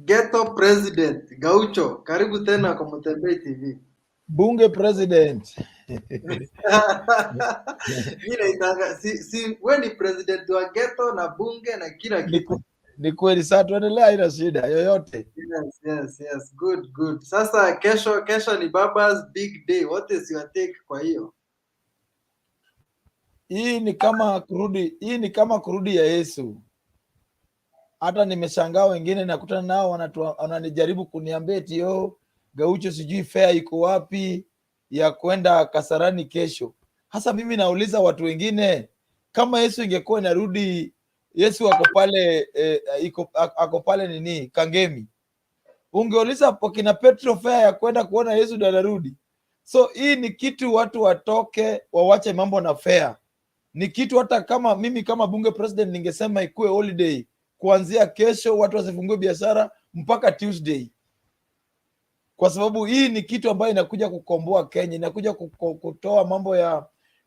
Ghetto President Gaucho, karibu tena kwa Mtembei TV. Bunge president. Mimi naitanga wewe ni president wa ghetto na bunge na kila kitu. Ni kweli, sasa tuendelea, haina shida yoyote. Yes. Good. Sasa kesho ni Baba's big day. What is your take kwa hiyo? Hii ni kama kurudi ya Yesu. Hata nimeshangaa wengine nakutana nao wananijaribu kuniambia eti Gaucho sijui fare iko wapi ya kwenda Kasarani kesho. Hasa mimi nauliza watu wengine, kama Yesu ingekuwa inarudi, Yesu ako pale nini Kangemi, ungeuliza kina Petro fare ya kwenda kuona Yesu ndo anarudi? So hii ni kitu watu watoke wawache mambo na fare. Ni kitu hata kama mimi kama bunge president ningesema ikuwe holiday kuanzia kesho, watu wasifungue biashara mpaka Tuesday, kwa sababu hii ni kitu ambayo inakuja kukomboa Kenya, inakuja kutoa mambo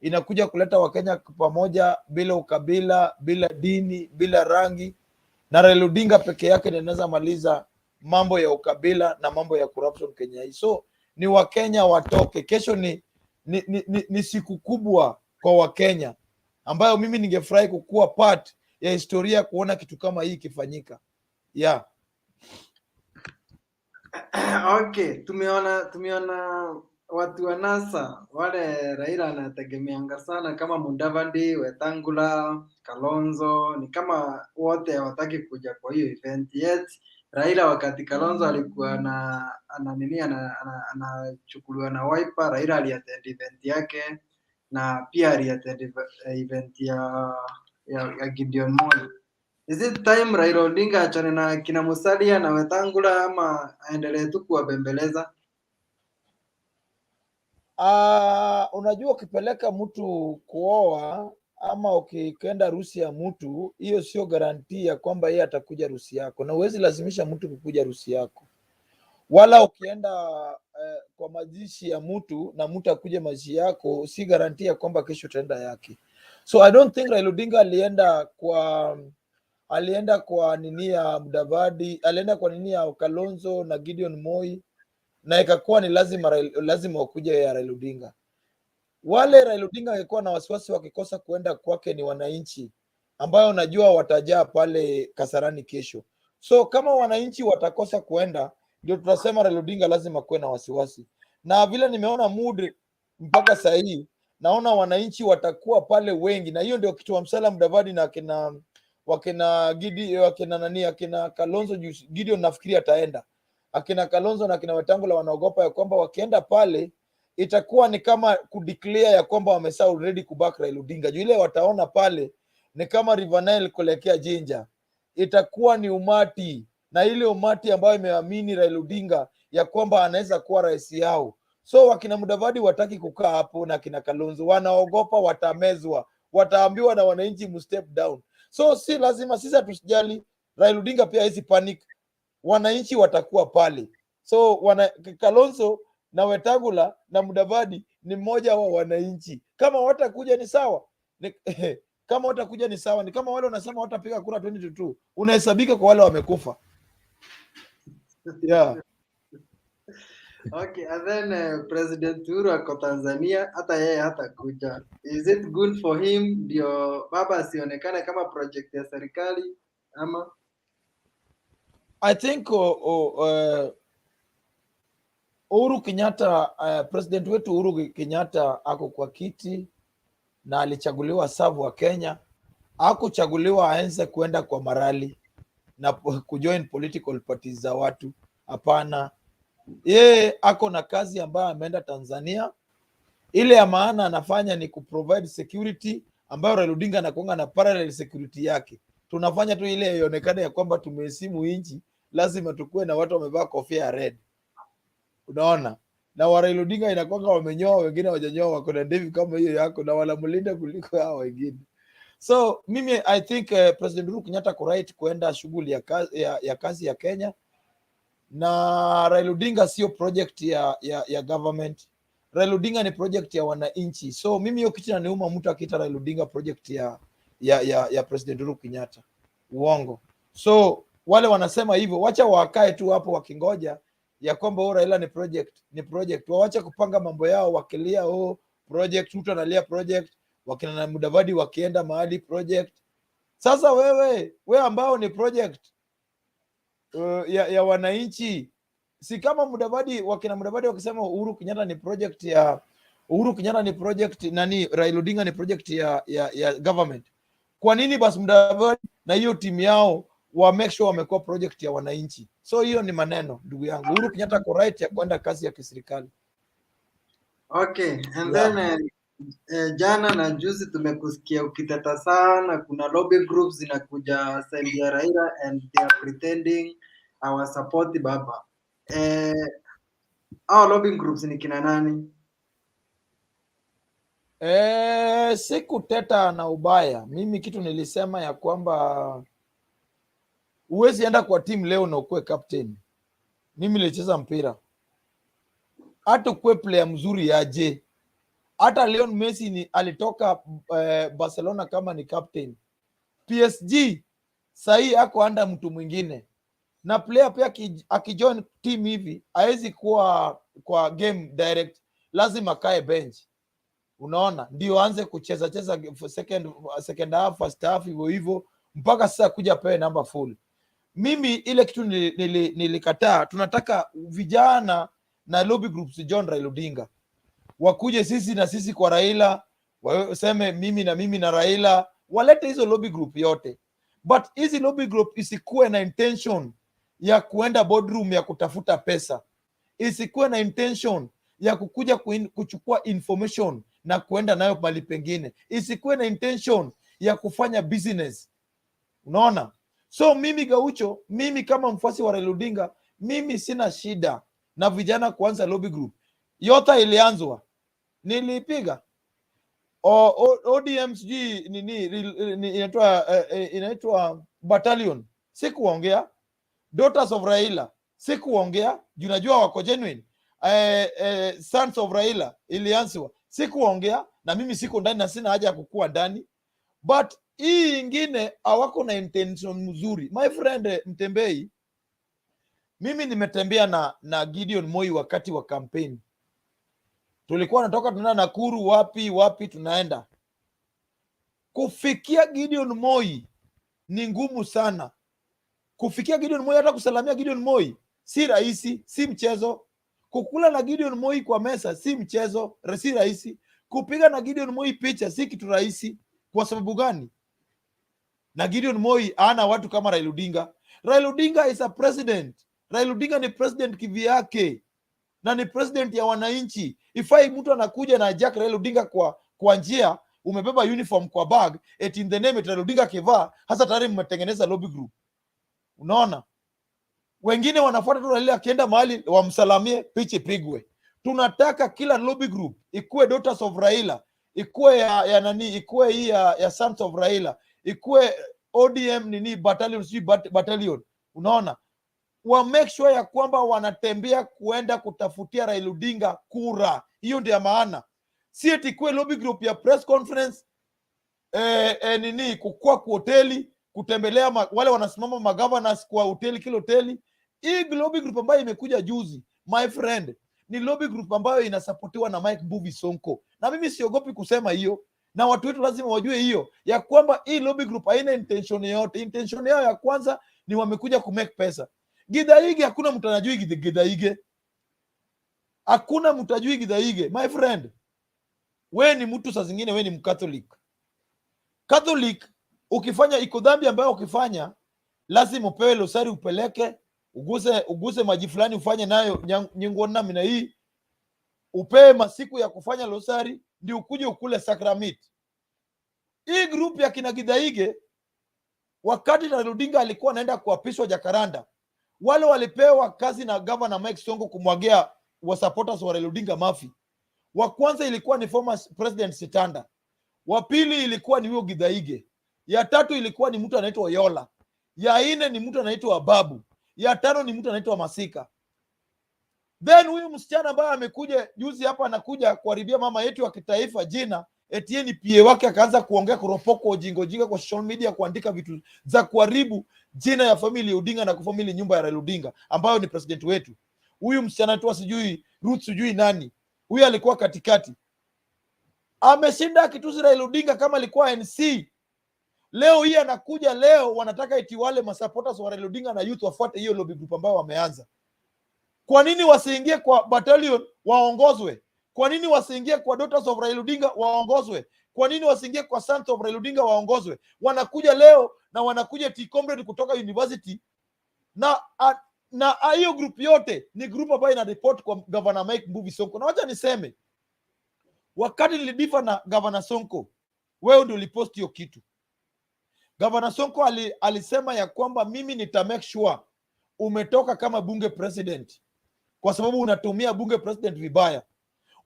inakuja kuleta Wakenya pamoja bila ukabila, bila dini, bila rangi, na Raila Odinga peke yake inaweza maliza mambo ya ukabila na mambo ya corruption Kenya hii. So ni Wakenya watoke kesho. Ni siku kubwa kwa Wakenya ambayo mimi ningefurahi kukuwa part ya historia kuona kitu kama hii ikifanyika. Okay, tumeona watu wa NASA wale Raila anategemeanga sana kama Mudavadi, Wetangula, Kalonzo, ni kama wote hawataki kuja kwa hiyo event yet. Raila wakati Kalonzo alikuwa anachukuliwa na Wiper, Raila aliattend event yake na pia aliattend event ya Gideon Moi. Is it time Raila Odinga achane na kina Musalia na Wetangula ama aendelee tu kuwabembeleza? Unajua, ukipeleka mtu kuoa ama ukikenda harusi ya mtu, hiyo sio garanti ya kwamba yeye atakuja harusi yako, na huwezi lazimisha mtu kukuja harusi yako. Wala ukienda kwa mazishi ya mtu na mtu akuje mazishi yako, si garanti ya kwamba kesho utaenda yake. So I don't think Raila Odinga alienda kwa nini ya Mudavadi, alienda kwa nini ya Kalonzo na Gideon Moi, na ikakuwa ni lazima wakuja ya Raila Odinga. Wale Raila Odinga walikuwa na wasiwasi wakikosa kuenda kwake ni wananchi, ambayo unajua watajaa pale Kasarani kesho. So kama wananchi watakosa kuenda, ndio tutasema Raila Odinga lazima kuwe na wasiwasi. Na vile nimeona mood mpaka saa hii, naona wananchi watakuwa pale wengi, na hiyo ndio kitu wa Msala Mudavadi na akina Kalonzo. Gideon nafikiri ataenda. Akina Kalonzo na akina Wetangula wanaogopa ya kwamba wakienda pale itakuwa ni kama kudeclare ya kwamba wamesa already kuback Raila Odinga. Juu ile wataona pale ni kama River Nile kuelekea Jinja. Itakuwa ni umati, na ile umati ambayo imeamini Raila Odinga ya kwamba anaweza kuwa rais yao. So wakina Mudavadi wataki kukaa hapo, na akina Kalonzo wanaogopa watamezwa, wataambiwa na wananchi mu step down. So si lazima, sisi hatusijali. Raila Odinga pia hizi panic, wananchi watakuwa pale. So Kalonzo na Wetangula na Mudavadi ni mmoja wa wananchi. Kama watakuja ni sawa, kama watakuja ni sawa. Ni kama wale wanasema watapiga kura 2022, unahesabika kwa wale wamekufa. Okay, and then President Uhuru ako Tanzania, hata yeye hatakuja. Is it good for him ndio baba asionekane kama project ya serikali ama? I think Uhuru Kenyatta, president wetu Uhuru Kenyatta ako kwa kiti na alichaguliwa savu wa Kenya. Hakuchaguliwa aanze kuenda kwa marali na kujoin political parties za watu. Hapana, yeye ako na kazi ambayo ameenda Tanzania. Ile ya maana anafanya ni kuprovide security ambayo Raila Odinga anakuanga na parallel security yake. Tunafanya tu ile ionekane ya kwamba tumeheshimu nchi, lazima tukue na watu wamevaa kofia red. Unaona? Na Raila Odinga inakuanga wamenyoa, wengine hawajanyoa, wako na ndevu kama hiyo yako, na wanamlinda kuliko hao wengine. So mimi I think President Uhuru Kenyatta ko right kuenda shughuli ya kazi ya Kenya, na Raila Odinga sio project ya government. Raila Odinga ni project ya wananchi. So mimi hiyo kitu inaniuma mtu akiita Raila Odinga project ya President Uhuru Kenyatta. Uongo. So wale wanasema hivyo, wacha wakae tu hapo wakingoja ya kwamba Raila ni project. Waache kupanga mambo yao wakilia project, mtu analia project, wakina na Mudavadi wakienda mahali project. Sasa wewe ambao ni project ya wananchi, si kama wakina Mudavadi wakisema Uhuru Kenyatta ni project nani, Raila Odinga ni project ya government. Kwa nini basi Mudavadi na hiyo timu yao wa make sure wamekuwa project ya wananchi? So hiyo ni maneno, ndugu yangu. Uhuru Kenyatta ko right ya kwenda kazi ya kiserikali. Okay, and then jana na juzi tumekusikia ukiteta sana, kuna lobby groups zinakuja side ya Raila and they are pretending our support baba. Our lobby groups ni kina nani? Sikuteta na ubaya. Mimi kitu nilisema ya kwamba huwezi enda kwa timu leo na ukuwe captain. Mimi nilicheza mpira, hata ukuwe player mzuri aje. Hata Lionel Messi alitoka Barcelona kama ni captain. PSG sahi ako anda mtu mwingine, na player pia akijoin team hivi hawezi kuwa kwa game direct, lazima kae bench. Unaona, ndio aanze kucheza second half, first half, hivyo mpaka sasa kuja pewe number full. Mimi ile kitu nilikataa. Tunataka vijana na lobby groups John Raila Odinga wakuje sisi kwa Raila, waseme mimi na Raila, walete hizo lobby group yote, but hizi lobby group isikuwe na intention ya kuenda boardroom ya kutafuta pesa, isikuwe na intention ya kukuja kuchukua information na kuenda nayo mahali pengine, isikuwe na intention ya kufanya business. Unaona? So mimi Gaucho, mimi kama mfuasi wa Raila Odinga, mimi sina shida na vijana kuanza lobby group. Yota ilianzwa, nilipiga ODM sijui nini inaitwa battalion, sikuongea. Daughters of Raila sikuongea, juu najua wako genuine. Sons of Raila ilianzwa, sikuongea, na mimi siko ndani na sina haja ya kukua ndani. But hii ingine hawako na intention mzuri. My friend Mtembei, mimi nimetembea na Gideon Moi wakati wa campaign. Tulikuwa natoka tunaenda Nakuru, wapi tunaenda. Kufikia Gideon Moi ni ngumu sana. Kufikia Gideon Moi, hata kusalamia Gideon Moi si rahisi, si mchezo. Kukula na Gideon Moi kwa mesa si mchezo, si rahisi. Kupiga na Gideon Moi picha si kitu rahisi. Kwa sababu gani? Na Gideon Moi ana watu kama Raila Odinga. Raila Odinga is a president. Raila Odinga ni president kivyake, na ni president ya wananchi. Ifai mtu anakuja na Jack Raila Odinga kwa njia, umebeba uniform kwa bag, eti in the name Raila Odinga kivaa, hasa tayari mmetengeneza lobby group. Unaona? Wengine wanafuata tu Raila, akienda mahali wamsalamie, picha pigwe. Tunataka kila lobby group ikuwe Daughters of Raila, ikuwe ya nani, ikuwe hii ya Sons of Raila, ikuwe ODM nini battalion. Unaona? Wa make sure ya kwamba wanatembea kuenda kutafutia Raila Odinga kura. Hiyo ndio maana. Si eti kuwe lobby group ya press conference, nini kukua kwa hoteli, kutembelea wale wanasimama magovernors kwa hoteli, kila hoteli. Hii lobby group ambayo imekuja juzi, my friend, ni lobby group ambayo inasapotiwa na Mike Mbuvi Sonko. Na mimi siogopi kusema hiyo, na watu wetu lazima wajue hiyo, ya kwamba hii lobby group haina intention yote. Intention yao ya kwanza ni wamekuja ku make pesa. Githaige, hakuna mtu anajui Githaige. Hakuna mtu ajui Githaige. My friend, we ni mtu saa zingine, we ni Mcatholic. Catholic, ukifanya iko dhambi ambayo ukifanya, lazima upewe losari, upeleke, uguse maji fulani ufanye nayo nyingona mina hii, upewe masiku ya kufanya losari, ndio ukuje ukule sakramit. Hii group ya kina Githaige, wakati Raila Odinga alikuwa anaenda kuapishwa Jakaranda, wale walipewa kazi na governor Mike Sonko kumwagia wa supporters wa Raila Odinga mafi. Wa kwanza ilikuwa ni former president Sitanda, wa pili ilikuwa ni huyo Githaige, ya tatu ilikuwa ni mtu anaitwa Yola, ya nne ni mtu anaitwa Babu, ya tano ni mtu anaitwa Masika. Then huyu msichana ambaye amekuja juzi hapa anakuja kuharibia mama yetu wa kitaifa jina, Etieni PA wake akaanza kuongea kuropoko ujinga kwa social media, kuandika vitu za kuharibu jina ya familia Odinga na kufamili nyumba ya Raila Odinga ambayo ni president wetu. Huyu msichana tu sijui Ruth sijui nani, huyu alikuwa katikati, ameshinda kitusi Raila Odinga kama alikuwa NC. Leo hii anakuja, leo wanataka eti wale masupporters wa Raila Odinga na youth wafuate hiyo lobby group ambao wameanza. Kwa nini wasiingie kwa battalion waongozwe? Kwa nini wasiingie kwa daughters of Raila Odinga waongozwe? Kwa nini wasiingie kwa sons of Raila Odinga waongozwe? Wanakuja leo na wanakuja T-Comrade kutoka university na hiyo group yote ni group ambayo ina report kwa Governor Mike Mbuvi Sonko. Na wacha niseme, wakati nilidifa na Governor Sonko, wewe ndio ulipost hiyo kitu. Governor Sonko alisema ya kwamba mimi nita make sure umetoka kama bunge president, kwa sababu unatumia bunge president vibaya.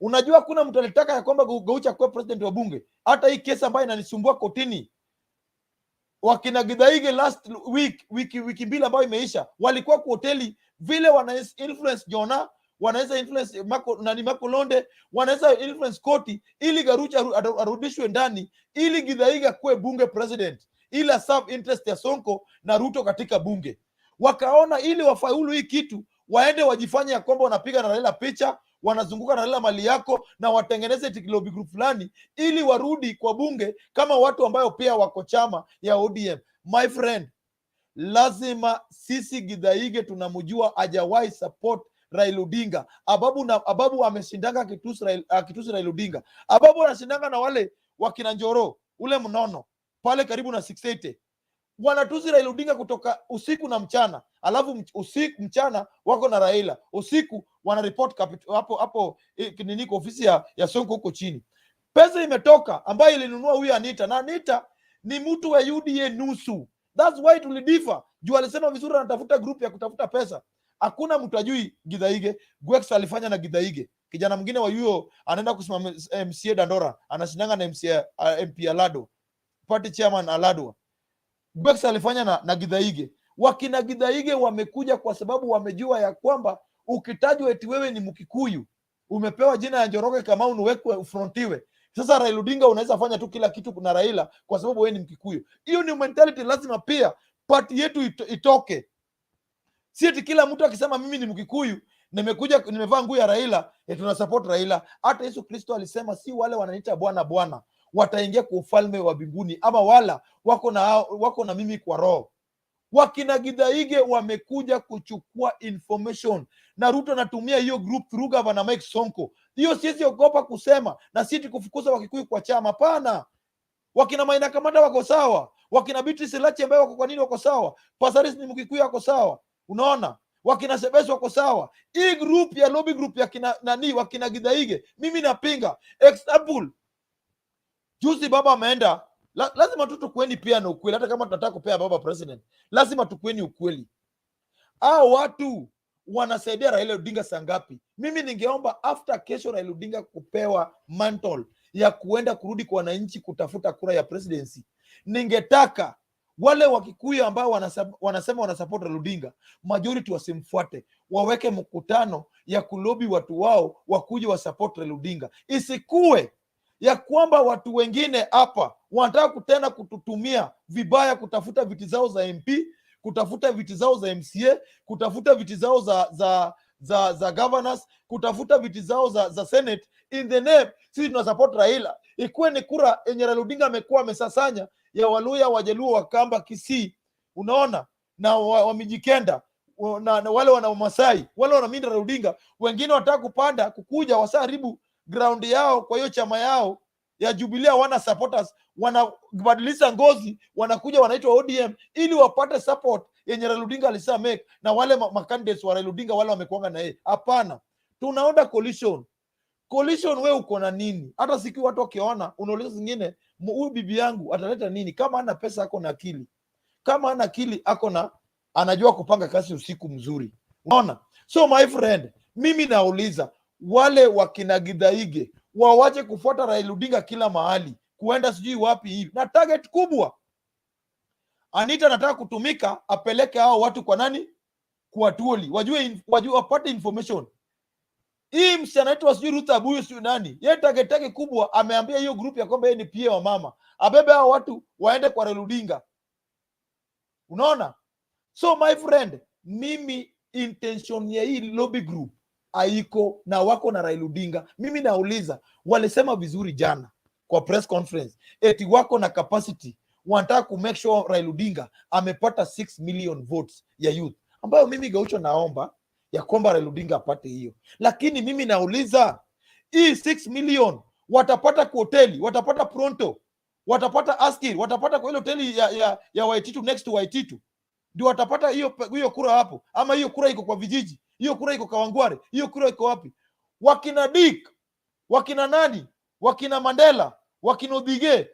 Unajua kuna mtu alitaka ya kwamba Gaucho kwa president wa bunge. Hata hii kesi ambayo inanisumbua kotini, wakina Gidhaige last wiki mbili ambayo imeisha, walikuwa kwa hoteli vile wana influence Jona, wanaweza influence Mako Londe, wanaweza influence koti ili Gaucho arudishwe ndani, ili Gidhaige kuwe bunge president, ili serve interest ya Sonko na Ruto katika bunge. Wakaona ili wafaulu hii kitu, waende wajifanye ya kwamba wanapiga na Raila picha, wanazunguka na Raila mali yako, na watengeneze lobby group fulani ili warudi kwa bunge kama watu ambayo pia wako chama ya ODM. My friend, lazima sisi Gidhaige tunamjua hajawahi support Raila Odinga. Ababu ameshindanga kitusi Raila Odinga. Ababu anashindanga na wale wakina Njoro, ule mnono pale karibu na 680. Wanatusi Raila Odinga kutoka usiku na mchana, alafu usiku mchana wako na Raila, usiku wana report hapo nini ofisi ya Sonko huko chini. Pesa imetoka ambayo ilinunua huyu Anita, na Anita ni mtu wa UDA nusu. That's why tulidifa. Juu alisema vizuri anatafuta group ya kutafuta pesa. Hakuna mtu ajui Gidhaige. Gwex alifanya na Gidhaige. Kijana mwingine wa yuo anaenda kusimama MCA Dandora, anashindanga na MP Alado, party chairman Alado. Gwex alifanya na Gidhaige. Wakina Gidhaige wamekuja kwa sababu wamejua ya kwamba ukitajwa eti wewe ni Mkikuyu, umepewa jina ya Njoroge kama uwekwe ufrontiwe. Sasa Raila Odinga unaweza fanya tu kila kitu kuna Raila kwa sababu wewe ni Mkikuyu. Hiyo ni mentality, lazima pia party yetu itoke. Si eti kila mtu akisema mimi ni Mkikuyu, nimevaa nguo ya Raila, tuna support Raila. Hata Yesu Kristo alisema si wale wananiita bwana bwana wataingia kwa ufalme wa mbinguni, ama wala wako na mimi kwa roho. Wakina Gidhaige wamekuja kuchukua information, na Ruto anatumia hiyo group through Governor Mike Sonko. Hiyo siwezi ogopa kusema, na sisi kufukuza Wakikuyu kwa chama, hapana. Wakina Maina Kamanda wako sawa, wakina Beatrice Lachi ambaye wako kwa nini wako sawa, Pasaris ni Mkikuyu wako sawa, unaona, wakina Sebeso wako sawa. Hii group ya lobby group ya kina nani, wakina Gidhaige, mimi napinga. Example, juzi baba ameenda, lazima tu tukueni pia na ukweli. Hata kama tunataka kupea baba president, lazima tukueni ukweli. Watu wanasaidia Raila Odinga sangapi? Mimi ningeomba after kesho Raila Odinga kupewa mantle ya kuenda kurudi kwa wananchi kutafuta kura ya presidency, ningetaka wale Wakikuyu ambao wanasema wanasupport Raila Odinga, majority wasimfuate, waweke mkutano ya kulobi watu wao wakuje wa support Raila Odinga. Isikue ya kwamba watu wengine hapa wanataka tena kututumia vibaya kutafuta viti zao za MP, kutafuta viti zao za MCA, kutafuta viti zao za governors, kutafuta viti zao za Senate in the name sisi tuna support Raila. Ikuwe ni kura yenye Raila Odinga amekuwa amesasanya ya Waluya, Wajaluo, Wakamba, Kisii, unaona, na Wamijikenda na wale wana Masai, wale wana minda Raila Odinga. Wengine wataka kupanda kukuja wasaharibu ground yao, kwa hiyo chama yao ya Jubilee wana supporters, wanabadilisha ngozi, wanakuja wanaitwa ODM ili wapate support yenye Raila Odinga alisa make, na wale makandidates wa Raila Odinga wale wamekuanga na yeye. Hapana, tunaona coalition. Wewe uko na nini? Hata siku watu wakiona unauliza zingine, huyu bibi yangu ataleta nini? Kama ana pesa ako na akili, kama ana akili ako na anajua kupanga kazi usiku mzuri, unaona. So my friend, mimi nauliza wale wakina Gidhaige wawache kufuata Raila Odinga kila mahali, kuenda sijui wapi hivi na target kubwa. Anita anataka kutumika apeleke hao watu kwa nani? Kwa Tuoli, wajue wapate information. Hii msichana wetu sijui Ruth Abuyu sijui nani, yeye target kubwa ameambia hiyo group ya kwamba yeye ni PA wa mama, abebe hao watu waende kwa Raila Odinga. Unaona? So my friend, mimi intention ya hii lobby group haiko na wako na Raila Odinga. Mimi nauliza, walisema vizuri jana kwa press conference eti wako na capacity, wanataka ku make sure Raila Odinga amepata 6 million votes ya youth, ambayo mimi Gaucho naomba ya kwamba Raila Odinga apate hiyo. Lakini mimi nauliza, hii 6 million watapata kwa hoteli, watapata Pronto, watapata Askil, watapata kwa ile hoteli ya Waititu, next to Waititu, ndio watapata hiyo kura hapo? Ama hiyo kura iko kwa vijiji, hiyo kura iko Kawangware, hiyo kura iko wapi? Wakina Dick, wakina nani, wakina Mandela, wakina Odhige,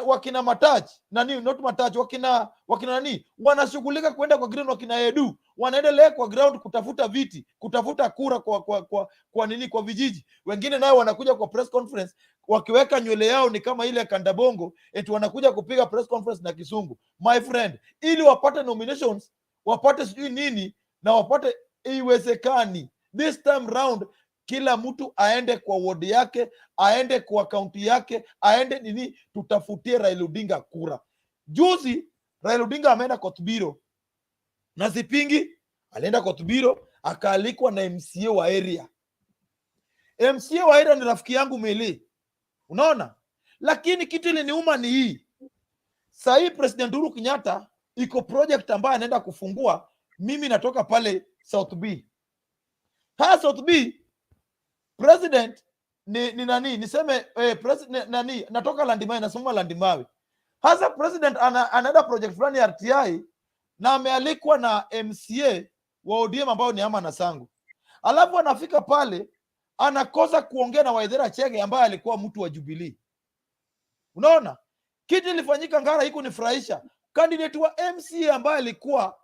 wakina Matach nani, not Matach, wakina nani wanashughulika kwenda kwa ground, wakina Edu wanaendelea kwa ground kutafuta viti, kutafuta kura kwa nini, kwa vijiji. Wengine nao wanakuja kwa press conference wakiweka nywele yao ni kama ile Kandabongo, eti wanakuja kupiga press conference na Kisungu. My friend, ili wapate nominations, wapate sijui nini na wapate, iwezekani. This time round kila mtu aende kwa ward yake, aende kwa kaunti yake, aende nini, tutafutie Raila Odinga kura. Juzi Raila Odinga ameenda Kotbiro na Zipingi, alienda Kotbiro akaalikwa na MCA wa area. MCA wa area ni rafiki yangu Mele, unaona? Lakini kitu ile niuma ni hii, sasa hii President Uhuru Kenyatta iko project ambayo anaenda kufungua. Mimi natoka pale South B. South B president ni nani, niseme president nani, natoka Landimawe, nasoma Landimawe. Hasa president anaenda project fulani ya RTI na amealikwa na MCA wa ODM ambao ni Ama Nasangu. Alafu anafika pale anakosa kuongea na Waithera Chege ambaye alikuwa mtu wa Jubilee. Unaona? Kitu ilifanyika Ngara hiko nifurahisha. Candidate wa MCA ambaye alikuwa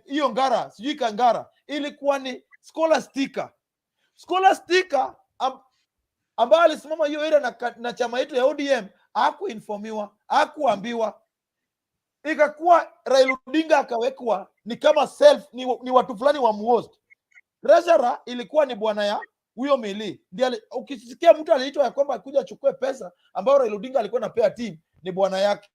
hiyo Ngara, sijui Kangara, ilikuwa ni Scholastica ambaye alisimama hiyo area na chama yetu ya ODM, hakuinformiwa, hakuambiwa. Ikakuwa Raila Odinga akawekwa ni kama ni watu fulani wa muhost. Treasurer ilikuwa ni bwana ya huyo Mili. Ndiye ukisikia mtu aliitwa ya kwamba kuja achukue pesa ambayo Raila Odinga alikuwa anapea team, ni bwana yake.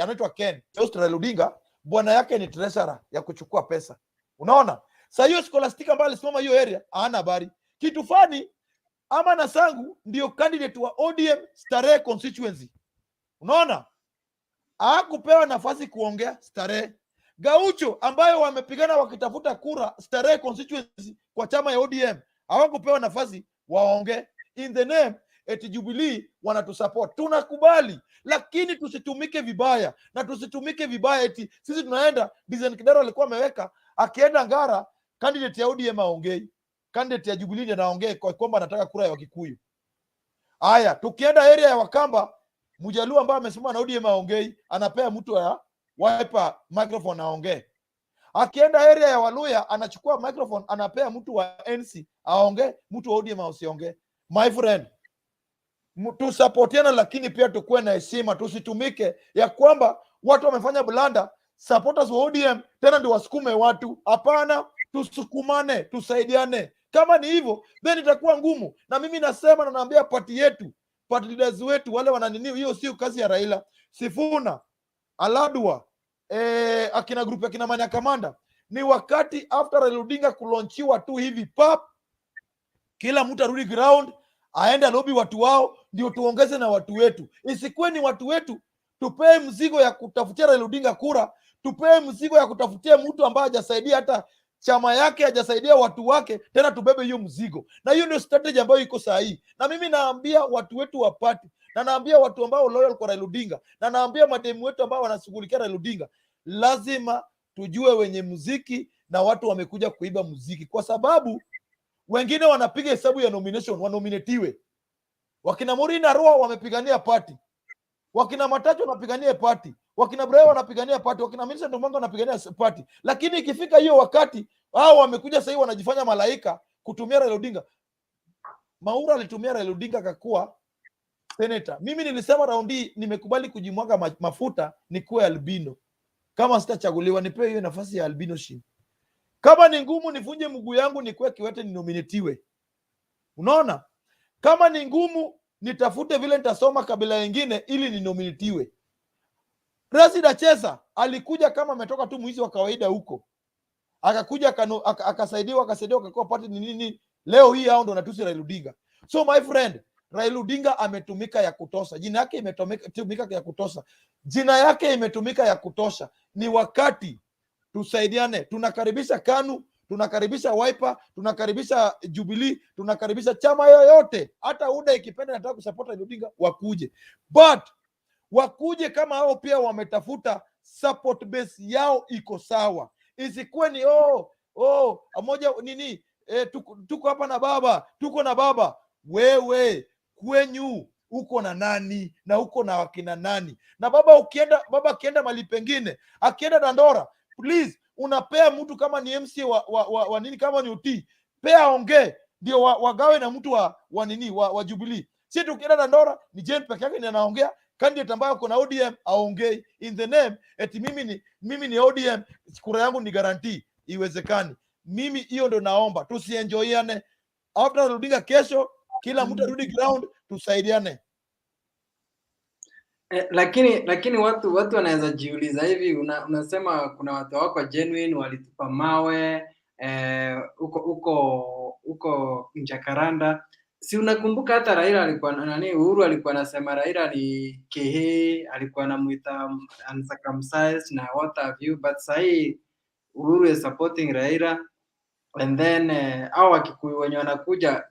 Anaitwa Ken. Raila Odinga bwana yake ni treasurer ya kuchukua pesa. Unaona? Sasa hiyo Scholastica ambaye alisimama hiyo area hana habari. Kitu fani, Ama Nasangu ndio candidate wa ODM Starehe constituency. Unaona? Hakupewa nafasi kuongea Starehe. Gaucho ambayo wamepigana wakitafuta kura Starehe constituency kwa chama ya ODM, hawakupewa nafasi waongee. In the name eti Jubilee wanatusupport. Tunakubali, lakini tusitumike vibaya. Na tusitumike vibaya eti sisi tunaenda, Design Kidero alikuwa ameweka akienda Ngara candidate ya ODM aongei, candidate ya Jubilee anaongea kwa kwamba anataka kura ya Wakikuyu. Haya, tukienda area ya Wakamba, Mjaluo ambaye amesimama na ODM aongei, anapea mtu ya Wiper microphone aongee. Akienda area ya Waluya anachukua microphone anapea mtu wa NC aongee, mtu wa ODM asiongee. My friend, tusupportiana, lakini pia tukuwe na heshima. Tusitumike ya kwamba watu wamefanya blanda, supporters wa ODM tena ndio wasukume watu. Hapana, tusukumane, tusaidiane. Kama ni hivyo then itakuwa ngumu. Na mimi nasema na naambia party yetu, party leaders wetu wale wananini, hiyo sio kazi ya Raila. Sifuna, Aladwa, akina group ya kina Manya Kamanda, ni wakati after Raila Odinga kulonchiwa tu hivi pap, kila mtu arudi ground, aende lobby watu wao, ndio tuongeze na watu wetu. Isikuwe ni watu wetu tupee mzigo ya kutafutia Raila Odinga kura, tupee mzigo ya kutafutia mtu ambaye hajasaidia hata chama yake, hajasaidia watu wake, tena tubebe hiyo mzigo. Na hiyo ndio strategy ambayo iko sahihi. Na mimi naambia watu wetu wa party, na naambia watu ambao loyal kwa Raila Odinga, na naambia mademu wetu ambao wanashughulikia Raila Odinga, lazima tujue wenye muziki na watu wamekuja kuiba muziki, kwa sababu wengine wanapiga hesabu ya nomination, wanominatiwe. Wakina Morina Roa wamepigania party, wakina Matacho wanapigania party, wakina Brayo wanapigania party, wakina Millicent Omanga wanapigania party. Lakini ikifika hiyo wakati, hao wamekuja sasa hivi wanajifanya malaika kutumia Raila Odinga. Maura alitumia Raila Odinga akakuwa senator. Mimi nilisema raundi nimekubali kujimwaga mafuta nikuwe albino. Kama sitachaguliwa nipewe hiyo nafasi ya albino shin. Kama ni ngumu nivunje mguu yangu nikuwe kiwete ninominatiwe. Unaona? Kama ni ngumu nitafute vile nitasoma kabila nyingine ili ninominatiwe. Rashid Achesa alikuja kama ametoka tu mwizi wa kawaida huko. Akakuja akasaidiwa akakuwa party ni nini. Leo hii hao ndo natusi Raila Odinga. So my friend, Raila Odinga ametumika ya kutosha. Jina yake imetumika ya kutosha. Jina yake imetumika ya kutosha. Ni wakati tusaidiane. Tunakaribisha KANU, tunakaribisha Wiper, tunakaribisha Jubilee, tunakaribisha chama yoyote. Hata UDA ikipenda nataka kusupport Raila Odinga wakuje. But wakuje kama hao pia wametafuta support base yao iko sawa. Isikuwe ni moja nini tuko hapa na baba, tuko na baba. Wewe kwenyu uko na nani na uko na wakina nani? Na baba akienda mali pengine, akienda Dandora, please unapea mtu kama ni MC wa nini, kama ni utii, pea ongee ndio wagawe na mtu wa nini wa Jubilee. Si tukienda Dandora ni Jane peke yake ndiye anaongea, candidate ambayo kuna ODM aongee in the name eti mimi ni ODM, kura yangu ni guarantee. Iwezekani. Mimi hiyo ndo naomba tusienjoyane. After Odinga kesho kila mtu arudi ground, tusaidiane. Lakini watu wanaweza jiuliza hivi, unasema kuna watu wako genuine walitupa mawe huko Jacaranda. Si unakumbuka hata Raila alikuwa nani, Uhuru alikuwa anasema Raila ni kehe, alikuwa anamuita uncircumcised na what have you, but sahi Uhuru is supporting Raila, and then hao Wakikuyu wenye wanakuja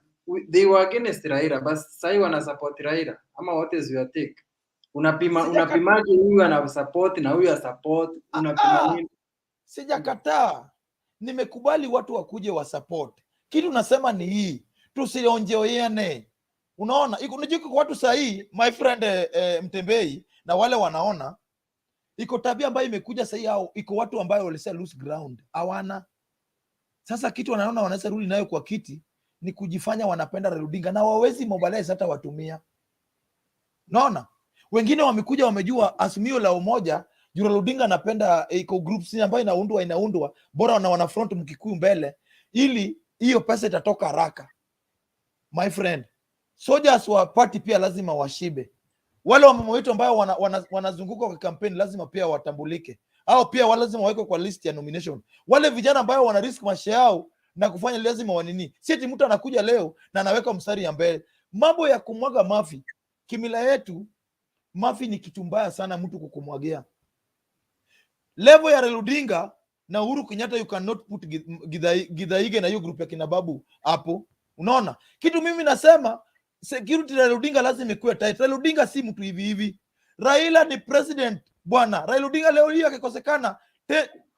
they were against Raila, but sahi wana support Raila. Ama what is your take? Unapimaje huyu ana support na huyu support? Unapima nini? Sijakataa, nimekubali watu wakuje wa support. Kitu nasema ni hii, tusionjeane. Unaona, unajua kwa watu sahi, my friend Mtembei na wale wanaona iko tabia ambayo imekuja sahi, au iko watu ambao walisa lose ground hawana. Sasa kitu wanaona wanaweza rudi nayo kwa kiti ni kujifanya wanapenda Raila Odinga na wawezi mobilize hata watumia. Naona wengine wamekuja wamejua Azimio la Umoja, Raila Odinga anapenda iko groups ambayo inaundwa bora na wana front Mkikuyu mbele ili hiyo pesa itatoka haraka. My friend, soldiers wa party pia lazima washibe. Wale wamama wetu ambao wanazunguka kwa campaign lazima pia watambulike. Au pia lazima wawekwe kwa list ya nomination. Wale vijana ambao wana risk maisha yao na kufanya lazima wanini. Si eti mtu anakuja leo na anaweka mstari ya mbele. Mambo ya kumwaga mafi. Kimila yetu mafi ni kitu mbaya sana mtu kukumwagia. Level ya Raila Odinga na Uhuru Kenyatta, you cannot put Githaige na hiyo group ya kina Babu hapo. Unaona? Kitu mimi nasema security ya Raila Odinga lazima ikuwe tight. Raila Odinga si mtu hivi. Raila ni president bwana. Raila Odinga leo hii akikosekana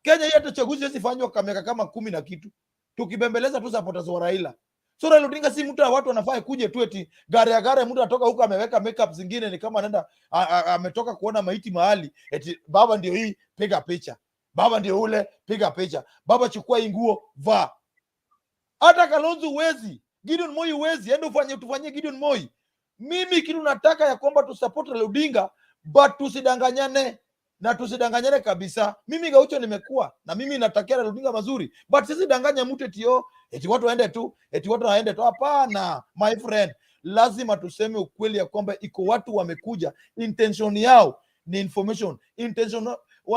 Kenya hii hata chaguzi zisifanywa kwa miaka kama 10 na kitu. Tukibembeleza tu supporters wa Raila. So Raila Odinga si mtu wa watu wanafaa kuje tu eti gari mtu atoka huko ameweka makeup zingine ni kama anaenda ametoka kuona maiti mahali eti baba ndio hii piga picha. Baba ndio ule piga picha. Baba chukua hii nguo vaa. Hata Kalonzo uwezi, Gideon Moi uwezi, ende tufanyie Gideon Moi. Mimi kitu nataka ya kwamba tu support Raila Odinga but tusidanganyane. Na tusidanganyane kabisa. Mimi Gaucho nimekuwa na mimi natakia Raila Odinga mazuri, but sisi danganya mtu eti watu waende tu, hapana. My friend, lazima tuseme ukweli ya kwamba iko watu wamekuja, intention yao ni information, intention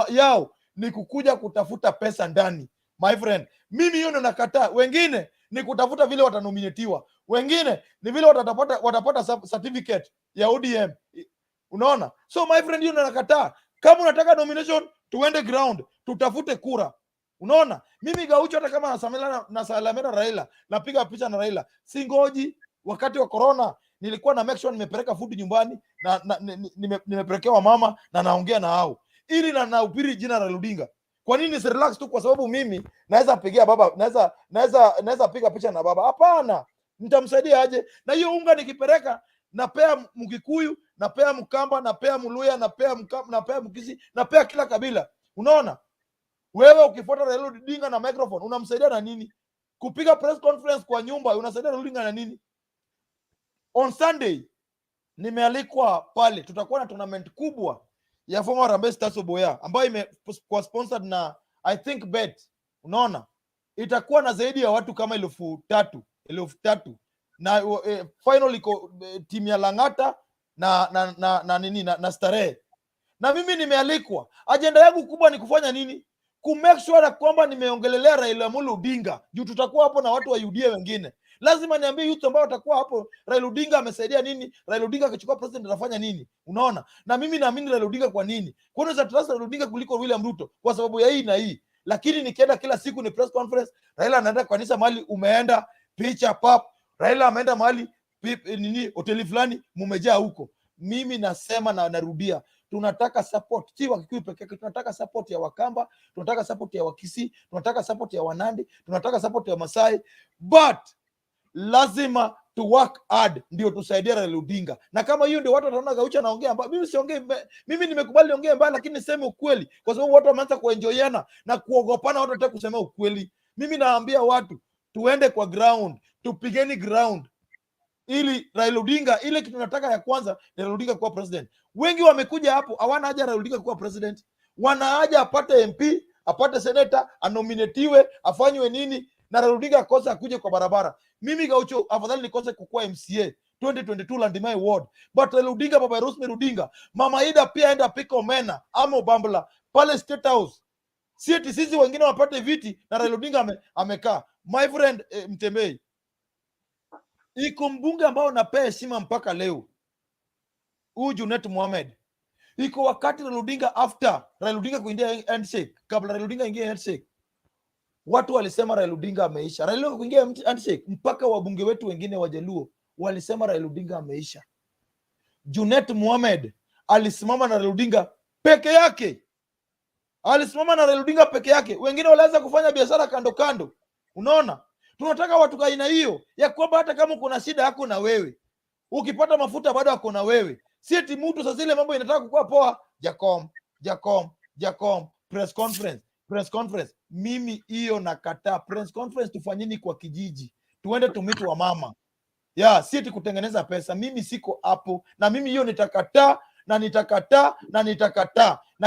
yao ni kukuja kutafuta pesa ndani. My friend, mimi hiyo ndo nakataa. Wengine ni kutafuta vile watanominatiwa, wengine ni vile watapata certificate ya ODM. Unaona? So my friend, hiyo ndo nakataa. Kama unataka nomination, tuende ground, tutafute kura. Unaona? Mimi Gaucho hata kama nasalamena Raila, napiga picha na Raila. Singoji wakati wa corona nilikuwa na make sure nimepeleka food nyumbani na nimepelekewa mama na naongea na hao. Ili na naupiri jina la Raila Odinga. Kwa nini si relax tu kwa sababu mimi naweza pigia baba, naweza piga picha na baba? Hapana. Nitamsaidia aje? Na hiyo unga nikipeleka napea Mkikuyu, napea Mkamba, napea Mluya, napea Mkamba, napea Mkisi, napea kila kabila. Unaona? Wewe ukifuata Raila Odinga na microphone unamsaidia na nini? Kupiga press conference kwa nyumba unasaidia Raila Odinga na nini? On Sunday nimealikwa pale, tutakuwa na tournament kubwa ya former Harambee Stars Oboya ambayo imekuwa sponsored na I think Bet. Unaona? itakuwa na zaidi ya watu kama 3,000 na final iko timu ya Lang'ata na nini na Starehe, na mimi nimealikwa. Ajenda yangu kubwa ni kufanya nini? Ku make sure kwamba nimeongelelea Raila Amolo Odinga, juu tutakuwa hapo na watu wa UDA wengine. Lazima niambie youth ambao watakuwa hapo, Raila Odinga amesaidia nini, Raila Odinga akichukua president atafanya nini, unaona? Na mimi naamini Raila Odinga. Kwa nini? Kwa nini trust Raila Odinga kuliko William Ruto? Kwa sababu ya hii na hii. Lakini nikienda kila siku ni press conference, Raila anaenda kanisa mahali, umeenda picha pap, Raila ameenda mahali nini hoteli fulani, mumejaa huko. Mimi nasema na narudia, tunataka support, si Wakikuyu peke yake, tunataka support ya Wakamba, tunataka support ya Wakisii, tunataka support ya Wanandi, tunataka support ya Masai, but lazima to work hard ndio tusaidie Raila Odinga. Na kama hiyo ndio watu wataona Gaucho anaongea mbaya, mimi siongee, mimi nimekubali niongee mbaya, lakini niseme ukweli, kwa sababu watu wameanza kuenjoyana na kuogopana, watu wanataka kusema ukweli. Mimi naambia watu tuende kwa ground, tupigeni ground ili Raila Odinga, ile kitu tunataka ya kwanza ni Raila Odinga kuwa president. Wengi wamekuja hapo hawana haja Raila Odinga kuwa president, wana haja apate MP, apate senator, anominatiwe, afanywe nini, na Raila Odinga akosa akuje kwa barabara. Mimi Gaucho afadhali nikose kukuwa MCA 2022 Landimai ward, but Raila Odinga, baba Rosemary Odinga, mama Ida pia enda pika omena ama Bambla pale State House, sisi wengine wapate viti na Raila Odinga amekaa. My friend Mtembei, iko mbunge ambao napea heshima mpaka leo, huyu Junet Mohamed. Iko wakati Raila Odinga, after Raila Odinga kuingia handshake, kabla Raila Odinga ingia handshake, watu walisema Raila Odinga ameisha. Raila Odinga kuingia handshake, mpaka wabunge wetu wengine wa Jaluo walisema Raila Odinga ameisha. Junet Mohamed alisimama na Raila Odinga peke yake, wengine walianza kufanya biashara kando kando. Unaona, tunataka watu aina hiyo ya kwamba hata kama kuna shida yako na wewe, ukipata mafuta bado yako na wewe, si eti mtu sasa ile mambo inataka kukua poa, Jacom press conference. Mimi hiyo nakataa. Press conference tufanyeni kwa kijiji, tuende tumiti wa mama si eti kutengeneza pesa. Mimi siko hapo, na mimi hiyo nitakataa na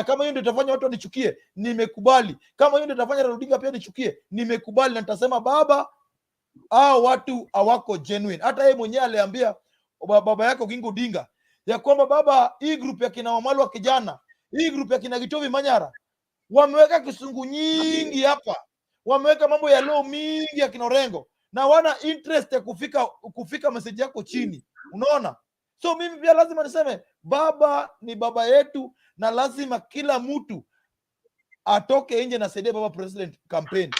kama hiyo ndio itafanya watu wanichukie, nimekubali. Kama hiyo ndio itafanya Raila Odinga pia nichukie, nimekubali, na nitasema baba, watu hawako genuine. Hata yeye mwenyewe aliambia baba yako Gingo Odinga ya kwamba baba, hii group ya kina Wamalu wa kijana, hii group ya kina Gitovi Manyara wameweka kisungu nyingi hapa, wameweka mambo ya law mingi ya kina Orengo, na wana interest ya kufika message yako chini, unaona? So mimi pia lazima niseme baba ni baba yetu, na lazima kila mtu atoke nje na saidie baba president campaign,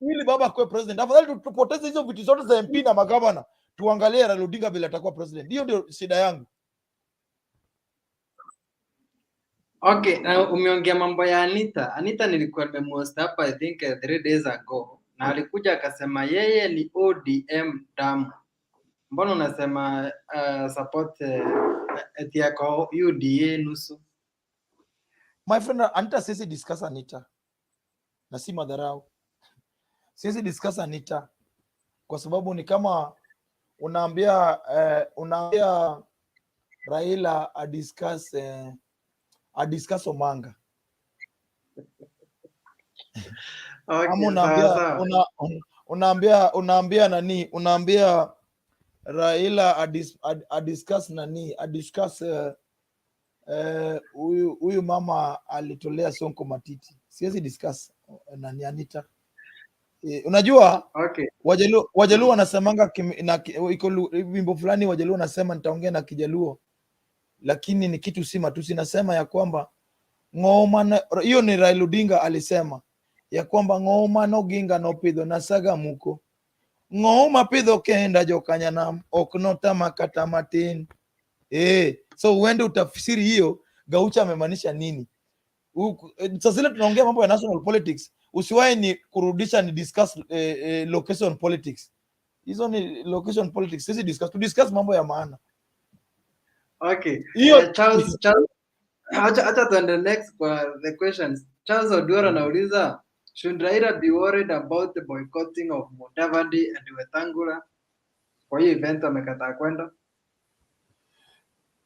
ili baba akuwe president. Afadhali tupoteze hizo vitu zote za MP na magavana, tuangalie Raila Odinga bila atakuwa president. Hiyo ndio shida yangu. Okay, na umeongea mambo ya Anita nilikuwa nimemost hapa I think 3 days ago, na alikuja akasema yeye ni ODM damu. Mbona unasema support eti yako UDA nusu? My friend, Anita sisi discuss Anita, na si madharau. Sisi discuss Anita kwa sababu ni kama unaambia Raila discuss Omanga. Okay, unaambia nani? Unaambia Raila discuss nani? Discuss huyu mama alitolea Sonko matiti. Siwezi discuss nani Anita. Unajua, okay. Wajaluo wanasemanga iko wimbo fulani Wajaluo wanasema, nitaongea na Kijaluo lakini ni kitu si matusi. Nasema ya kwamba ngoma, hiyo ni Raila Odinga alisema ya kwamba ngoma no ginga no pidho na saga muko ngoma pidho kenda jokanya nam oknota makata matin. So uende utafsiri hiyo Gaucho amemaanisha nini. Sasa ile tunaongea mambo ya national politics, usiwahi ni kurudisha ni discuss location politics. Hizo ni location politics. Sisi discuss mambo ya maana. Okay. Charles, acha tuende next kwa the questions. Charles Oduor anauliza, should Raila be worried about the boycotting of Mudavadi and Wetangula kwa hii event amekataa kwenda?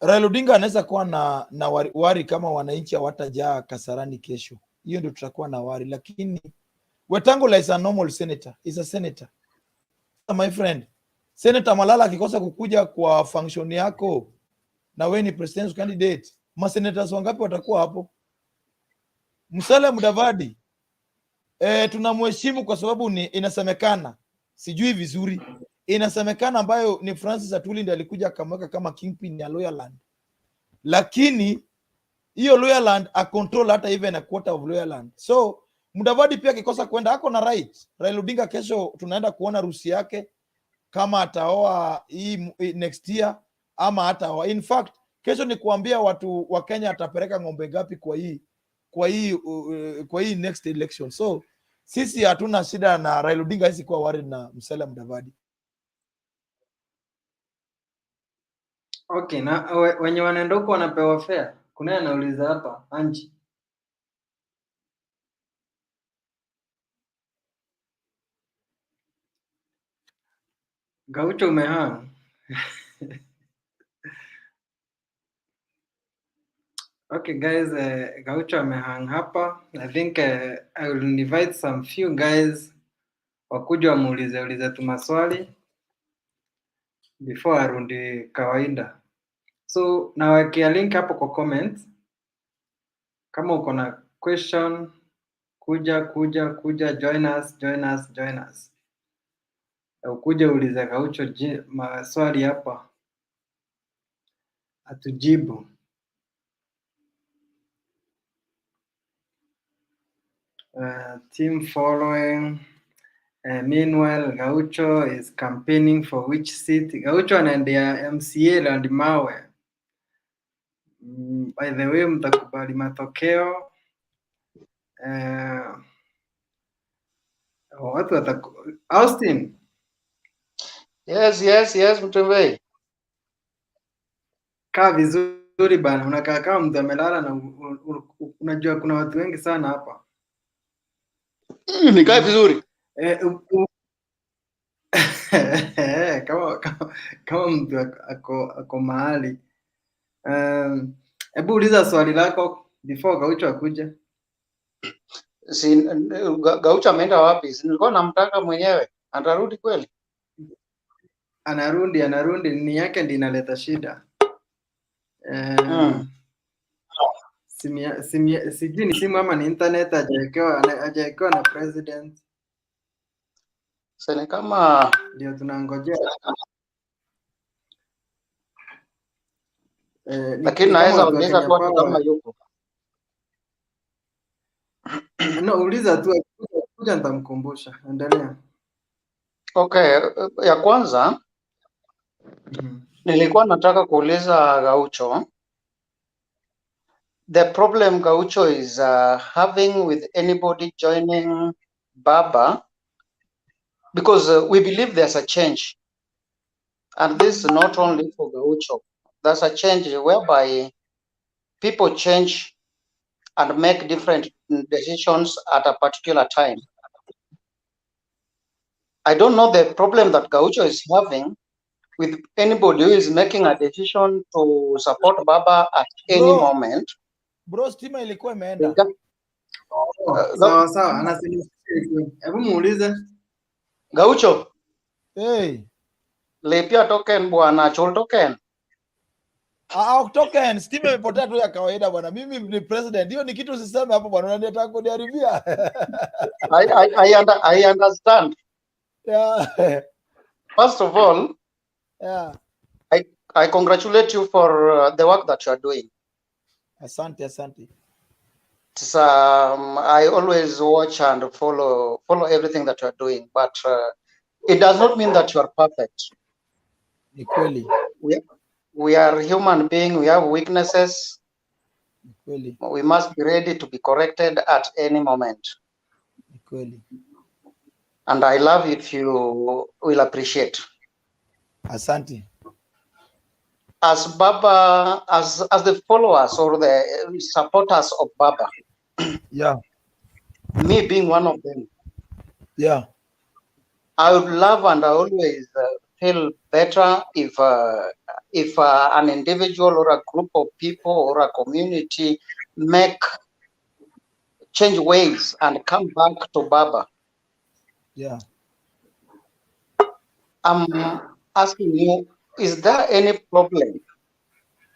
Raila Odinga anaweza kuwa na wari kama wananchi hawatajaa Kasarani kesho. Hiyo ndio tutakuwa na wari, lakini Wetangula is a normal senator. He's a senator. My friend, Senator Malala akikosa kukuja kwa function yako na wewe ni presidential candidate, masenators wangapi watakuwa hapo? Musalia Mudavadi tunamheshimu kwa sababu inasemekana, sijui vizuri, inasemekana ambayo ni Francis Atwoli ndiye alikuja akamweka kama kingpin ya Loyaland, lakini hiyo Loyaland a control hata even a quarter of Loyaland. So Mudavadi pia akikosa kwenda ako na right. Raila Odinga kesho tunaenda kuona rusi yake kama ataoa hii next year ama hataoa. In fact, kesho ni kuambia watu wa Kenya atapeleka ng'ombe gapi kwa hii next election. So sisi hatuna shida na Raila Odinga, hisi kuwa worried na Musalia Mudavadi. Okay, na wenye wanaenda huko wanapewa fare. Kuna anauliza hapa Anji. Gaucho umehang. Okay guys, Gaucho amehang hapa. I think I will invite some few guys wakuja wamuulize tu maswali before arundi kawaida. So nawekea link hapo kwa comments. Kama uko na question, kuja join us. Ukuje uliza Gaucho maswali hapa atujibu. Team following. Meanwhile, Gaucho is campaigning for which seat? Gaucho anaendea MCA Land Mawe. By the way, mtakubali matokeo. Watu Austin. Yes, Mtembei. Kaa vizuri bana, unakaa kama mtu amelala na unajua kuna watu wengi sana hapa. Nikaa vizuri. Kama mtu ako mahali. Hebu uliza swali lako before Gaucho akuja. Gaucho ameenda wapi? Nilikuwa namtaka mwenyewe. Anarudi kweli? Anarudi, ni yake ndiyo inaleta shida. Sijui ni simu ama ni internet hajaekewa na president. Sasa kama ndio tunangojea. Lakini naweza ongeza tu kama yuko. No, uliza tu kuja nitamkumbusha. Endelea. Okay, ya kwanza nilikuwa nataka kuuliza Gaucho. The problem Gaucho is having with anybody joining Baba, because we believe there's a change, and this is not only for Gaucho. There's a change whereby people change and make different decisions at a particular time. I don't know the problem that Gaucho is having with anybody who is making a decision to support Baba at any moment. Bro, stima ilikuwa imeenda. Sawa, anasema hebu muulize. Gaucho. Hey. Lepia token bwana, chol token. Token, stima imepotea tu ya kawaida bwana. Mimi ni president. Hiyo ni kitu usiseme hapo bwana, unataka kuniharibia. I understand. Yeah. First of all, yeah. I congratulate you for the work that you are doing. Asante. I always watch and follow everything that you are doing, but it does not mean that you are perfect. Equally. We are human beings. We have weaknesses. Equally. We must be ready to be corrected at any moment. Equally. And I love if you will appreciate. Asante. As Baba, as the followers or the supporters of Baba. Yeah. Me being one of them. Yeah. I would love and I always feel better if an individual or a group of people or a community change ways and come back to Baba. Yeah. I'm asking you, is there any problem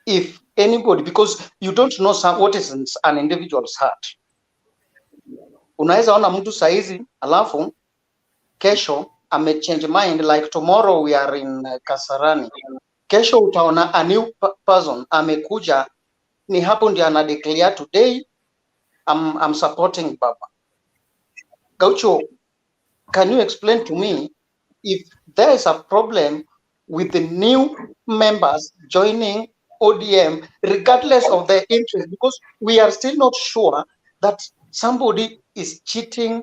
if anybody, because you don't know what is in an individual's heart. Unaweza ona mtu saizi alafu kesho amechange mind, like tomorrow we are in Kasarani. Kesho utaona a new person amekuja, ni hapo ndio ana declare today I'm supporting Baba. Gaucho, can you explain to me if there is a problem with the new members joining ODM, regardless of their interest, because we are still not sure that somebody is cheating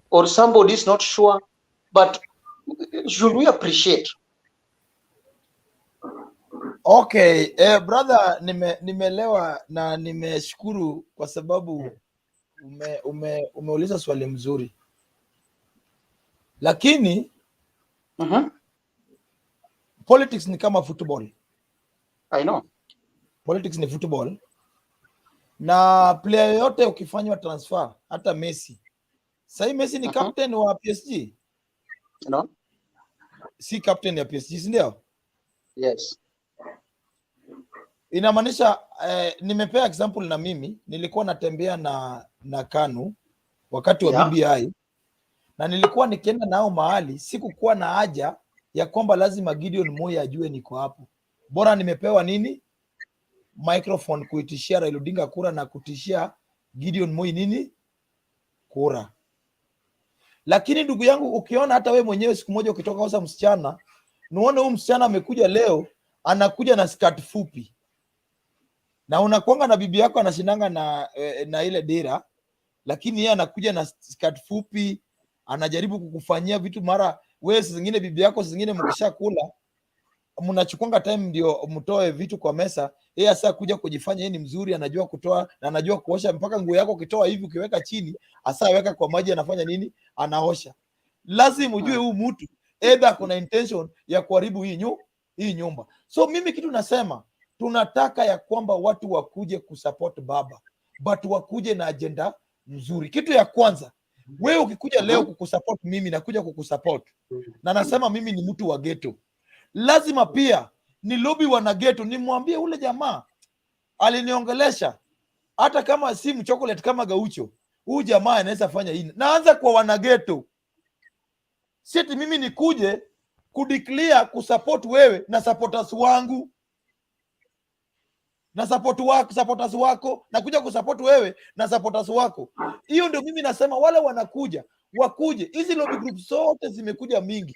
or somebody is not sure, but should we appreciate? Okay, brother, nimeelewa na nimeshukuru kwa sababu umeuliza swali mzuri, lakini politics ni kama football. I know. Politics ni football, na player yote ukifanywa transfer, hata Messi. Sasa Messi ni captain wa PSG. No? Si captain ya PSG, si ndio? Yes. Inamaanisha nimepea example na mimi nilikuwa natembea na KANU wakati wa BBI, na nilikuwa nikienda nao mahali, sikukuwa na haja ya kwamba lazima Gideon Moi ajue niko hapo. Bora nimepewa nini? Microphone kuitishia Raila Odinga kura na kutishia Gideon Moi nini? Kura. Lakini ndugu yangu, ukiona hata we mwenyewe siku moja ukitoka kosa msichana, nuone huyu msichana amekuja leo, anakuja na skirt fupi, na unakuanga na bibi yako anashindanga na ile dira, lakini yeye anakuja na skirt fupi, anajaribu kukufanyia vitu. Mara wewe zingine bibi yako zingine mkishakula mnachukonga time ndio mtoe vitu kwa mesa, yeye sasa kuja kujifanya yeye ni mzuri, anajua kutoa na anajua kuosha, mpaka nguo yako ukitoa hivi ukiweka chini hasa weka kwa maji, anafanya nini? Anaosha. Lazima ujue huu mtu either kuna intention ya kuharibu hii nyumba. So mimi kitu nasema, tunataka ya kwamba watu wakuje kusupport baba, but wakuje na agenda mzuri. Kitu ya kwanza, wewe ukikuja leo kukusupport mimi, nakuja kukusupport na nasema mimi ni mtu wa ghetto, lazima pia ni lobby wana ghetto, nimwambie ule jamaa aliniongelesha, hata kama si mchocolate kama Gaucho, huyu jamaa anaweza fanya hii. Naanza kwa wana ghetto, sisi mimi nikuje kudeclare kusupport wewe na supporters wangu na supporters wako, na kuja kusupport wewe na supporters wako. Hiyo ndio mimi nasema, wale wanakuja wakuje. Hizi lobby groups zote zimekuja mingi,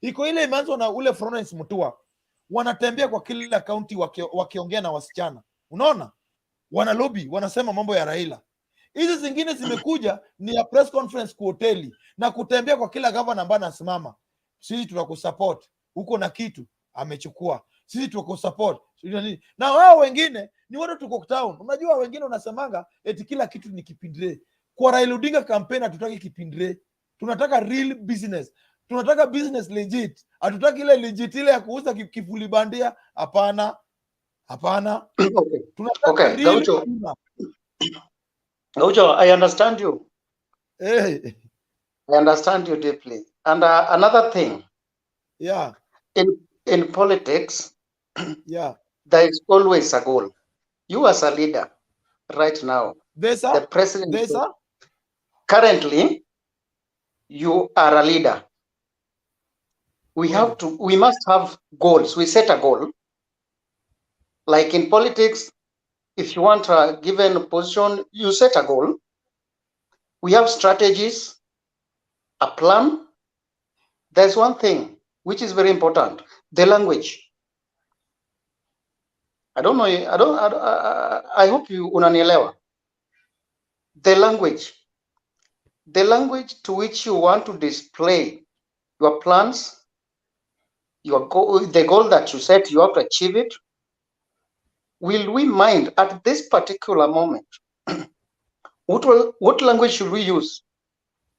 iko ile imeanzwa na ule Florence Mutua, wanatembea kwa kila county wakiongea na wasichana, unaona, wana lobby, wanasema mambo ya Raila. Hizi zingine zimekuja ni ya press conference kwa hoteli na kutembea kwa kila governor ambaye anasimama, sisi tunakusupport, huko na kitu amechukua, sisi tunakusupport. Na wao wengine ni watu tuko town. Unajua wengine unasemanga eti kila kitu ni kipindire. Kwa Raila Odinga campaign hatutaki kipindire, tunataka real business, tunataka business legit, hatutaki ile legit ile ya kuuza kifuli bandia. Hapana. Tunataka real. Gaucho, I understand you. Hey. I understand you deeply. And another thing, in politics, there is always a goal. You as a leader right now, the president, currently, you are a leader. We must have goals. We set a goal. Like in politics, if you want a given position, you set a goal. We have strategies, a plan. There's one thing which is very important: the language. I don't know. I hope you unanielewa. The language to which you want to display your plans, your goal, the goal that you set, you have to achieve it. Will we mind at this particular moment? What language should we use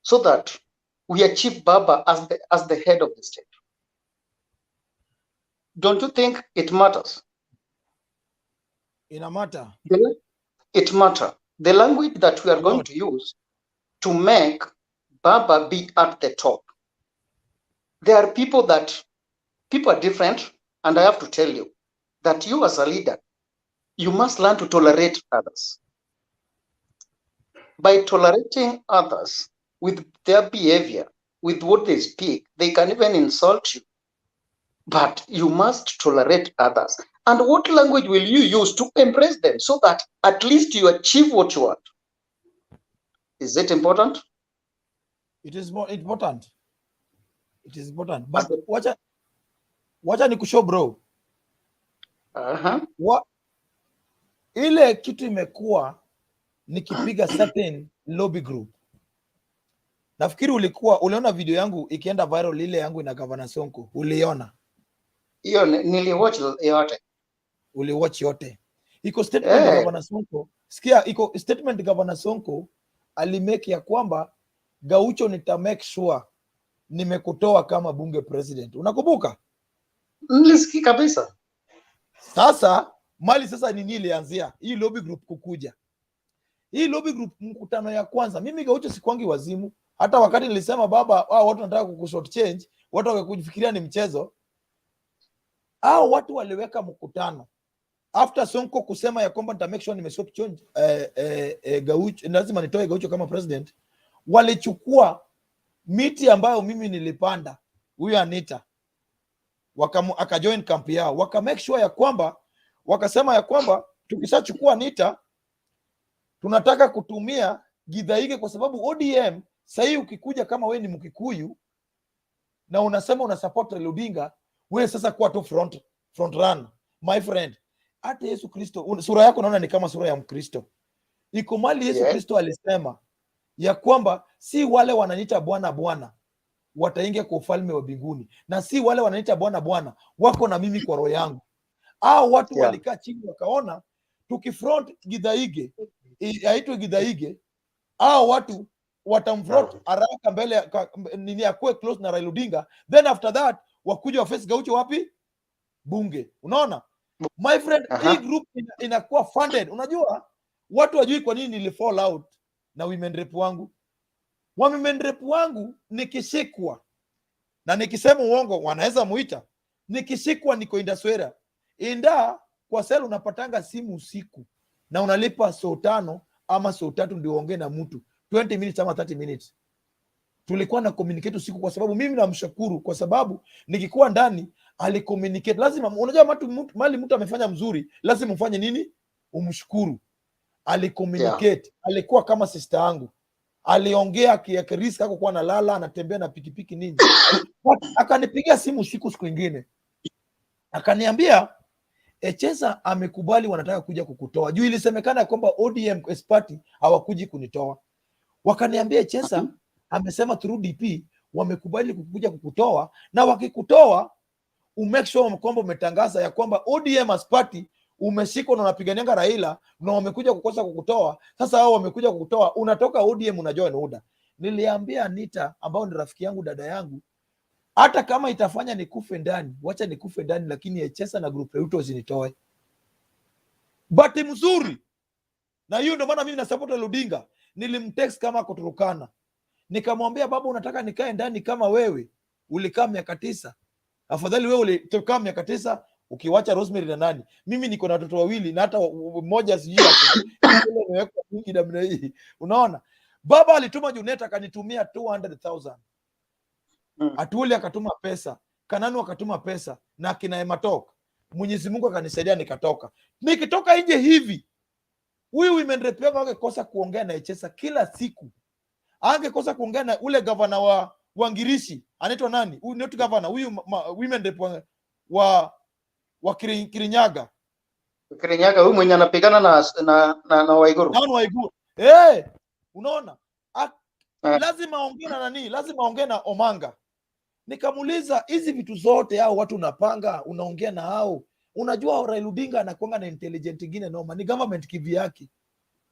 so that we achieve Baba as the head of the state? Don't you think it matters? In a matter. It matters. The language that we are going to use to make Baba be at the top. There are people are different, and I have to tell you that you as a leader, you must learn to tolerate others. By tolerating others with their behavior, with what they speak, they can even insult you. But you must tolerate others. And what language will you use to embrace them so that at least you achieve what you want? Is it important? It is more important. It is important. But wacha ni kushow bro. Ile kitu imekuwa nikipiga certain lobby group. Nafikiri uliona video yangu ikienda viral, ile yangu ina Governor Sonko. Uliona? Hiyo niliwatch yote. Uliwatch yote. Iko statement ya Governor Sonko. Sikia, iko statement Governor Sonko alimake ya kwamba Gaucho nita make sure nimekutoa kama bunge president. Unakumbuka? Nilisikia kabisa. Sasa mali sasa nini ilianzia? Hii lobby group kukuja. Hii lobby group mkutano ya kwanza, mimi Gaucho sikwangi wazimu. Hata wakati nilisema baba, watu wanataka kukushort change, watu wakakufikiria ni mchezo. Watu waliweka mkutano. After Sonko kusema ya kwamba nita make sure nimeswap change Gaucho, lazima nitoe Gaucho kama president, walichukua miti ambayo mimi nilipanda, huyu Anita, akajoin camp yao, waka make sure ya kwamba, wakasema ya kwamba tukishachukua Anita tunataka kutumia Githaige, kwa sababu ODM sasa ukikuja kama we ni Mkikuyu na unasema una support Raila Odinga, wewe sasa kuwa tu front run my friend. Hata Yesu Kristo sura yako naona ni kama sura ya Mkristo. Iko mali Yesu Kristo alisema ya kwamba si wale wananiita Bwana Bwana wataingia kwa ufalme wa mbinguni, na si wale wananiita Bwana Bwana wako na mimi kwa roho yangu. Watu walikaa chini wakaona tukifront Githaige, aitwe Githaige, watu watamfront haraka mbele nini akue close na Raila Odinga, then after that wakuja wa face Gaucho wapi? Bunge. Unaona my friend, hii group inakuwa funded. Unajua watu wajui kwa nini nilifall out na women rep wangu. Women rep wangu nikishikwa na nikisema uongo wanaweza muita, nikishikwa niko Indaswera kwa sel, unapatanga simu usiku na unalipa so 5 ama so 3 ndio uongee na mtu 20 minutes ama 30 minutes. Tulikuwa na communicate usiku, kwa sababu mimi namshukuru, kwa sababu nikikuwa ndani alicommunicate. Lazima unajua mali mtu amefanya mzuri, lazima ufanye nini? Umshukuru. Alicommunicate. Alikuwa kama sister yangu, aliongea kiakrisk, hakuwa na lala, anatembea na pikipiki nini. Akanipigia simu usiku siku nyingine, akaniambia Cheza amekubali, wanataka kuja kukutoa. Juu ilisemekana kwamba ODM party hawakuji kunitoa. Wakaniambia Cheza amesema through DP wamekubali kukuja kukutoa, na wakikutoa umake sure kwamba umetangaza ya kwamba ODM as party umeshikwa na unapiganianga Raila na wamekuja kukosa kukutoa. Sasa hao wamekuja kukutoa, unatoka ODM unajoin UDA. Niliambia Anita ambao ni rafiki yangu, dada yangu, hata kama itafanya nikufe ndani, wacha nikufe ndani, lakini Cheza na group yetu usinitoe. Bahati mzuri, na hiyo ndio maana mimi na support Raila Odinga. Nilimtext kama kuturukana, nikamwambia baba, unataka nikae ndani kama wewe ulikaa miaka 9? Afadhali wewe ulikaa miaka 9 ukiwacha Rosemary na nani. Mimi niko na watoto wawili na hata mmoja sijui nimeweka mingi namna hii. Unaona? Baba alituma Juneta akanitumia 200,000. Atuli akatuma pesa, Kananu akatuma pesa, na kina Ematok. Mwenyezi Mungu akanisaidia nikatoka. Nikitoka nje hivi, huyu women rep angekosa kuongea na Cheza kila siku. Angekosa kuongea na ule governor wa Wangirishi, anaitwa nani? Huyu not governor, huyu women rep wa Kirinyaga. Huyu mwenye anapigana na Waiguru. Na Waiguru. Unaona? Lazima aongee na nani? Lazima aongee na Omanga. Nikamuuliza, hizi vitu zote hao watu unapanga, unaongea na hao. Unajua Raila Odinga anakuanga na intelligent ingine noma, ni government kivi yake.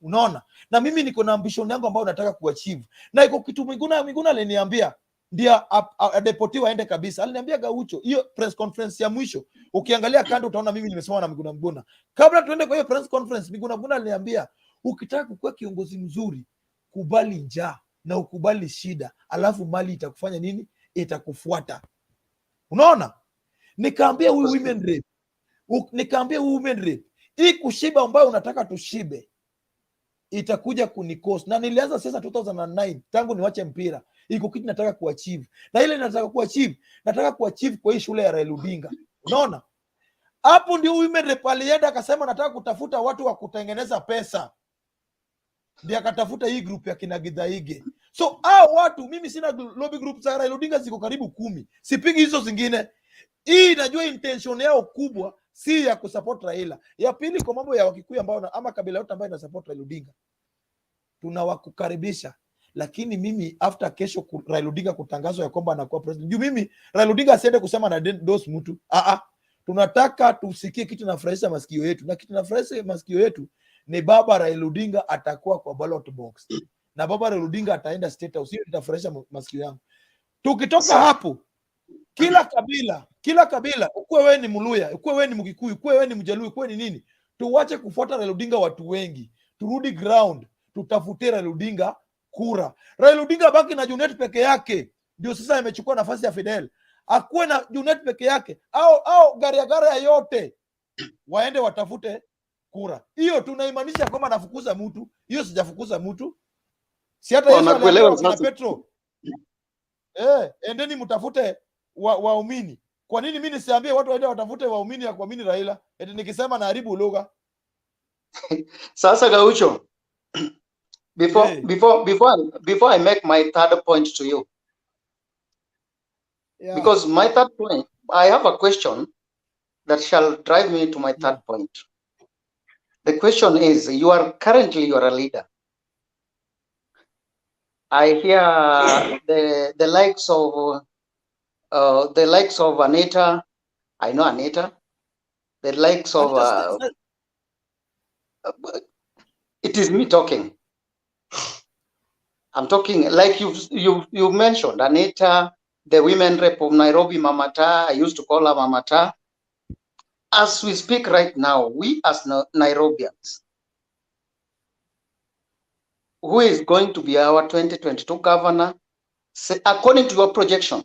Unaona? Na mimi niko na ambition yangu ambayo nataka kuachieve. Na iko kitu Miguna aliniambia ndio adeportiwa aende kabisa. Aliniambia Gaucho, hiyo press conference ya mwisho, ukiangalia kando utaona mimi nimesema na Miguna. Kabla tuende kwa hiyo press conference, Miguna aliniambia ukitaka kuwa kiongozi mzuri, kubali njaa. na ukubali shida, alafu mali itakufanya nini? Itakufuata. Unaona, nikaambia huyu women rape, hii kushiba ambayo unataka tushibe itakuja kunikost. Na nilianza sasa 2009 tangu niwache mpira, iko kitu nataka kuachieve, na ile nataka kuachieve kwa hii shule ya Raila Odinga. Unaona, hapo ndio women rape alienda akasema nataka kutafuta watu wa kutengeneza pesa, ndio akatafuta hii group ya kina Githaige. So hao watu, mimi sina lobby group za Raila Odinga ziko karibu 10, sipigi hizo zingine. Hii najua intention yao kubwa si ya kusupport Raila. Ya pili, kwa mambo ya Wakikuyu ambao ama kabila yote ambayo ina support Raila Odinga, tunawakukaribisha, lakini mimi after kesho Raila Odinga kutangazwa ya kwamba anakuwa president, juu mimi Raila Odinga asiende kusema na endorse mtu. Tunataka tusikie kitu nafurahisha masikio yetu, na kitu nafurahisha masikio yetu ni baba Raila Odinga atakuwa kwa ballot box, na baba Raila Odinga ataenda State House. Hiyo itafurahisha masikio yangu. Tukitoka hapo, kila kabila, ukuwe wewe ni Mluya, ukuwe wewe ni Mkikuyu, ukuwe wewe ni Mjaluo, ukuwe ni nini, tuwache kufuata Raila Odinga watu wengi, turudi ground, tutafute Raila Odinga kura. Raila Odinga baki na Junet peke yake, ndio sasa amechukua nafasi ya Fidel. Akuwe na Junet peke yake, au garia yote waende watafute kura. Hiyo tunaimanisha kwamba nafukuza mtu, hiyo sijafukuza mtu. Si hata Yesu aliambiwa kina Petro, endeni mtafute waumini. Kwa nini mimi nisiambie watu waende watafute waumini ya kuamini Raila? Eti nikisema naharibu lugha. Sasa Gaucho, before I make my third point to you, because my third point, I have a question that shall drive me to my third point. The question is, you are a leader. I hear the likes of Anita. I know Anita. The likes of it is me talking. I'm talking like you mentioned Anita, the women rep of Nairobi, Mamata. I used to call her Mamata. As we speak right now, we as Nairobians, who is going to be our 2022 governor, according to your projection?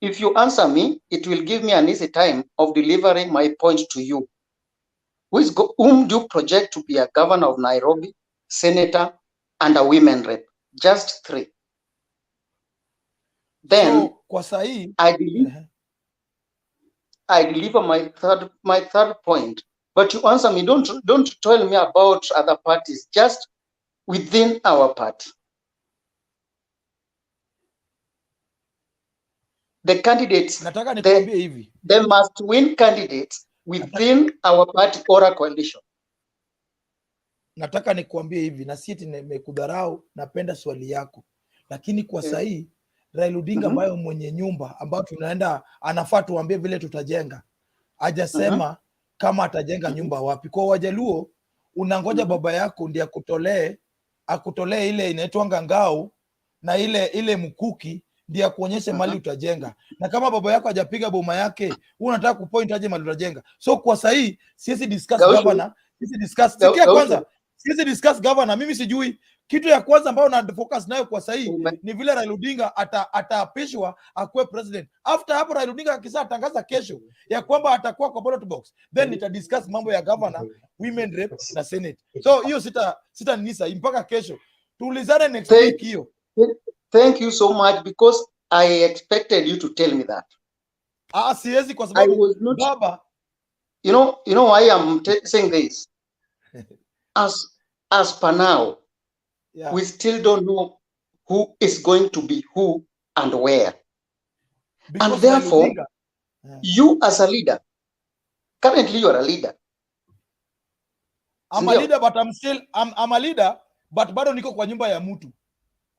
If you answer me, it will give me an easy time of delivering my point to you. Whom do you project to be a governor of Nairobi, senator, and a women rep? Just 3. Then so, I deliver my third point. But you answer me. Don't tell me about other parties. Just within our party. The candidates, they must win candidates within our party or a coalition. Nataka nikuambie hivi, na sieti nimekudharau, napenda swali yako, lakini kwa sahi Raila Odinga ambayo mwenye nyumba ambayo tunaenda anafaa tuambie vile tutajenga, hajasema kama atajenga nyumba wapi. Kwa Wajaluo unangoja baba yako ndiye akutolee ile inaitwa ngao na ile mkuki ndiye kuonyesha mali utajenga. Na kama baba yako hajapiga boma yake, unataka kupoint aje mali utajenga? So kwa sahi sisi discuss governor, sisi discuss governor. Mimi sijui kitu ya kwanza ambayo na focus nayo kwa sahi ni vile Raila Odinga ataapishwa akuwe president. After hapo Raila Odinga akisa tangaza kesho ya kwamba atakuwa kwa ballot box, then nita discuss mambo ya governor, women rep na senate. So hiyo sita nisa mpaka kesho. Tuulizane next week hiyo. Thank you so much, because I expected you to tell me that. Siwezi kwa sababu baba, you know why I'm saying this. As per now, we still don't know who is going to be who and where. Because and therefore, you as a leader, currently you are a leader. I'm a leader, but I'm a leader, but bado niko kwa nyumba ya mtu.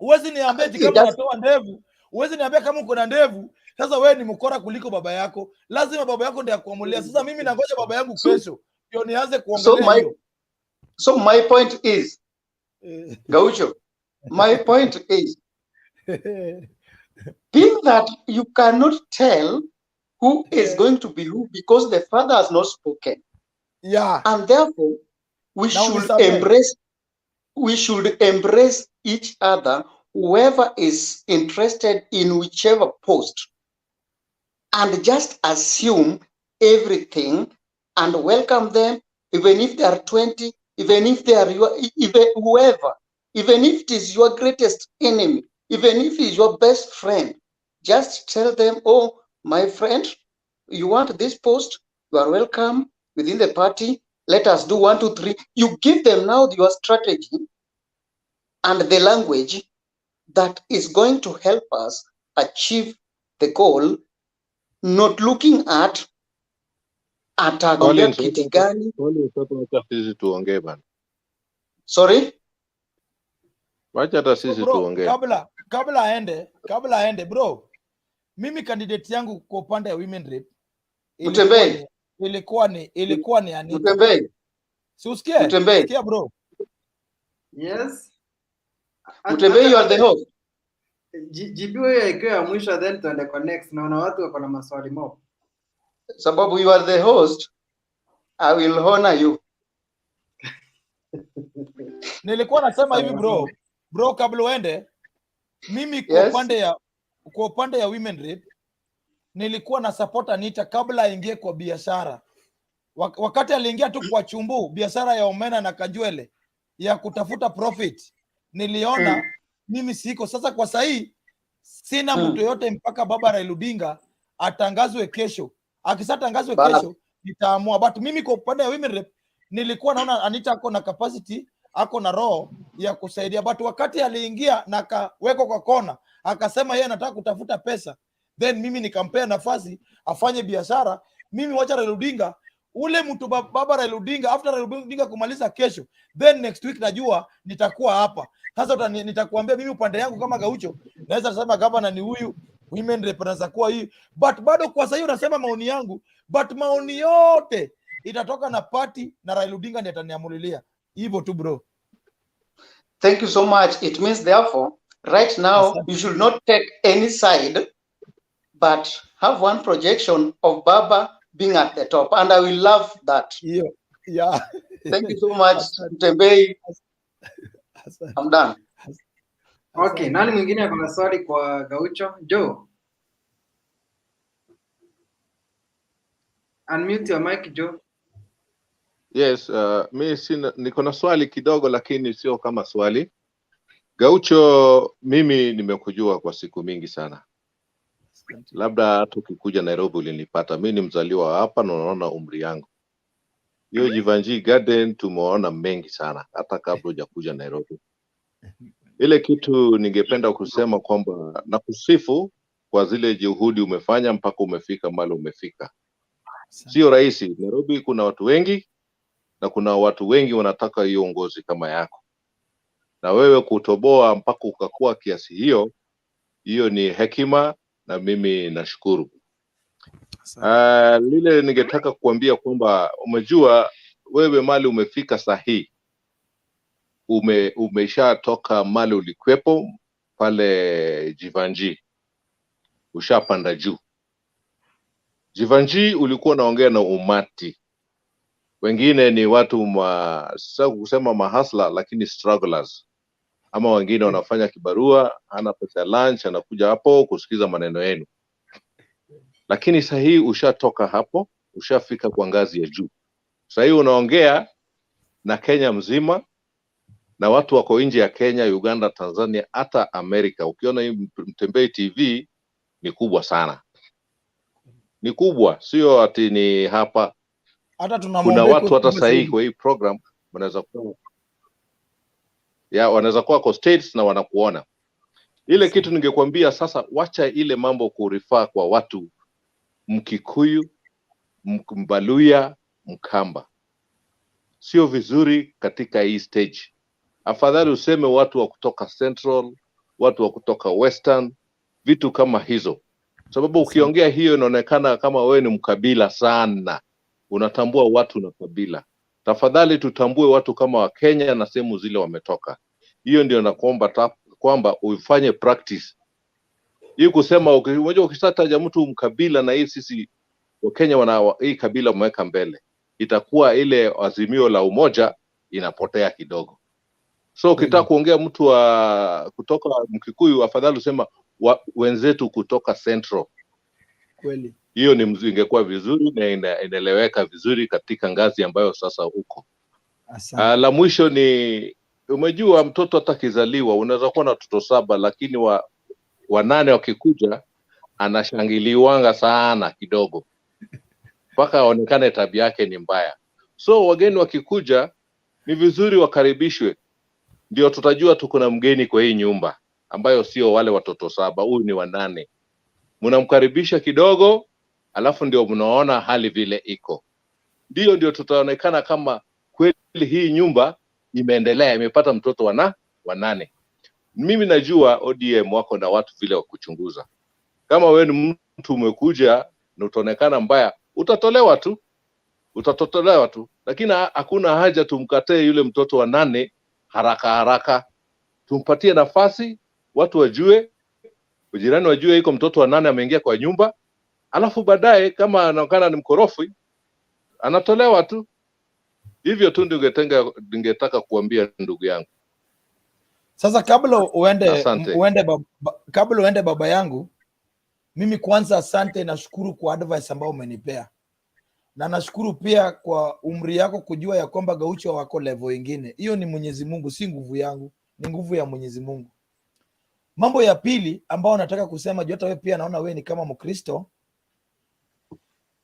Uwezi niambia kama unatoa ndevu, uwezi niambia kama uko na ndevu, sasa wewe ni mkora kuliko baba yako. Lazima baba yako ndiye akuamulia. Sasa mimi nangoja baba yangu kesho ndio nianze kuongelea hiyo. So my point is, Gaucho, my point is, being that you cannot tell who is going to be who because the father has not spoken. Yeah. And therefore, we should embrace we should embrace each other, whoever is interested in whichever post, and just assume everything and welcome them, even if they are 20, even if they are even whoever, even if it is your greatest enemy, even if he is your best friend, just tell them, oh, my friend, you want this post, you are welcome within the party. Let us do 1, 2, 3. You give them now your strategy and the language that is going to help us achieve the goal, not looking at atagombea kiti gani. Sisi tuongee bana. Sorry? Wacha hata sisi Bro, tuongee. kabla aende bro, mimi candidate yangu kwa upande ya women rep ilikuwa ni Anita. Mutembei. Si usikie? Mutembei. Sikia bro. Yes. Mutembei, you are the host. Jibu hiyo ikiwa ya mwisho, then tuende kwa next. Naona watu wako na maswali mob. Sababu you are the host, I will honor you. Nilikuwa nasema hivi bro, kabla uende, mimi kwa upande ya women rep nilikuwa na support Anita kabla aingie kwa biashara. Wakati aliingia tu kwa chumbu biashara ya omena na kanjwele ya kutafuta profit, niliona mimi siko. Sasa kwa sahi sina mtu yote mpaka baba Raila Odinga atangazwe kesho. Akishatangazwe kesho nitaamua, but mimi kwa upande ya women rep nilikuwa naona Anita ako na capacity, ako na roho ya kusaidia, but wakati aliingia na akawekwa kwa kona akasema yeye anataka kutafuta pesa, then mimi nikampea nafasi afanye biashara. Mimi wacha Raila Odinga, ule mtu baba Raila Odinga, after Raila Odinga kumaliza kesho, then next week najua nitakuwa hapa. Sasa nitakuambia mimi upande yangu kama Gaucho naweza kusema governor ni huyu, women rep anaweza kuwa hii, but bado kwa sasa hiyo nasema maoni yangu, but maoni yote itatoka na party na Raila Odinga ndiye ataniamulilia. Hivyo tu bro. Thank you so much. It means therefore right now you should not take any side, but have one projection of Baba being at the top, and I will love that. Yeah. Thank you so much, Mutembei. I'm done. Okay, nani mwingine ako na swali kwa Gaucho? Joe. Unmute your mic, Joe. Yes, mimi niko na swali kidogo lakini sio kama swali. Gaucho, mimi nimekujua kwa siku mingi sana. Labda tukikuja Nairobi ulinipata. Mimi ni mzaliwa hapa na unaona umri yangu. Hiyo Jivanji Garden tumeona mengi sana hata kabla hujakuja Nairobi. Ile kitu ningependa kusema kwamba nakusifu kwa zile juhudi umefanya mpaka umefika mahali umefika. Sio rahisi. Nairobi kuna watu wengi na kuna watu wengi wanataka hiyo uongozi kama yako. Na wewe kutoboa mpaka ukakuwa kiasi hiyo ni hekima na mimi nashukuru. Lile ningetaka kuambia kwamba umejua wewe mali umefika sahihi. Umeshatoka mali ulikwepo pale Jivanji. Ushapanda juu. Jivanji ulikuwa naongea na umati. Wengine ni watu sasa kusema mahasla lakini strugglers. Ama wengine wanafanya kibarua, hana pesa ya lunch, anakuja hapo kusikiza maneno yenu. Lakini sahihi ushatoka hapo, ushafika kwa ngazi ya juu. Sahihi unaongea na Kenya mzima na watu wako nje ya Kenya, Uganda, Tanzania, hata Amerika. Ukiona hii Mtembei TV ni kubwa sana. Ni kubwa, sio ati ni hapa. Hata kuna watu hata sahihi kwa hii program wanaweza kuwa kwa states na wanakuona. Ile kitu ningekwambia sasa, wacha ile mambo kurifaa kwa watu Mkikuyu, Mbaluya, Mkamba. Sio vizuri katika hii stage. Afadhali useme watu wa kutoka Central, watu wa kutoka Western, vitu kama hizo. Sababu ukiongea hiyo inaonekana kama wewe ni mkabila sana. Unatambua watu na kabila. Tafadhali tutambue watu kama wa Kenya na sehemu zile wametoka. Hiyo ndio nakuomba kwamba uifanye practice. Hii kusema unajua ukisataja mtu mkabila na hii sisi wa Kenya hii kabila umeweka mbele. Itakuwa ile azimio la umoja inapotea kidogo. So ukitaka kuongea mtu wa kutoka Mkikuyu, afadhali usema wenzetu kutoka Central. Kweli. Hiyo ni ingekuwa vizuri na inaeleweka vizuri katika ngazi ambayo sasa uko. La mwisho ni, umejua mtoto atakizaliwa unaweza kuwa na watoto 7 lakini wa 8 wakikuja anashangiliwanga sana kidogo mpaka aonekane tabia yake ni mbaya. So wageni wakikuja ni vizuri wakaribishwe, ndio tutajua tuko na mgeni kwa hii nyumba ambayo sio wale watoto 7, huyu ni wa 8. Mnamkaribisha kidogo, alafu ndio mnaona hali vile iko. Ndio tutaonekana kama kweli hii nyumba imeendelea, imepata mtoto wa 8. Mimi najua ODM wako na watu vile wa kuchunguza. Kama wewe ni mtu umekuja na utaonekana mbaya, utatolewa tu. Lakini hakuna haja tumkatee yule mtoto wa 8 haraka. Tumpatie nafasi, watu wajue, jirani wajue iko mtoto wa 8 ameingia kwa nyumba, alafu baadaye kama anaonekana ni mkorofi anatolewa tu. Hivyo tu ningetaka kuambia ndugu yangu. Sasa kabla uende baba yangu, mimi kwanza asante, nashukuru kwa advice ambayo umenipea. Na nashukuru pia kwa umri yako kujua ya kwamba Gaucho wako level ingine. Hiyo ni Mwenyezi Mungu, si nguvu yangu, ni nguvu ya Mwenyezi Mungu. Mambo ya pili ambao nataka kusema, juu hata wewe pia naona wewe ni kama Mkristo,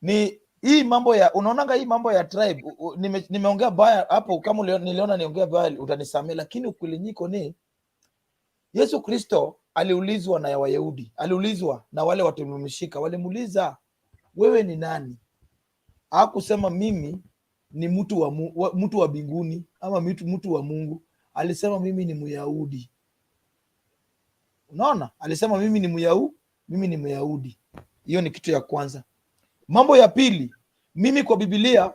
ni hii mambo ya, unaonanga hii mambo ya tribe. Nimeongea baya hapo, kama niliona niongea baya utanisamea, lakini ukweli niko ni Yesu Kristo aliulizwa na Wayahudi, aliulizwa na wale watu wamemshika, walimuuliza wewe ni nani? Hakusema mimi ni mtu wa mbinguni ama mtu wa Mungu. Alisema mimi ni Myahudi. Unaona? Alisema mimi ni Myahudi. Hiyo ni kitu ya kwanza. Mambo ya pili, mimi kwa Biblia,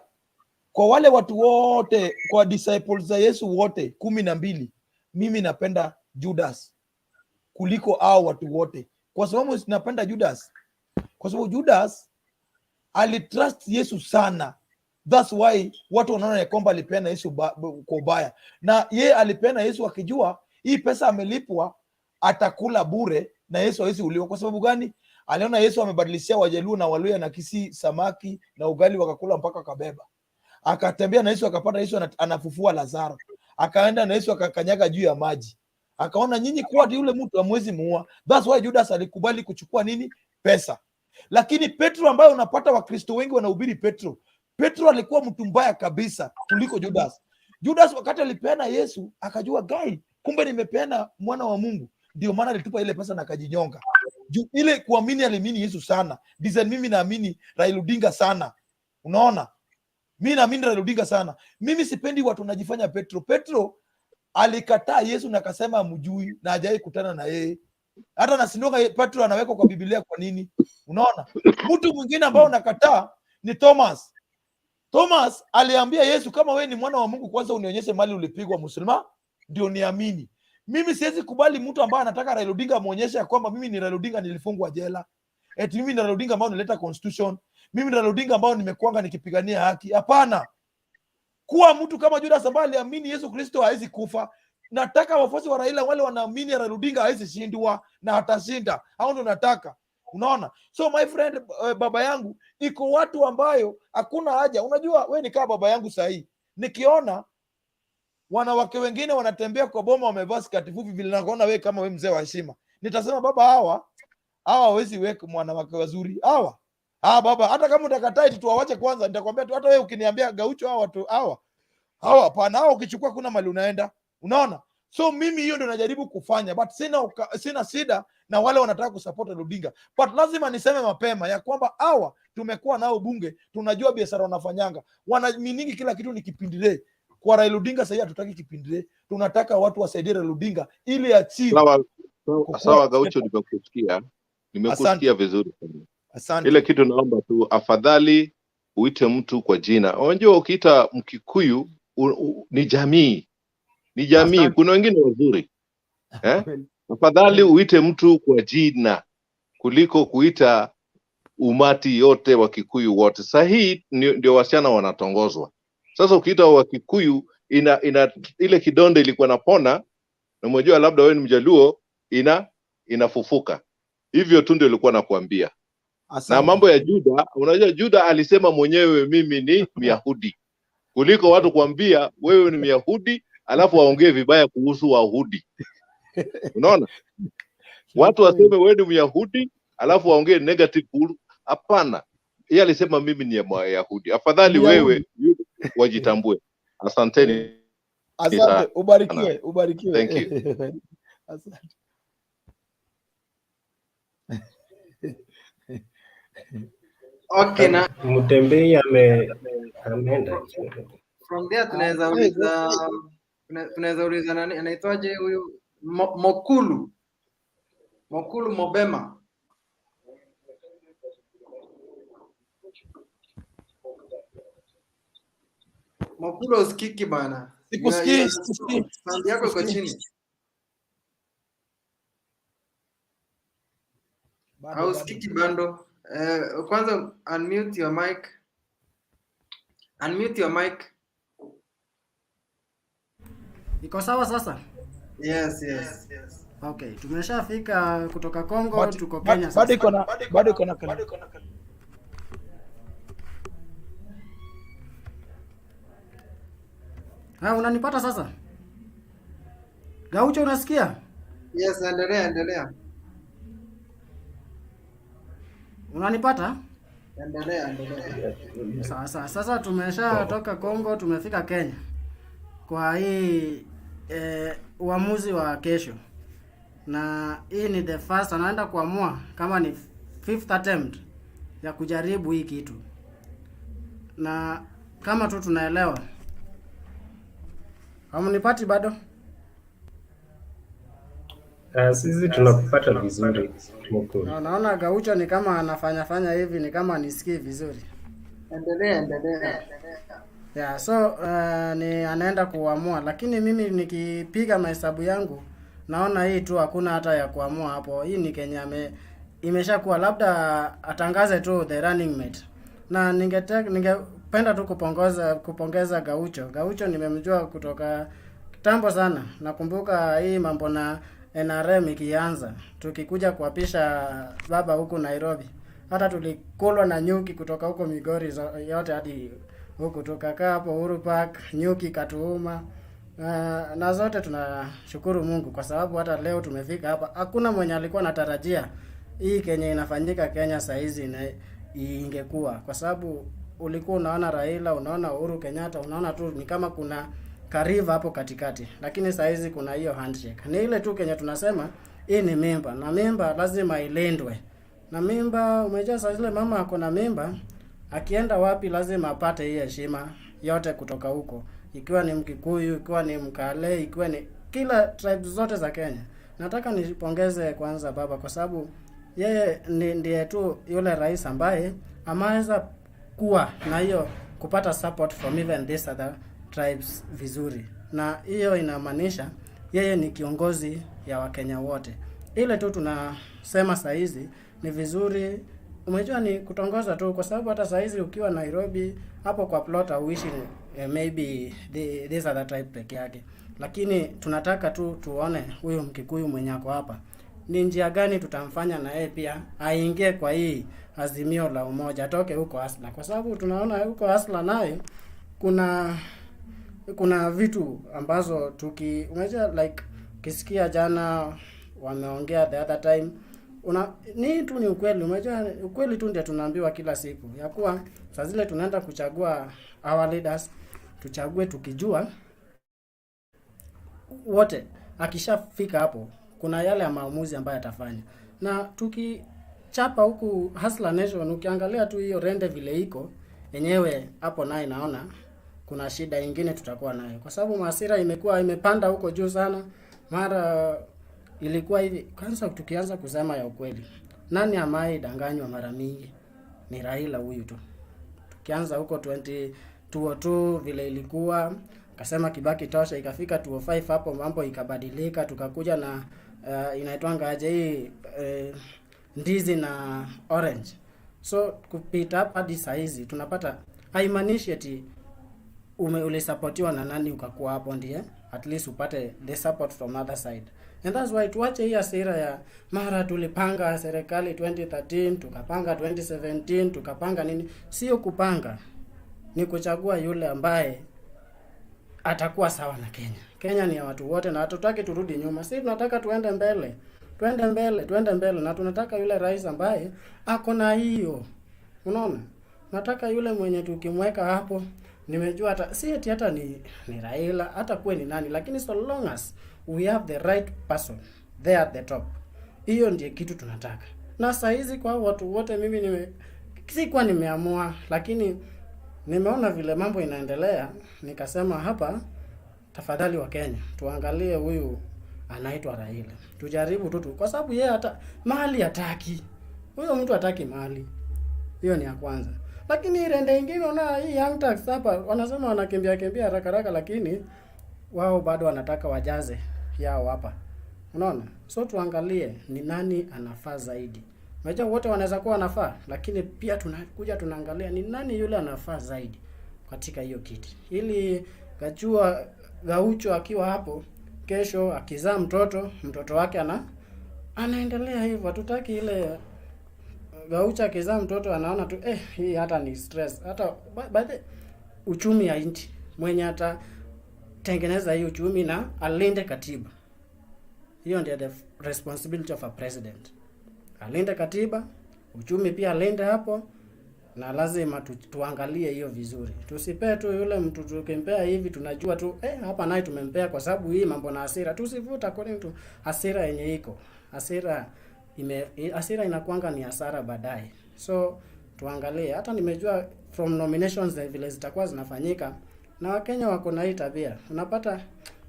kwa wale watu wote, kwa disciples za Yesu wote 12, mimi napenda Judas kuliko hao watu wote. Kwa sababu napenda Judas, kwa sababu Judas alitrust Yesu sana. That's why watu wanaona kwamba alipeana Yesu kwa ubaya, na ye alipeana Yesu akijua hii pesa amelipwa atakula bure na Yesu hawezi uliwa. Kwa sababu gani? Aliona Yesu amebadilishia Wajaluo na Waluya na Kisii samaki na ugali, wakakula mpaka kabeba. Akatembea na Yesu, akapata Yesu anafufua Lazaro. Akaenda na Yesu akakanyaga juu ya maji. Akaona nyinyi kuwa yule mtu hamwezi muua. That's why Judas alikubali kuchukua nini? Pesa. Lakini Petro, ambaye unapata Wakristo wengi wanahubiri Petro alikuwa mtu mbaya kabisa kuliko Judas. Judas wakati alipeana Yesu akajua kumbe nimepeana mwana wa Mungu, ndio maana alitupa ile pesa na akajinyonga. Ile kuamini, aliamini Yesu sana. Mimi naamini Raila Odinga sana. Unaona? Mimi naamini Raila Odinga sana. Mimi sipendi watu wanajifanya Petro alikataa Yesu na akasema mjui na hajawahi kutana na yeye. Hata nasindoka Petro anawekwa kwa Biblia kwa nini? Unaona? Mtu mwingine ambao unakataa ni Thomas. Thomas aliambia Yesu, kama wewe ni mwana wa Mungu, kwanza unionyeshe mali ulipigwa Muslima ndio niamini. Mimi siwezi kubali mtu ambaye anataka Raila Odinga amuonyeshe kwamba mimi ni Raila Odinga nilifungwa jela. Eti mimi ni Raila Odinga ambao nileta constitution. Mimi ni Raila Odinga ambao nimekuanga nikipigania haki. Hapana. Kuwa mtu kama Judas ambaye aliamini Yesu Kristo hawezi kufa. Nataka wafuasi wa Raila wale wanaamini Raila Odinga hawezi shindwa na atashinda. Hao ndio nataka. Unaona? So my friend, baba yangu, iko watu ambayo hakuna haja. Unajua wewe ni kama baba yangu sahi. Nikiona wanawake wengine wanatembea kwa boma wamevaa skati fupi vile, naona wewe kama wewe mzee wa heshima, nitasema baba, hawa hawezi weka mwanawake wazuri hawa. Baba, hata kama utakataa tuwawache kwanza, nitakwambia tu, hata wewe ukiniambia Gaucho hawa watu hawa hapana, hawa ukichukua kuna mali unaenda. Unaona? So mimi hiyo ndio najaribu kufanya, but sina shida na wale wanataka kusupport Odinga, but lazima niseme mapema ya kwamba hawa tumekuwa nao bunge, tunajua biashara wanafanyanga, wanaminingi kila kitu ni kipindile. Kwa Raila Odinga sasa hatutaki kipindile, tunataka watu wasaidie Raila Odinga ili achieve. Sawa Gaucho, nimekusikia vizuri. Asante. Ile kitu naomba tu, afadhali uite mtu kwa jina. Unajua ukiita Mkikuyu ni jamii. Asante. Kuna wengine wazuri. Afadhali uite mtu kwa jina kuliko kuita umati yote wa Kikuyu wote. Sahi ndio wasichana wanatongozwa. Sasa ukiita wa Kikuyu ile kidonda ilikuwa napona, na mjua labda wewe ni Mjaluo, inafufuka. Hivyo tu ndio nilikuwa nakuambia. Na mambo ya Juda, unajua Juda alisema mwenyewe mimi ni Myahudi, kuliko watu kuambia wewe ni Myahudi alafu waongee vibaya kuhusu Wayahudi. Unaona? Watu waseme wewe ni Myahudi alafu waongee negative kuhusu. Hapana. Yeye alisema mimi ni Myahudi. Afadhali wewe wajitambue. Asanteni. Asante, ubarikiwe. Thank you. Asante. Okay, na Mtembei ameenda. from there tunaweza uliza nani anaitwaje huyu Mokulu Mobema. Mokulu usikiki bana. Sikusikii. Sound yako iko chini. Hausikiki bando. Kwanza unmute your mic. Unmute your mic. Iko sawa sasa? Yes. Okay, tumeshafika kutoka Kongo, tuko Kenya sasa. Bado iko na Unanipata sasa? Gaucho, unasikia? Yes, endelea. Unanipata? Endelea. Sasa tumeshatoka Kongo, tumefika Kenya kwa hii uamuzi wa kesho, na hii ni the first, anaenda kuamua kama ni 5th attempt ya kujaribu hii kitu, na kama tu tunaelewa. Hamunipati bado? Sisi tunakupata vizuri. Naona Gaucho ni kama anafanya hivi, ni kama nisikii vizuri. Endelea. Yeah, so ni anaenda kuamua, lakini mimi nikipiga mahesabu yangu naona hii tu hakuna hata ya kuamua hapo. Hii ni Kenya imeshakuwa, labda atangaze tu the running mate. Na ningependa tu kupongeza Gaucho. Gaucho nimemjua kutoka kitambo sana. Nakumbuka hii mambo na NRM ikianza, tukikuja kuapisha baba huku Nairobi. Hata tulikulwa na nyuki kutoka huko Migori yote hadi huku, tukakaa hapo Uhuru Park, nyuki katuuma. Na zote tunashukuru Mungu kwa sababu hata leo tumefika hapa. Hakuna mwenye alikuwa anatarajia hii Kenya inafanyika Kenya saizi na ingekuwa, kwa sababu ulikuwa unaona Raila, unaona Uhuru Kenyatta, unaona tu ni kama kuna kariva hapo katikati, lakini saizi kuna hiyo handshake. Ni ile tu Kenya tunasema hii ni mimba, na mimba lazima ilindwe. Na mimba, umejua saa zile mama ako na mimba, akienda wapi lazima apate hii heshima yote kutoka huko, ikiwa ni Mkikuyu, ikiwa ni Mkale, ikiwa ni kila tribes zote za Kenya. Nataka nipongeze kwanza baba kwa sababu yeye ndiye tu yule rais ambaye ameweza kuwa na hiyo kupata support from even these other tribes vizuri, na hiyo inamaanisha yeye ni kiongozi ya Wakenya wote. Ile tu tunasema saizi ni vizuri, umejua ni kutongoza tu, kwa sababu hata saizi ukiwa Nairobi hapo kwa plot uishi maybe these other tribe peke yake, lakini tunataka tu tuone huyu Mkikuyu mwenye ako hapa ni njia gani tutamfanya na yeye pia aingie kwa hii azimio la umoja, atoke huko Asla, kwa sababu tunaona huko Asla naye kuna vitu ambazo umejua like kisikia jana wameongea the other time, ni ukweli. Umejua ukweli tu ndio tunaambiwa kila siku ya kuwa saa zile tunaenda kuchagua our leaders, tuchague tukijua wote akishafika hapo kuna yale ya maamuzi ambayo atafanya. Na tukichapa huku Hustler Nation, ukiangalia tu hiyo rende vile iko yenyewe hapo, naye naona kuna shida nyingine tutakuwa nayo, kwa sababu hasira imepanda huko juu sana. Mara ilikuwa hivi, kwanza tukianza kusema ya ukweli, nani amai danganywa mara mingi? Ni Raila huyu tu. Tukianza huko 2022 vile ilikuwa, akasema Kibaki tosha, ikafika 205 hapo mambo ikabadilika, tukakuja na inaitwanga aje hii ndizi na orange. So kupita hadi saa hizi tunapata haimaanishi eti ulisapotiwa na nani ukakuwa hapo, ndiye at least upate the support from other side. And that's why tuache hii hasira ya mara tulipanga serikali 2013 tukapanga 2017 tukapanga nini. Sio kupanga, ni kuchagua yule ambaye atakuwa sawa na Kenya. Kenya ni ya watu wote na hatutaki turudi nyuma. Sisi tunataka tuende mbele. Tuende mbele na tunataka yule rais ambaye ako na hiyo. Unaona? Nataka yule mwenye tukimweka hapo, nimejua hata si eti hata ni Raila, hata kuwe ni nani, lakini so long as we have the right person there at the top. Hiyo ndiye kitu tunataka. Na saa hizi kwa watu wote mimi sikuwa nimeamua, lakini nimeona vile mambo inaendelea, nikasema hapa tafadhali wa Kenya tuangalie huyu anaitwa Raila. Tujaribu tu kwa sababu yeye hata mali hataki. Huyo mtu hataki mali. Hiyo ni ya kwanza. Lakini ile nyingine unaona hii young tax hapa wanasema wanakimbia haraka lakini wao bado wanataka wajaze yao hapa. Unaona? So tuangalie ni nani anafaa zaidi. Unajua wote wanaweza kuwa wanafaa, lakini pia tunaangalia ni nani yule anafaa zaidi katika hiyo kiti. Ili Gaucho akiwa hapo kesho akizaa mtoto wake anaendelea hivyo. Hatutaki ile Gaucho akizaa mtoto anaona tu hii hata ni stress. Hata by the uchumi ya nchi mwenye atatengeneza hii uchumi na alinde katiba. Hiyo ndio the responsibility of a president. Alinde katiba, uchumi pia alinde hapo, na lazima tuangalie hiyo vizuri. Tusipee tu yule mtu tukimpea hivi tunajua tu hapa naye tumempea kwa sababu hii mambo na hasira. Tusivuta according to hasira yenye iko. Hasira inakuanga ni hasara baadaye. So tuangalie, hata nimejua from nominations vile zitakuwa zinafanyika na Wakenya wako na hii tabia. Unapata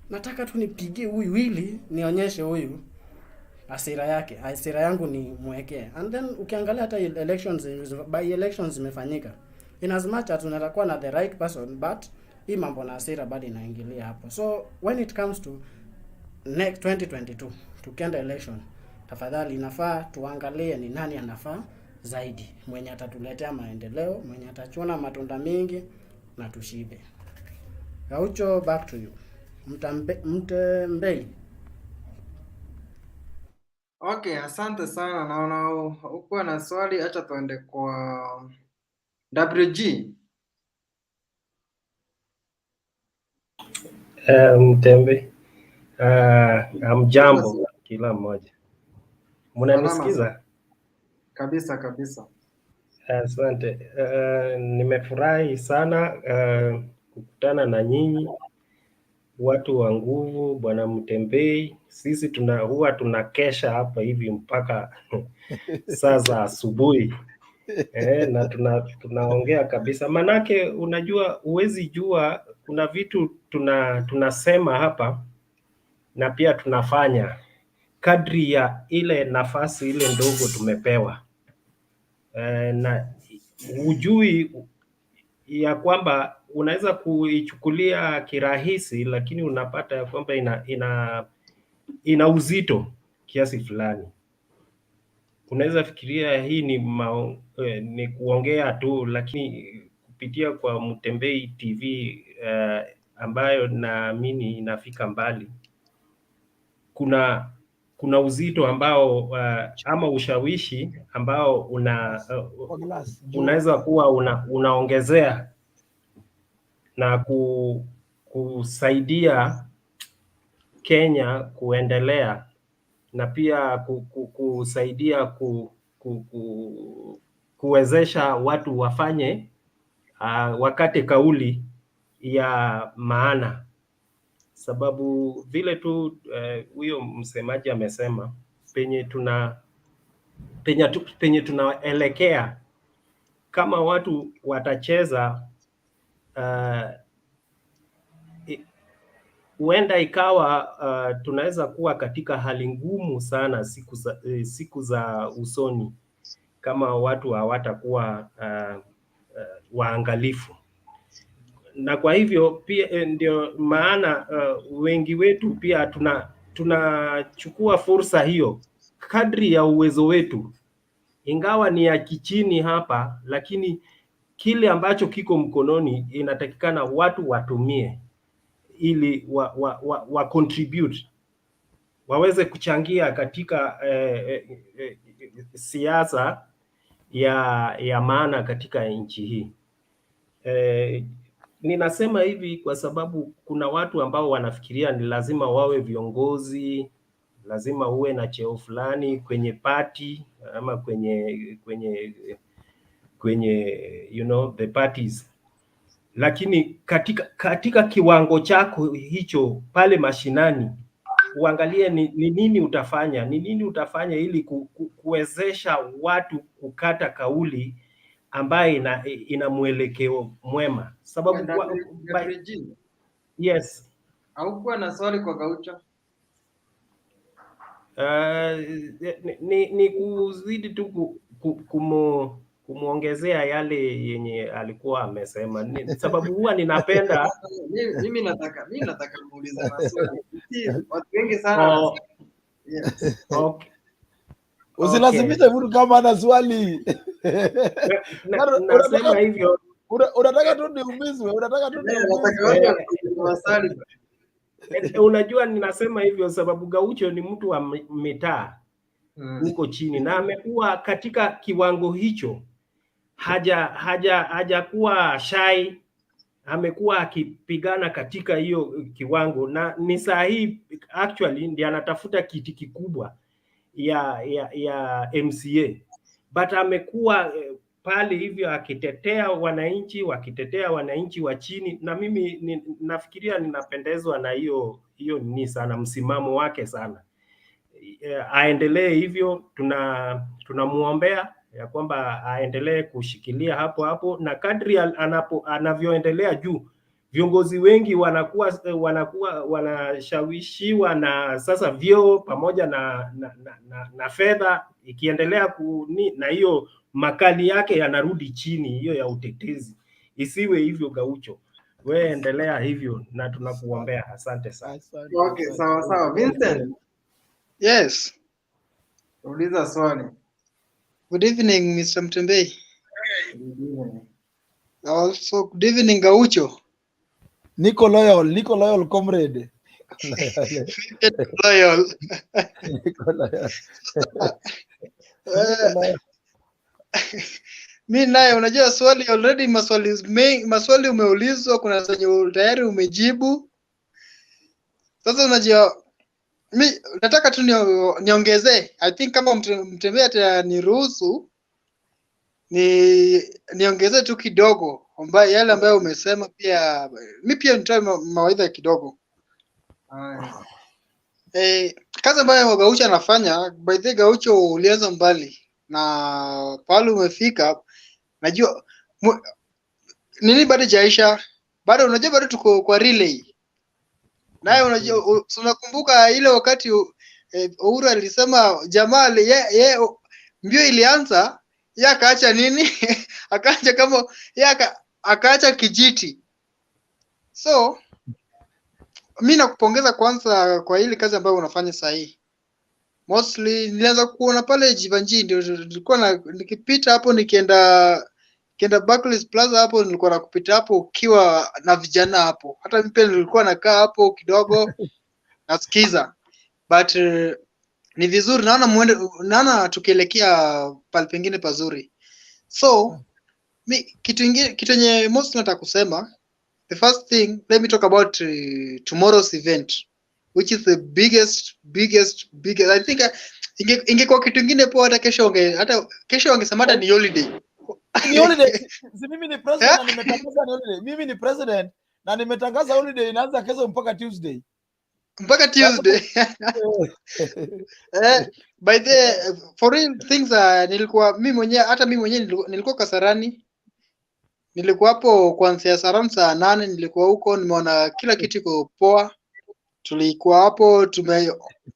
nataka tu nipigie huyu ili nionyeshe huyu hasira yake. Hasira yangu ni mwekee. And then ukiangalia hata by elections zimefanyika. In as much as tunatakuwa na the right person, but hii mambo na hasira bado inaingilia hapo. So when it comes to next 2022 tukienda election, tafadhali inafaa tuangalie ni nani anafaa zaidi, mwenye atatuletea maendeleo, mwenye atachuna matunda mingi na tushibe. Gaucho, back to you. Mtembei. Okay, asante sana. Naona uko na swali, acha tuende kwa WG. Mtembe. Amjambo kila mmoja. Mnanisikiza? Kabisa. Asante. Nimefurahi sana kukutana na nyinyi watu wa nguvu, Bwana Mtembei. Sisi huwa tunakesha hapa hivi mpaka saa za asubuhi. Na tunaongea kabisa. Manake unajua huwezi jua kuna vitu tunasema hapa na pia tunafanya kadri ya ile nafasi ile ndogo tumepewa. Na hujui ya kwamba unaweza kuichukulia kirahisi, lakini unapata ya kwamba ina uzito kiasi fulani. Unaweza fikiria hii ni kuongea tu, lakini kupitia kwa Mtembei TV ambayo naamini inafika mbali, kuna uzito ambao ama ushawishi ambao unaweza kuwa unaongezea na kusaidia Kenya kuendelea, na pia kusaidia kuwezesha watu wafanye wakati kauli ya maana. Sababu vile tu huyo msemaji amesema, penye tunaelekea kama watu watacheza, huenda ikawa tunaweza kuwa katika hali ngumu sana siku za usoni kama watu hawatakuwa waangalifu. Na kwa hivyo pia ndio maana wengi wetu pia tunachukua fursa hiyo kadri ya uwezo wetu, ingawa ni ya kichini hapa, lakini kile ambacho kiko mkononi inatakikana watu watumie ili wa contribute, waweze kuchangia katika siasa ya maana katika nchi hii. Ninasema hivi kwa sababu kuna watu ambao wanafikiria ni lazima wawe viongozi, lazima uwe na cheo fulani kwenye party ama kwenye you know the parties, lakini katika kiwango chako hicho pale mashinani uangalie ni nini utafanya ili kuwezesha watu kukata kauli ambaye ina mwelekeo mwema, sababu yes. Haukuwa na swali kwa Gaucho? Ni kuzidi tu kumuongezea yale yenye alikuwa amesema, sababu huwa ninapenda mimi nataka muulize maswali. Watu wengi sana. Yes. Okay. Usilazimishe mtu kama ana swali. Nasema hivyo. Unataka tu niumizwe, maswali. Unajua ninasema hivyo sababu Gaucho ni mtu wa mitaa huko chini, na amekuwa katika kiwango hicho, hajakuwa shy, amekuwa akipigana katika hiyo kiwango, na ni sahihi actually ndiye anatafuta kiti kikubwa ya MCA, but amekuwa pale hivyo akitetea wananchi wa chini, na mimi nafikiria ninapendezwa na hiyo ni sana msimamo wake sana. Aendelee hivyo, tunamuombea ya kwamba aendelee kushikilia hapo, na kadri anavyoendelea juu, viongozi wengi wanakuwa wanashawishiwa na sasa vyeo pamoja na fedha, ikiendelea na hiyo makali yake yanarudi chini, hiyo ya utetezi. Isiwe hivyo Gaucho, wewe endelea hivyo na tunakuombea. Asante sana. Okay, sawa. Vincent. Yes. Uliza swali. Good evening, Mr. Mtembei. Also, good evening, Gaucho. Niko loyal comrade. Loyal. Mi naye unajua swali already, maswali umeulizwa, kuna zenye tayari umejibu. Sasa unajua mi nataka tu niongezee. I think kama Mtembei ataniruhusu niongezee tu kidogo yale ambayo umesema, pia mi pia nitoe mawaidha kidogo. Kazi ambayo Gaucho anafanya, by the way, Gaucho ulianza mbali na pale umefika. Najua nini bado jaisha, unajua bado tuko kwa relay. Naye unajua, unakumbuka ile wakati Uhuru alisema jamaa mbio ilianza, yeye akaacha nini? Akaacha kama akaacha kijiti. So mimi nakupongeza kwanza kwa ile kazi ambayo unafanya sasa hii. Mostly nilianza kuona pale Jivanji, ndio nilikuwa nikipita hapo nikienda Barclays Plaza hapo, nilikuwa nakupita hapo ukiwa na vijana hapo. Hata mimi pia nilikuwa nakaa hapo kidogo nasikiza. But ni vizuri, naona tukielekea pale pengine pazuri. So kitu yenye most nataka kusema, the first thing, let me talk about tomorrow's event, which is the biggest. I think ingekuwa kitu kingine poa, hata kesho wangesema hata ni holiday. Ni holiday. Mimi ni president na nimetangaza ni holiday. Mimi ni president na nimetangaza holiday inaanza kesho mpaka Tuesday. By the for real things, mimi mwenyewe nilikuwa Kasarani. Nilikuwa hapo kuanzia around saa 8, nilikuwa huko, nimeona kila kitu iko poa. Tulikuwa hapo,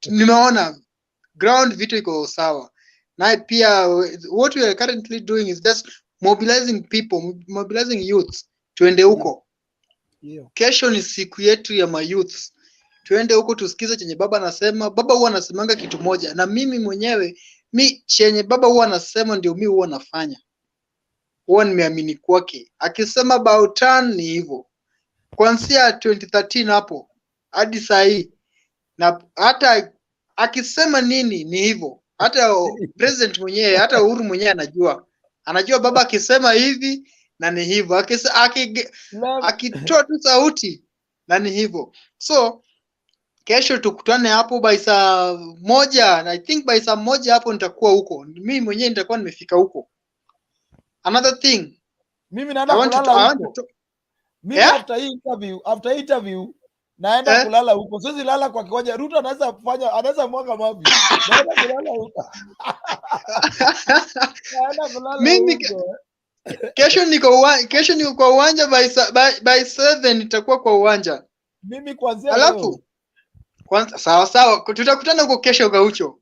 nimeona ground vitu iko sawa. Na pia what we are currently doing is just mobilizing people, mobilizing youths, tuende huko. Kesho ni siku yetu ya mayouth. Tuende huko tusikize chenye baba anasema. Baba huwa anasemanga kitu moja, na mimi mwenyewe chenye baba huwa anasema ndio mimi huwa nafanya. huwa nimeamini kwake. Akisema about turn ni hivyo. Kuanzia 2013 hapo hadi saa hii, na hata akisema nini ni hivyo. Hata president mwenyewe, hata Uhuru mwenyewe anajua baba akisema hivi na ni hivyo, akitoa tu sauti na ni hivyo. So kesho tukutane hapo by saa moja, I think by saa moja hapo nitakuwa huko. Mimi mwenyewe nitakuwa nimefika huko. Another thing, mimi naenda kulala huko. Mimi after hii interview naenda kulala huko. Siwezi lala kwa kiwanja. Ruto anaweza mwaka mavi. Naenda kulala huko. Mimi kesho niko kwa uwanja by 7 nitakuwa kwa uwanja. Mimi kuanzia alafu kwanza sawa tutakutana huko kesho Gaucho.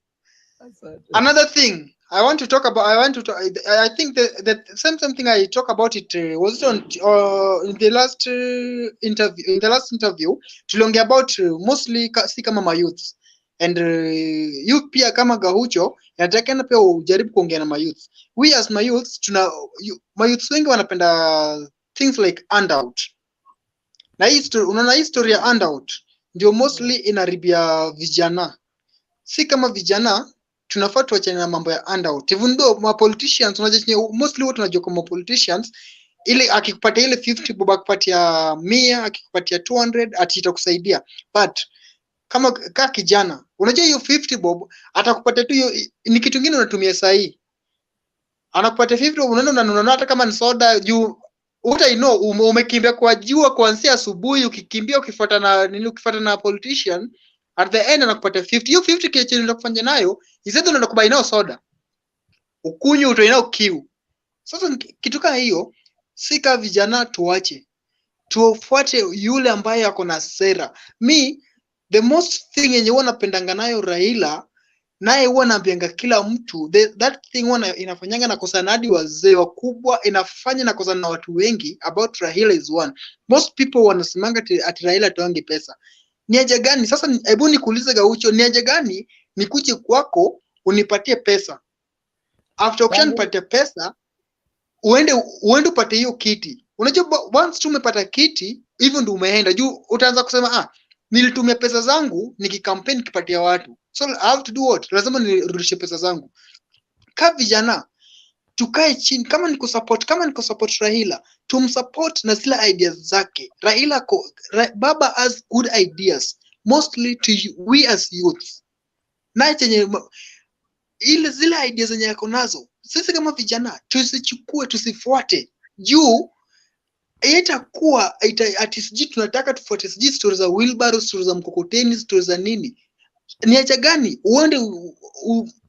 Another thing I want to talk about, I think the same thing I talk about it was it on in the last interview tuliongea about mostly si kama my youths and you pia kama Gaucho natakana pia ujaribu kuongea na my youths. We as my youths my youths wengi wanapenda things like handout. Na unaona history ya handout ndio mostly inaribia vijana. Si kama vijana tunafaa tuachane na mambo ya handout. Even though ma politicians mostly watu wanajua kama politicians, ile akikupatia ile 50 bob akupatia 100 akikupatia 200 ati itakusaidia. But kama kijana unajua hiyo 50 bob atakupatia tu hiyo, ni kitu kingine unatumia saa hii. Anakupatia 50 bob unaona hata kama ni soda juu umekimbia kwa jua kuanzia asubuhi, ukikimbia ukifuata na politician, at the end anakupatia 50. Hiyo 50 kile unaenda kufanya nayo iseto unaenda kubai nao soda, ukunywe utoe nao kiu. Sasa kitu kama hiyo sika vijana tufuate yule ambaye ako na sera. The most thing yenye huwa napendanga nayo Raila, naye huwa naambianga kila mtu that thing huwa inafanyanga na kosa hadi wazee wakubwa, inafanya na kosa na watu wengi about Raila is one. Most people wanasemanga ati Raila toange pesa. Ni haja gani? Sasa hebu nikuulize Gaucho, ni haja gani nikuje kwako unipatie pesa? After ukishanipatia pesa uende upate hiyo kiti. Unajua once tu umepata kiti hivyo ndio umeenda juu, utaanza kusema nilitumia pesa zangu nikikampeni nikipatia watu. So I have to do what? Lazima nirudishe pesa zangu. Kama vijana tukae chini, kama niko support Raila, tumsupport na zile ideas zake. Baba has good ideas mostly to we as youths. Na chenye ile zile ideas zenye yako nazo sisi kama vijana tusichukue, tusifuate juu itakuwa ati siji tunataka tufuate siji stories za wheelbarrow, stories za mkokoteni, stories za nini. Ni acha gani uende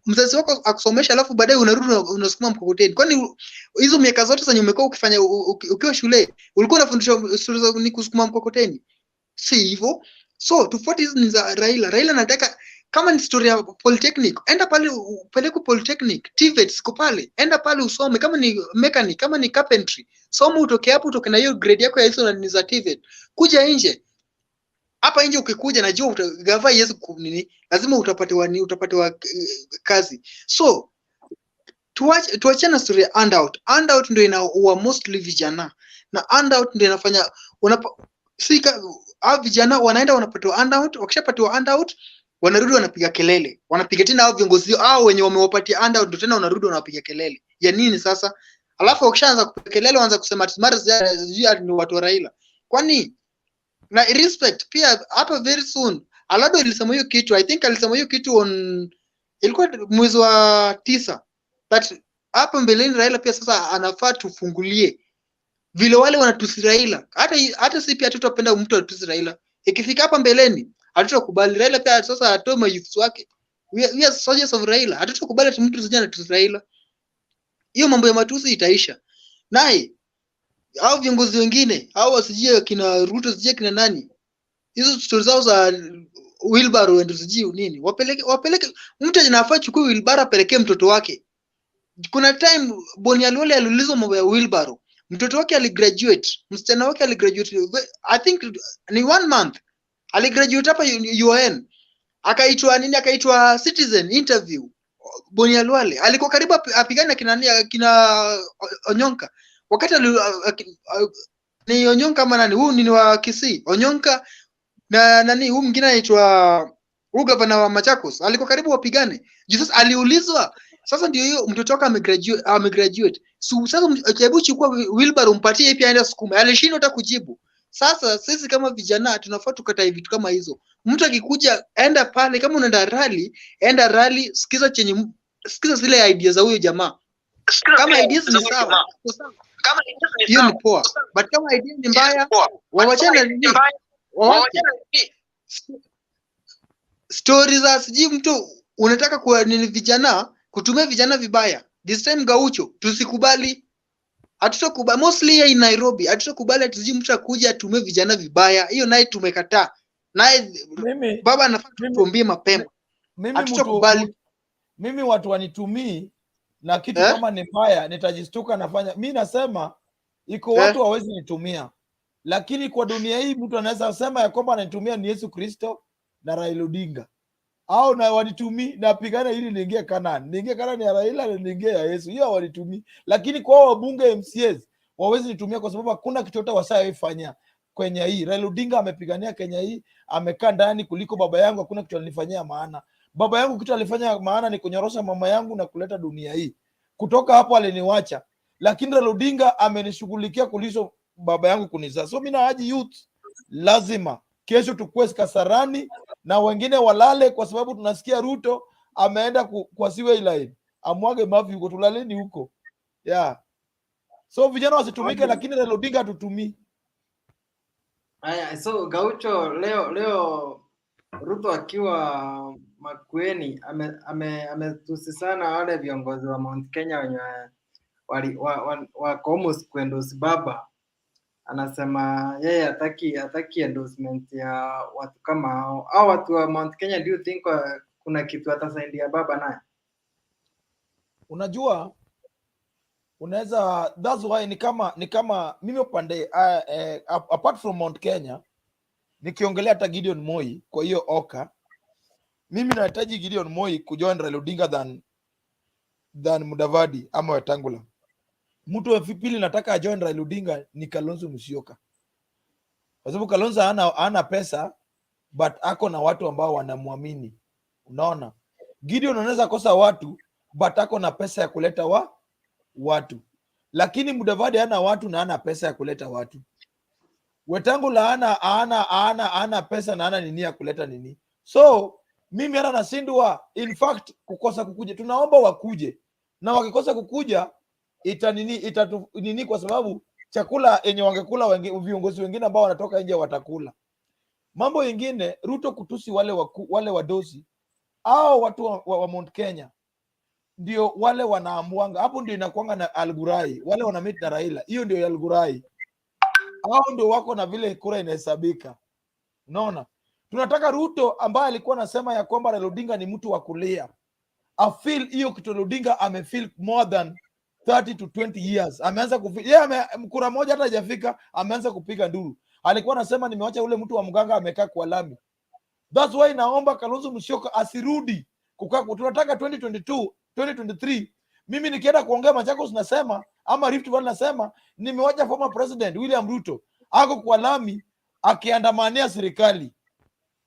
mzazi wako akusomesha alafu baadaye unarudi unasukuma mkokoteni? Kwani hizo miaka zote zenye umekuwa ukifanya ukiwa shule ulikuwa unafundishwa stories za kusukuma mkokoteni? Si hivyo. So tufuate hizo za Raila anataka kama ni story ya polytechnic, enda pale upeleke polytechnic, TVET siko pale, enda pale usome. Kama ni mechanic, kama ni carpentry, soma utoke hapo, utoke na hiyo grade yako ya hizo na za TVET. Kuja nje. Hapa nje ukikuja najua utagava Yesu nini, lazima utapatiwa kazi. So tuachane na story ya handout. Handout ndio inaua mostly vijana. Na handout ndio inafanya vijana wanaenda wanapatiwa handout, wakishapatiwa handout wanarudi wanapiga kelele. Wanapiga tena hao viongozi wenye wamewapatia handout ndio tena wanarudi wanapiga kelele. Ya nini sasa? Alafu wakishaanza kupiga kelele waanza kusema mara ni watu wa Raila. Kwani na respect pia hapa very soon. Alado ilisema hiyo kitu, I think alisema hiyo kitu ilikuwa mwezi wa 9. But hapa mbeleni Raila pia sasa anafaa tufungulie. Vile wale wanatusi Raila. Hata si pia tutapenda mtu atusi Raila. Ikifika hapa mbeleni hatutakubali. Raila pia sasa atoe mayouths wake. We are soldiers of Raila. Hatutakubali ati mtu sijana atusi Raila. Hiyo mambo ya matusi itaisha. Naye hao viongozi wengine, hao wasijie kina Ruto, sijie kina nani, hizo stories zao za wheelbarrow ndio sijie nini, wapeleke mtu anafaa chukue wheelbarrow apelekee mtoto wake. Kuna time Boni Alole aliulizwa mambo ya wheelbarrow, mtoto wake aligraduate, msichana wake aligraduate, I think ni 1 month aligraduate hapa UN, akaitwa citizen interview. Bonia Lwale. Alikuwa karibu apigane kina Onyonka. Wakati ni Onyonka ama nani? Huyu ni wa Kisii. Onyonka na nani huyu mwingine anaitwa gavana wa Machakos. Alikuwa karibu wapigane. Jesus aliulizwa. Sasa ndio hiyo mtoto wake amegraduate. So sasa hebu chukua Wilbur umpatie pia aende sukuma. Alishindwa hata kujibu. Sasa sisi kama vijana tunafaa tukatae vitu kama hizo. Mtu akikuja enda pale, kama unaenda rally, sikiza zile ideas za huyo jamaa. Kama ideas ni sawa, hiyo ni poa. But kama ideas ni mbaya, wawachana nini? Stories za siji mtu unataka kwa nini vijana kutumia vijana vibaya. This time Gaucho tusikubali. Hatutakubali mostly in Nairobi. Hatutakubali ati mtu akuja atumie vijana vibaya. Hiyo naye tumekataa. Naye baba anafaa tutumbie mapema. Hatutakubali. Mimi watu wanitumii na kitu kama ni mbaya nitajistuka nafanya. Mimi nasema iko watu hawezi nitumia. Lakini kwa dunia hii mtu anaweza sema ya kwamba ananitumia ni Yesu Kristo na Raila Odinga. Au na wanitumii na pigana ili niingie Kanani. Niingie Kanani ya Raila na niingie ya Yesu. Hiyo wanitumii. Lakini kwa wabunge MCAs wawezi nitumia kwa sababu hakuna kitu yote wasaifanya kwenye hii. Raila Odinga amepigania Kenya hii, amekaa ndani kuliko baba yangu, hakuna kitu alinifanyia maana. Baba yangu kitu alifanya maana ni kunyorosha mama yangu na kuleta dunia hii. Kutoka hapo aliniwacha. Lakini Raila Odinga amenishughulikia kuliko baba yangu kunizaa. So mimi nahaji youth lazima kesho tukue Kasarani na wengine walale kwa sababu tunasikia Ruto ameenda kwa siwe line. Amwage mavi huko, tulaleni huko. Yeah. So vijana wasitumike lakini Raila Odinga atutumii. Aya, so Gaucho leo Ruto akiwa Makueni ametusi sana wale viongozi wa Mount Kenya wenye wako almost kuendorse baba. Anasema yeye hataki endorsement ya watu kama hao. Au watu wa Mount Kenya, do you think kuna kitu atasaidia baba naye? Unajua unaweza, that's why ni kama mimi upande apart from Mount Kenya nikiongelea hata Gideon Moi kwa hiyo oka, mimi nahitaji Gideon Moi kujoin Raila Odinga than Mudavadi ama Wetangula. Mtu wa pili nataka ajoin Raila Odinga ni Kalonzo Musyoka. Kwa sababu Kalonzo hana pesa but ako na watu ambao wanamwamini. Unaona? Gideon anaweza kosa watu but ako na pesa ya kuleta watu. Lakini Mudavadi hana watu na hana pesa ya kuleta watu. Wetangula hana pesa na hana nini ya kuleta nini. So mimi hata nasindwa, in fact kukosa kukuja. Tunaomba wakuje. Na wakikosa kukuja nini kwa sababu chakula yenye wangekula viongozi wengine ambao wanatoka nje watakula. Mambo yengine Ruto kutusi wale wadosi au watu wa Mount Kenya ndio wale wanaamuanga. Hapo ndio inakuanga na Algurai. Wale wanamit na Raila. Hiyo ndio Algurai. Hao ndio wako na vile kura inahesabika. Unaona? Tunataka Ruto ambaye alikuwa anasema ya kwamba Raila Odinga ni mtu wa kulia. Afeel hiyo kitu Odinga amefeel more than 30 to 20 years. Ameanza kufeel. Kura moja hata hajafika, ameanza kupiga nduru. Alikuwa anasema nimewacha ule mtu wa mganga amekaa kwa lami. That's why naomba Kalonzo Musyoka asirudi kukaa. Tunataka 2022, 2023. Mimi nikienda kuongea Machakos nasema ama Rift Valley nasema nimewacha former president William Ruto ako kwa lami akiandamania serikali.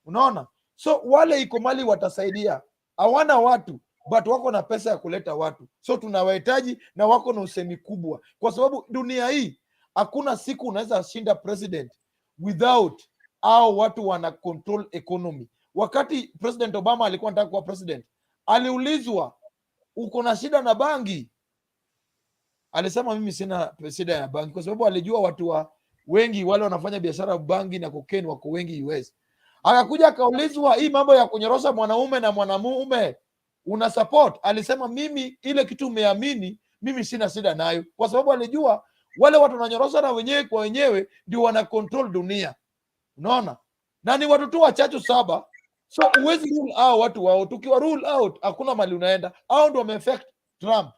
Unaona? So wale iko mali watasaidia. Hawana watu but wako na pesa ya kuleta watu. So tunawahitaji na wako na usemi kubwa. Kwa sababu dunia hii hakuna siku unaweza shinda president without au watu wana control economy. Wakati President Obama alikuwa anataka kuwa president, aliulizwa uko na shida na bangi? Alisema mimi sina shida ya bangi kwa sababu alijua watu wengi wale wanafanya biashara bangi na cocaine wako wengi US. Akakuja akaulizwa hii mambo ya kunyorosha mwanaume na mwanamume una support? Alisema mimi ile kitu umeamini mimi sina shida nayo kwa sababu alijua wale watu wananyorosha na wenyewe kwa wenyewe ndio wana control dunia. Unaona? Na ni watu tu wachache 7. So uwezi rule out watu wao. Tukiwa rule out hakuna mali unaenda. Hao ndio wameaffect Trump.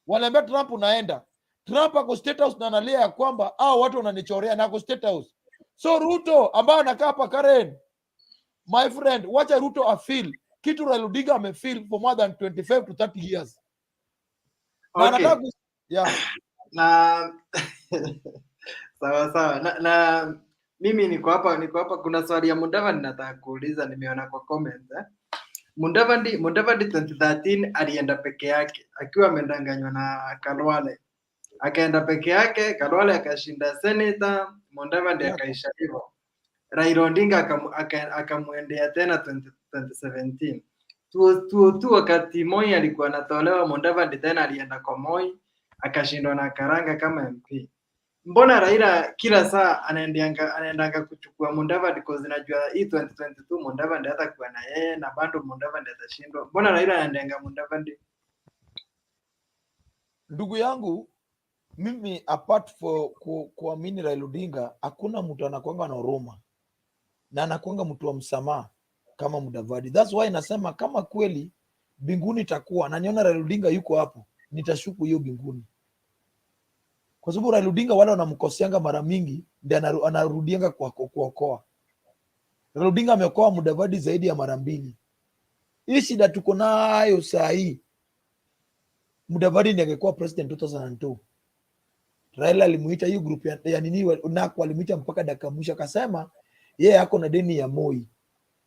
Wanaambia Trump unaenda. Trump ako State House na analia ya kwamba hao watu wananichorea na ako State House. So Ruto ambaye anakaa hapa Karen, my friend, wacha Ruto afeel kitu Raila Odinga amefeel for more than 25 to 30 years. Na Okay. anataka yeah. Na sawa. Na mimi niko hapa kuna swali ya Mudavadi nataka kuuliza, nimeona kwa comment Mudavadi 2013 alienda peke yake akiwa amedanganywa na Kalwale. Akaenda peke yake, Kalwale akashinda senator, Mudavadi akaisha hivyo. Raila Odinga akamwendea tena 2017. Tu wakati Moi alikuwa anatolewa, Mudavadi tena alienda kwa Moi akashindwa na Karanga kama MP. Mbona Raila kila saa anaendanga kuchukua Mudavadi because najua hii 2022 Mudavadi hatakuwa na yeye na bado Mudavadi atashindwa. Mbona Raila anaendanga Mudavadi? Ndugu yangu, mimi apart for kuamini Raila Odinga, hakuna mtu anakuanga na huruma na anakuanga mtu wa msamaha kama Mudavadi. That's why nasema kama kweli binguni itakuwa na niona Raila Odinga yuko hapo, nitashuku hiyo binguni. Kwa sababu Raila Odinga wale wanamkoseanga mara mingi ndio anarudianga kwa kuokoa. Raila Odinga ameokoa Mudavadi zaidi ya mara 2. Hii shida tuko nayo saa hii. Mudavadi ndiye angekuwa president 2002. Raila alimuita hiyo group ya nini nako alimuita mpaka dakika mwisho akasema yeye ako na deni ya Moi.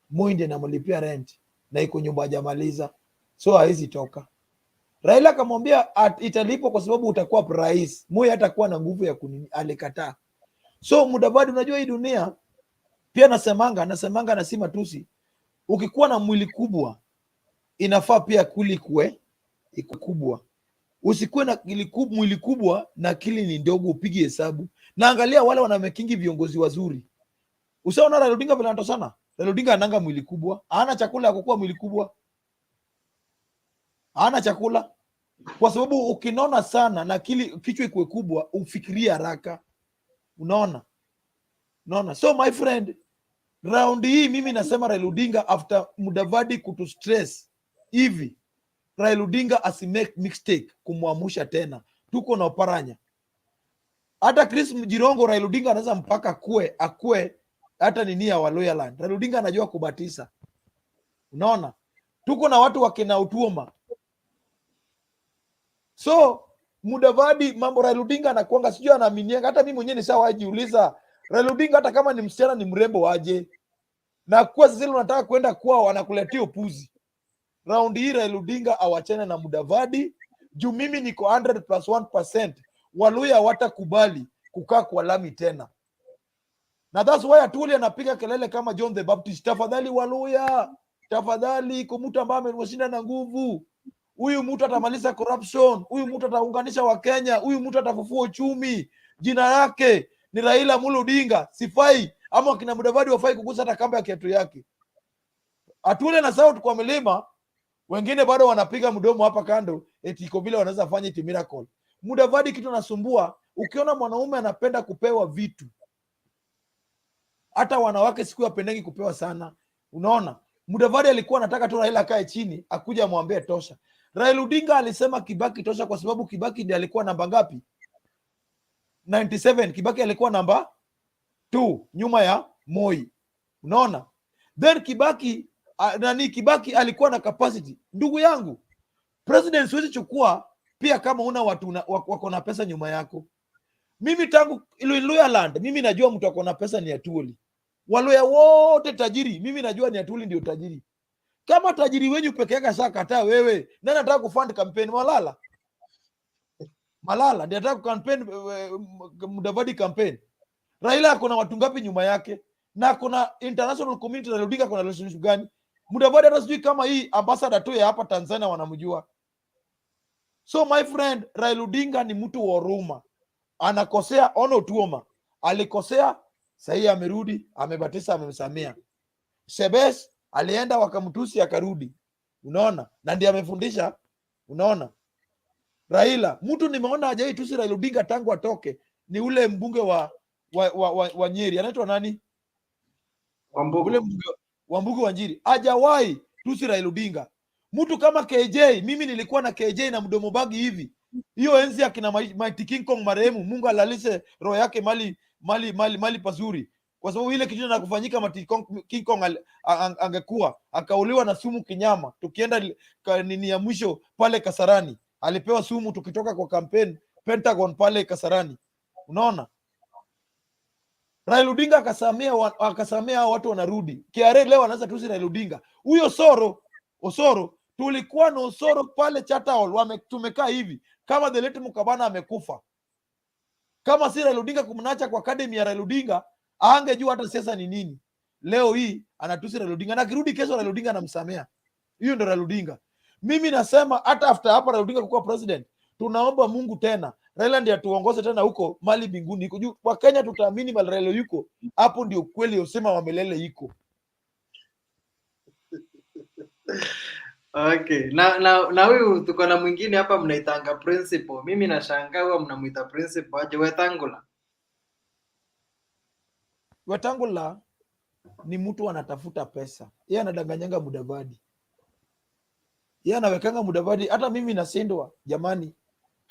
Moi ndiye anamlipia rent na iko nyumba hajamaliza. So haizi toka. Raila akamwambia italipo kwa sababu utakuwa rais. Moi hatakuwa na nguvu ya kunini, alikataa. So Mudavadi, unajua hii dunia pia nasemanga na si matusi. Ukikuwa na mwili kubwa inafaa pia akili iko kubwa. Usikuwe na mwili kubwa na akili ni ndogo upige hesabu. Na angalia wale wanamekingi viongozi wazuri. Usaona Raila Odinga vile anatosana. Raila Odinga ananga mwili kubwa, hana chakula ya kukua mwili kubwa. Hana chakula. Kwa sababu ukinona sana na akili kichwa ikuwe kubwa, ufikirie haraka. Unaona? So my friend, round hii mimi nasema Raila Odinga after Mudavadi kutu stress hivi, Raila Odinga asimake mistake kumwamusha tena. Tuko na Oparanya. Hata Chris Mjirongo Raila Odinga anaweza mpaka akue hata nini ya Waloyaland. Raila Odinga anajua kubatisa. Unaona? Tuko na watu wakina Utuoma. So Mudavadi mambo Raila Odinga anakuanga sijui anaaminianga. Hata mimi mwenyewe nishawajiuliza Raila Odinga hata kama ni msichana ni mrembo waje. Na kwa sasa unataka kwenda kwao wanakuletea upuzi. Round hii Raila Odinga awachane na Mudavadi. Juu mimi niko 100+1% Waluya watakubali kukaa kwa lami tena. Na that's why Atuli anapiga kelele kama John the Baptist. Tafadhali Waluya, tafadhali kwa mtu ambaye ameshinda na nguvu. Huyu mtu atamaliza corruption, huyu mtu ataunganisha Wakenya, huyu mtu atafufua uchumi. Jina yake ni Raila Odinga. Sifai ama kina Mudavadi wafai kugusa hata kamba ya kiatu yake. Atuli na sauti kwa milima, wengine bado wanapiga mdomo hapa kando eti iko vile wanaweza fanya eti miracle. Mudavadi kitu nasumbua, ukiona mwanaume anapenda kupewa vitu. Hata wanawake siku yapendengi kupewa sana. Unaona? Mudavadi alikuwa anataka tu Raila akae chini, akuja amwambie tosha. Raila Odinga alisema Kibaki tosha kwa sababu Kibaki ndiye alikuwa namba ngapi? 97. Kibaki alikuwa namba 2 nyuma ya Moi. Unaona? Then Kibaki alikuwa na capacity. Ndugu yangu, president siwezi chukua pia kama una watu wako na pesa nyuma yako. Mimi tangu Loyaland, mimi najua mtu wako na pesa ni Atuli. Waloya wote tajiri, mimi najua ni Atuli ndio tajiri. Kama tajiri wenyu peke yake sasa kataa wewe, nani anataka kufund campaign? Malala ndiye anataka campaign Mudavadi campaign. Raila kuna watu ngapi nyuma yake? Na kuna international community na Odinga kuna relationship gani? Mudavadi hata sijui kama hii ambassador tu ya hapa Tanzania wanamjua. So my friend, Raila Odinga ni mtu wa huruma. Anakosea ono Tuoma. Alikosea, sasa amerudi, amebatisa, amemsamea. Sebes alienda wakamtusi akarudi. Unaona? Na ndiye amefundisha. Unaona? Raila, mtu nimeona hajai tusi Raila Odinga tangu atoke ni ule mbunge wa Nyeri. Anaitwa nani? Wambugu. Ule mbunge wa Nyeri. Hajawahi tusi Raila Odinga. Mtu kama KJ, mimi nilikuwa na KJ na mdomo bagi hivi. Hiyo enzi akina Mighty King Kong marehemu, Mungu alalishe roho yake mali pazuri. kwa sababu ile kitu na kufanyika King Kong angekuwa akauliwa na sumu kinyama. Tukienda nini ya mwisho pale Kasarani, alipewa sumu tukitoka kwa campaign Pentagon pale Kasarani. Unaona, Raila Odinga akasamea watu wanarudi. KRA leo anaanza tusi Raila Odinga. Huyo Osoro tulikuwa na Osoro pale Charter Hall, tumekaa hivi kama the late Mukabana amekufa. Kama si Raila Odinga kumnacha kwa academy ya Raila Odinga, angejua hata siasa ni nini. Leo hii anatusi Raila Odinga na kirudi kesho Raila Odinga anamsamea. Hiyo ndio Raila Odinga. Mimi nasema hata after hapa Raila Odinga kuwa president, tunaomba Mungu tena Raila ndiye atuongoze tena huko mali mbinguni iko juu. Kwa Kenya tutaamini mali Raila yuko. Hapo ndio kweli usema wa milele iko. Okay. Na huyu tuko na mwingine hapa mnaitanga principal. Mimi nashangaa huwa mnamuita principal aje Wetangula. Wetangula ni mtu anatafuta pesa. Yeye anadanganyanga Mudavadi. Yeye anawekanga Mudavadi, hata mimi nasindwa jamani.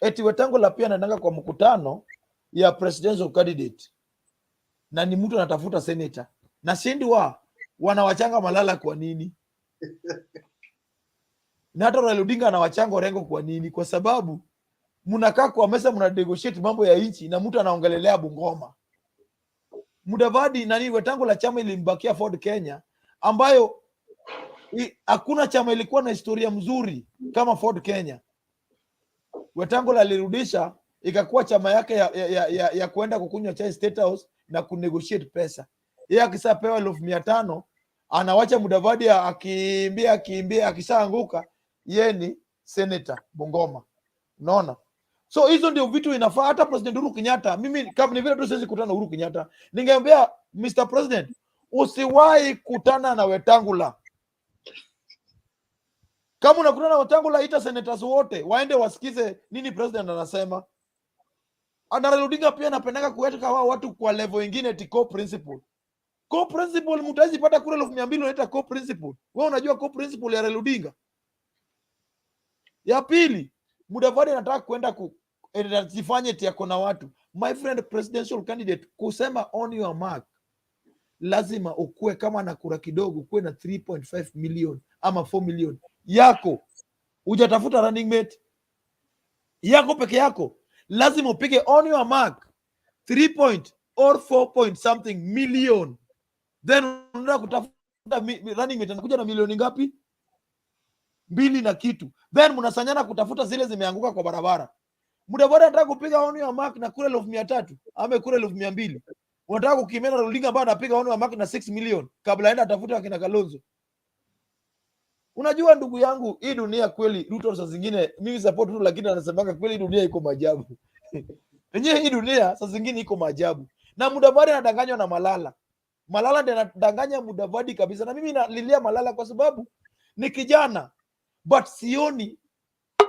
Eti Wetangula pia anaendanga kwa mkutano ya presidential candidate. Na ni mtu anatafuta senator. Na sindwa wanawachanga Malala kwa nini? Na hata Raila Odinga anawachanga Orengo kwa nini? Kwa sababu mnakaa kwa mesa mna negotiate mambo ya nchi na mtu anaongelelea Bungoma. Mudavadi nani Wetangula chama ilimbakia Ford Kenya ambayo hakuna chama ilikuwa na historia mzuri kama Ford Kenya. Wetangula alirudisha ikakuwa chama yake ya kuenda kukunywa chai State House na kunegotiate pesa. Yeye akisapewa 500 anawacha Mudavadi akimbia akishaanguka yeye ni senator Bungoma. Unaona? So hizo ndio vitu inafaa. Hata President Uhuru Kenyatta, mimi kama ni vile tu siwezi kutana na Uhuru Kenyatta, ningeambia Mr. President usiwahi kutana na Wetangula. Kama unakutana na Wetangula, ita senators wote waende wasikize nini president anasema. Ana Raila Odinga pia anapendanga kuweka watu kwa level nyingine eti co-principal. Co-principal mtaji pata kura 200 unaita co-principal. Wewe unajua co-principal ya Raila Odinga? Ya pili, Mudavadi anataka kwenda kujifanye eti yako na watu. My friend, presidential candidate kusema on your mark, lazima ukue kama na kura kidogo, ukue na 3.5 million ama 4 million yako. Hujatafuta running mate yako peke yako, lazima upige on your mark 3 or 4 something million, then unataka kutafuta running mate anakuja na milioni ngapi? 2 na kitu, then mnasanyana kutafuta zile zimeanguka kwa barabara. Mudavadi anataka kupiga on your mark na kura 300 ama kura 200. Unataka kukimena Raila Odinga ambaye anapiga on your mark na 6 million kabla aenda atafuta akina Kalonzo. Unajua ndugu yangu, hii dunia kweli, Ruto saa zingine mimi support tu, lakini anasemanga kweli dunia iko maajabu. Yenyewe hii dunia saa zingine iko maajabu. Na Mudavadi anadanganywa na Malala. Malala ndiye anadanganya Mudavadi kabisa. Na mimi nalilia Malala kwa sababu ni kijana, but sioni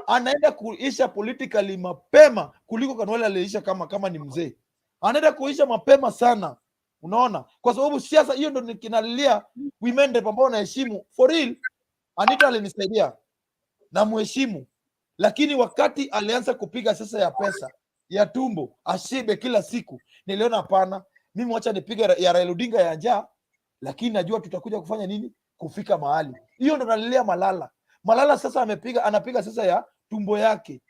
anaenda kuisha politically mapema kuliko Kanwale aliisha kama ni mzee. Anaenda kuisha mapema sana. Unaona? Kwa sababu siasa hiyo ndio kinalilia women rep ambao naheshimu. For real, Anita alinisaidia na muheshimu. Lakini wakati alianza kupiga sasa ya pesa, ya tumbo, ashibe kila siku, niliona hapana, mimi wacha nipige ya Raila Odinga ya njaa, lakini najua tutakuja kufanya nini? Kufika mahali. Hiyo ndio nalilia Malala. Malala sasa anapiga sasa ya tumbo yake.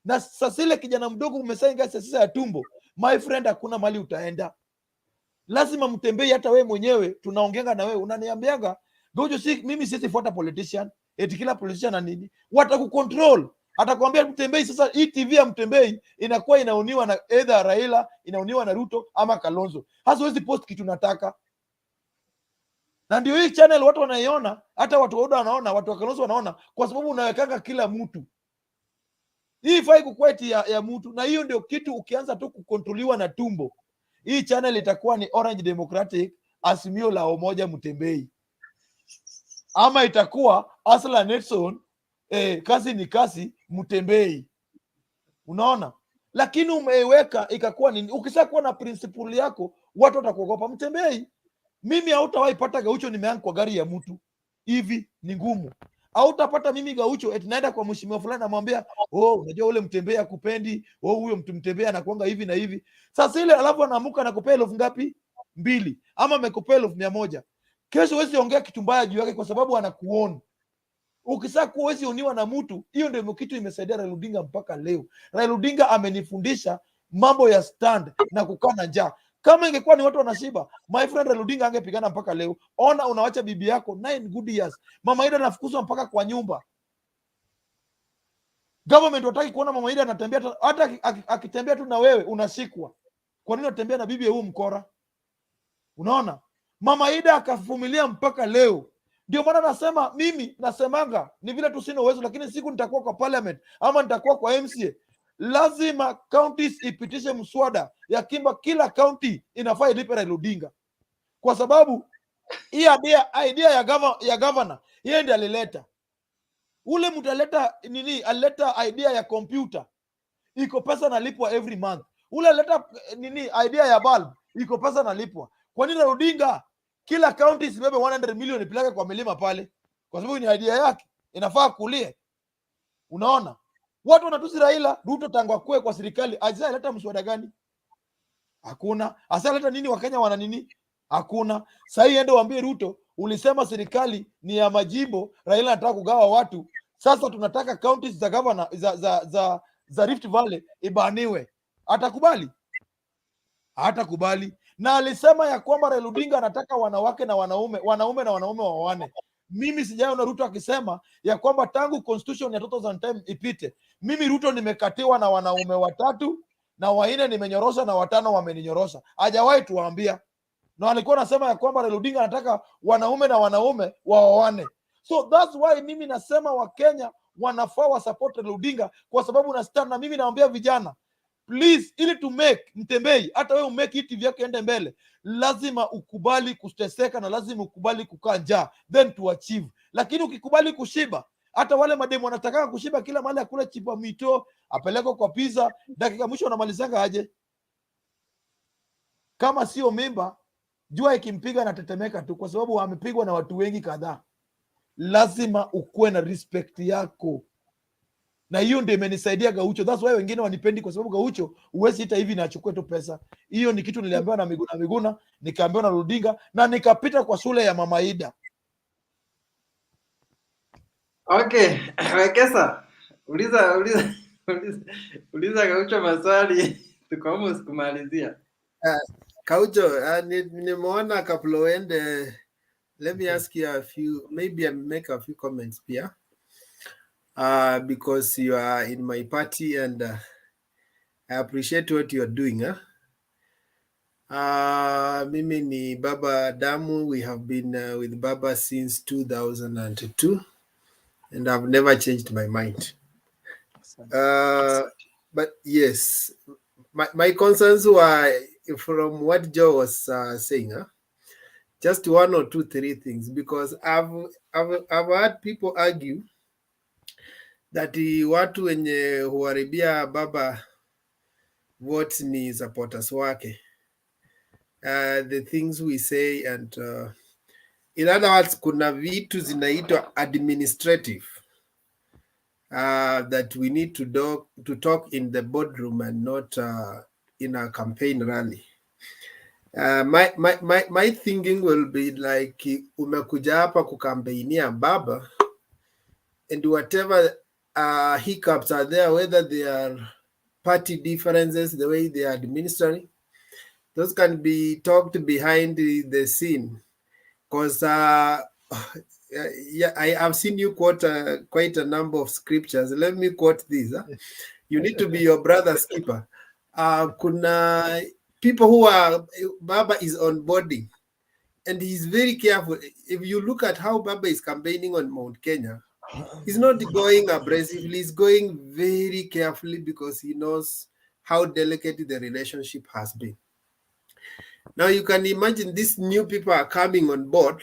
Na sasa ile kijana mdogo umesainga sasa ya tumbo. My friend, hakuna mali utaenda. Lazima mtembei. Hata wewe mwenyewe tunaongeanga na wewe unaniambianga Gaucho, mimi sifuata politician, eti kila politician na nini watakucontrol. Atakwambia mtembei. Sasa hii TV ya mtembei inakuwa inauniwa na either Raila, inauniwa na Ruto ama Kalonzo. Hasa huwezi post kitu nataka. Na ndio hii channel watu wanaiona, hata watu wa Oda wanaona, watu wa Kalonzo wanaona, kwa sababu unawekanga kila mtu. Hii fai kukweti ya mtu, na hiyo ndio kitu ukianza tu kukontroliwa na tumbo. Hii channel itakuwa ni Orange Democratic, Azimio la Umoja Mtembei. Ama itakuwa Asla Nelson, kazi ni kazi Mtembei. Unaona? Lakini umeiweka ikakuwa nini? Ukishakuwa na principle yako, watu watakuogopa. Mtembei. Mimi hautawahi pata Gaucho nimeanga kwa gari ya mtu. Hivi ni ngumu. Hautapata mimi Gaucho eti naenda kwa mheshimiwa fulani namwambia, unajua ule Mtembei akupendi, huyo mtu Mtembei anakuanga hivi na hivi. Sasa ile alafu anaamuka na kupea 1000 ngapi? 200 ama amekupea 100, kesho huwezi ongea kitu mbaya juu yake kwa sababu anakuona. Ukisema kuwa huwezi oniwa na mtu, hiyo ndio kitu imesaidia Raila Odinga mpaka leo. Raila Odinga amenifundisha mambo ya stand na kukaa na njaa. Kama ingekuwa ni watu wanashiba, my friend, Raila Odinga angepigana mpaka leo. Ona, unawacha bibi yako 9 good years, mama Ida anafukuzwa mpaka kwa nyumba. Government wataki kuona mama Ida anatembea, hata akitembea tu na wewe unashikwa. Kwa nini unatembea na bibi huu mkora? Unaona, mama Ida akavumilia mpaka leo. Ndio maana nasema, mimi nasemanga ni vile tu sina uwezo, lakini siku nitakuwa kwa parliament ama nitakuwa kwa MCA, lazima counties ipitishe mswada ya kimba kila county inafaa ilipe Raila Odinga, kwa sababu hii idea ya governor yeye ndiye alileta. Ule mtu alileta nini? Alileta idea ya computer, iko pesa nalipwa every month. Ule alileta nini? Idea ya bulb, iko pesa nalipwa. Kwa nini Raila Odinga kila county isibebe 100 million ipeleke kwa milima pale? Kwa sababu ni idea yake, inafaa kulie. Unaona, watu wanatusi Raila. Ruto tangu akue kwa serikali ajaleta mswada gani? Hakuna. Asaleta nini? Wakenya wana nini? Hakuna. Sasa hii ende waambie Ruto, ulisema serikali ni ya majimbo, Raila anataka kugawa watu. Sasa tunataka counties za governor za Rift Valley ibaniwe. Atakubali? Hatakubali. Na alisema ya kwamba Raila Odinga anataka wanawake na wanaume na wanaume waoane. Mimi sijaona Ruto akisema ya kwamba tangu constitution ya 2010 ipite, mimi Ruto nimekatiwa na wanaume 3 na 4 nimenyorosha na 5 wameninyorosha. Hajawahi tuambia. Na alikuwa anasema ya kwamba Raila Odinga anataka wanaume na wanaume waoane. So that's why mimi nasema Wakenya wanafaa wa support Raila Odinga, kwa sababu na stand. Na mimi naambia vijana, please, ili to make Mtembei, hata wewe umake hii TV yako ende mbele, lazima ukubali kuteseka na lazima ukubali kukaa njaa, then to achieve. Lakini ukikubali kushiba, hata wale mademu wanataka kushiba kila mahali, akula chipa mito, apeleko kwa pizza, dakika mwisho wanamalizanga aje? Kama sio mimba, jua ikimpiga na tetemeka tu, kwa sababu amepigwa na watu wengi kadhaa. Lazima ukuwe na respect yako. Na hiyo ndio imenisaidia Gaucho. That's why wengine wanipendi, kwa sababu Gaucho huwezi hita hivi na achukue tu pesa. Hiyo ni kitu niliambiwa na Miguna, nikaambiwa na Odinga, na nikapita kwa shule ya mama Ida. Okay, Wekesa, uliza Gaucho maswali tuko almost kumalizia. Gaucho, nimeona couple uende. Let me ask you a few, maybe I make a few comments here. Because you are in my party and I appreciate what you are doing. Mimi ni Baba Damu. We have been with Baba since 2002 and I've never changed my mind. But yes, my concerns were from what Joe was saying. Just 1 or 2, 3 things, because I've had people argue that watu wenye huharibia Baba votes ni supporters wake. The things we say and in other words, kuna vitu zinaitwa administrative that we need to talk in the boardroom and not in a campaign rally. My thinking will be like, umekuja hapa kukambainia Baba, and whatever hiccups are there, whether they are party differences, the way they are administering, those can be talked behind the scene. Because yeah, I have seen you quote quite a number of scriptures. Let me quote these. You need to be your brother's keeper. Kuna people who are, Baba is onboarding, and he's very careful. If you look at how Baba is campaigning on Mount Kenya, he's not going abrasively, he's going very carefully, because he knows how delicate the relationship has been. Now you can imagine these new people are coming on board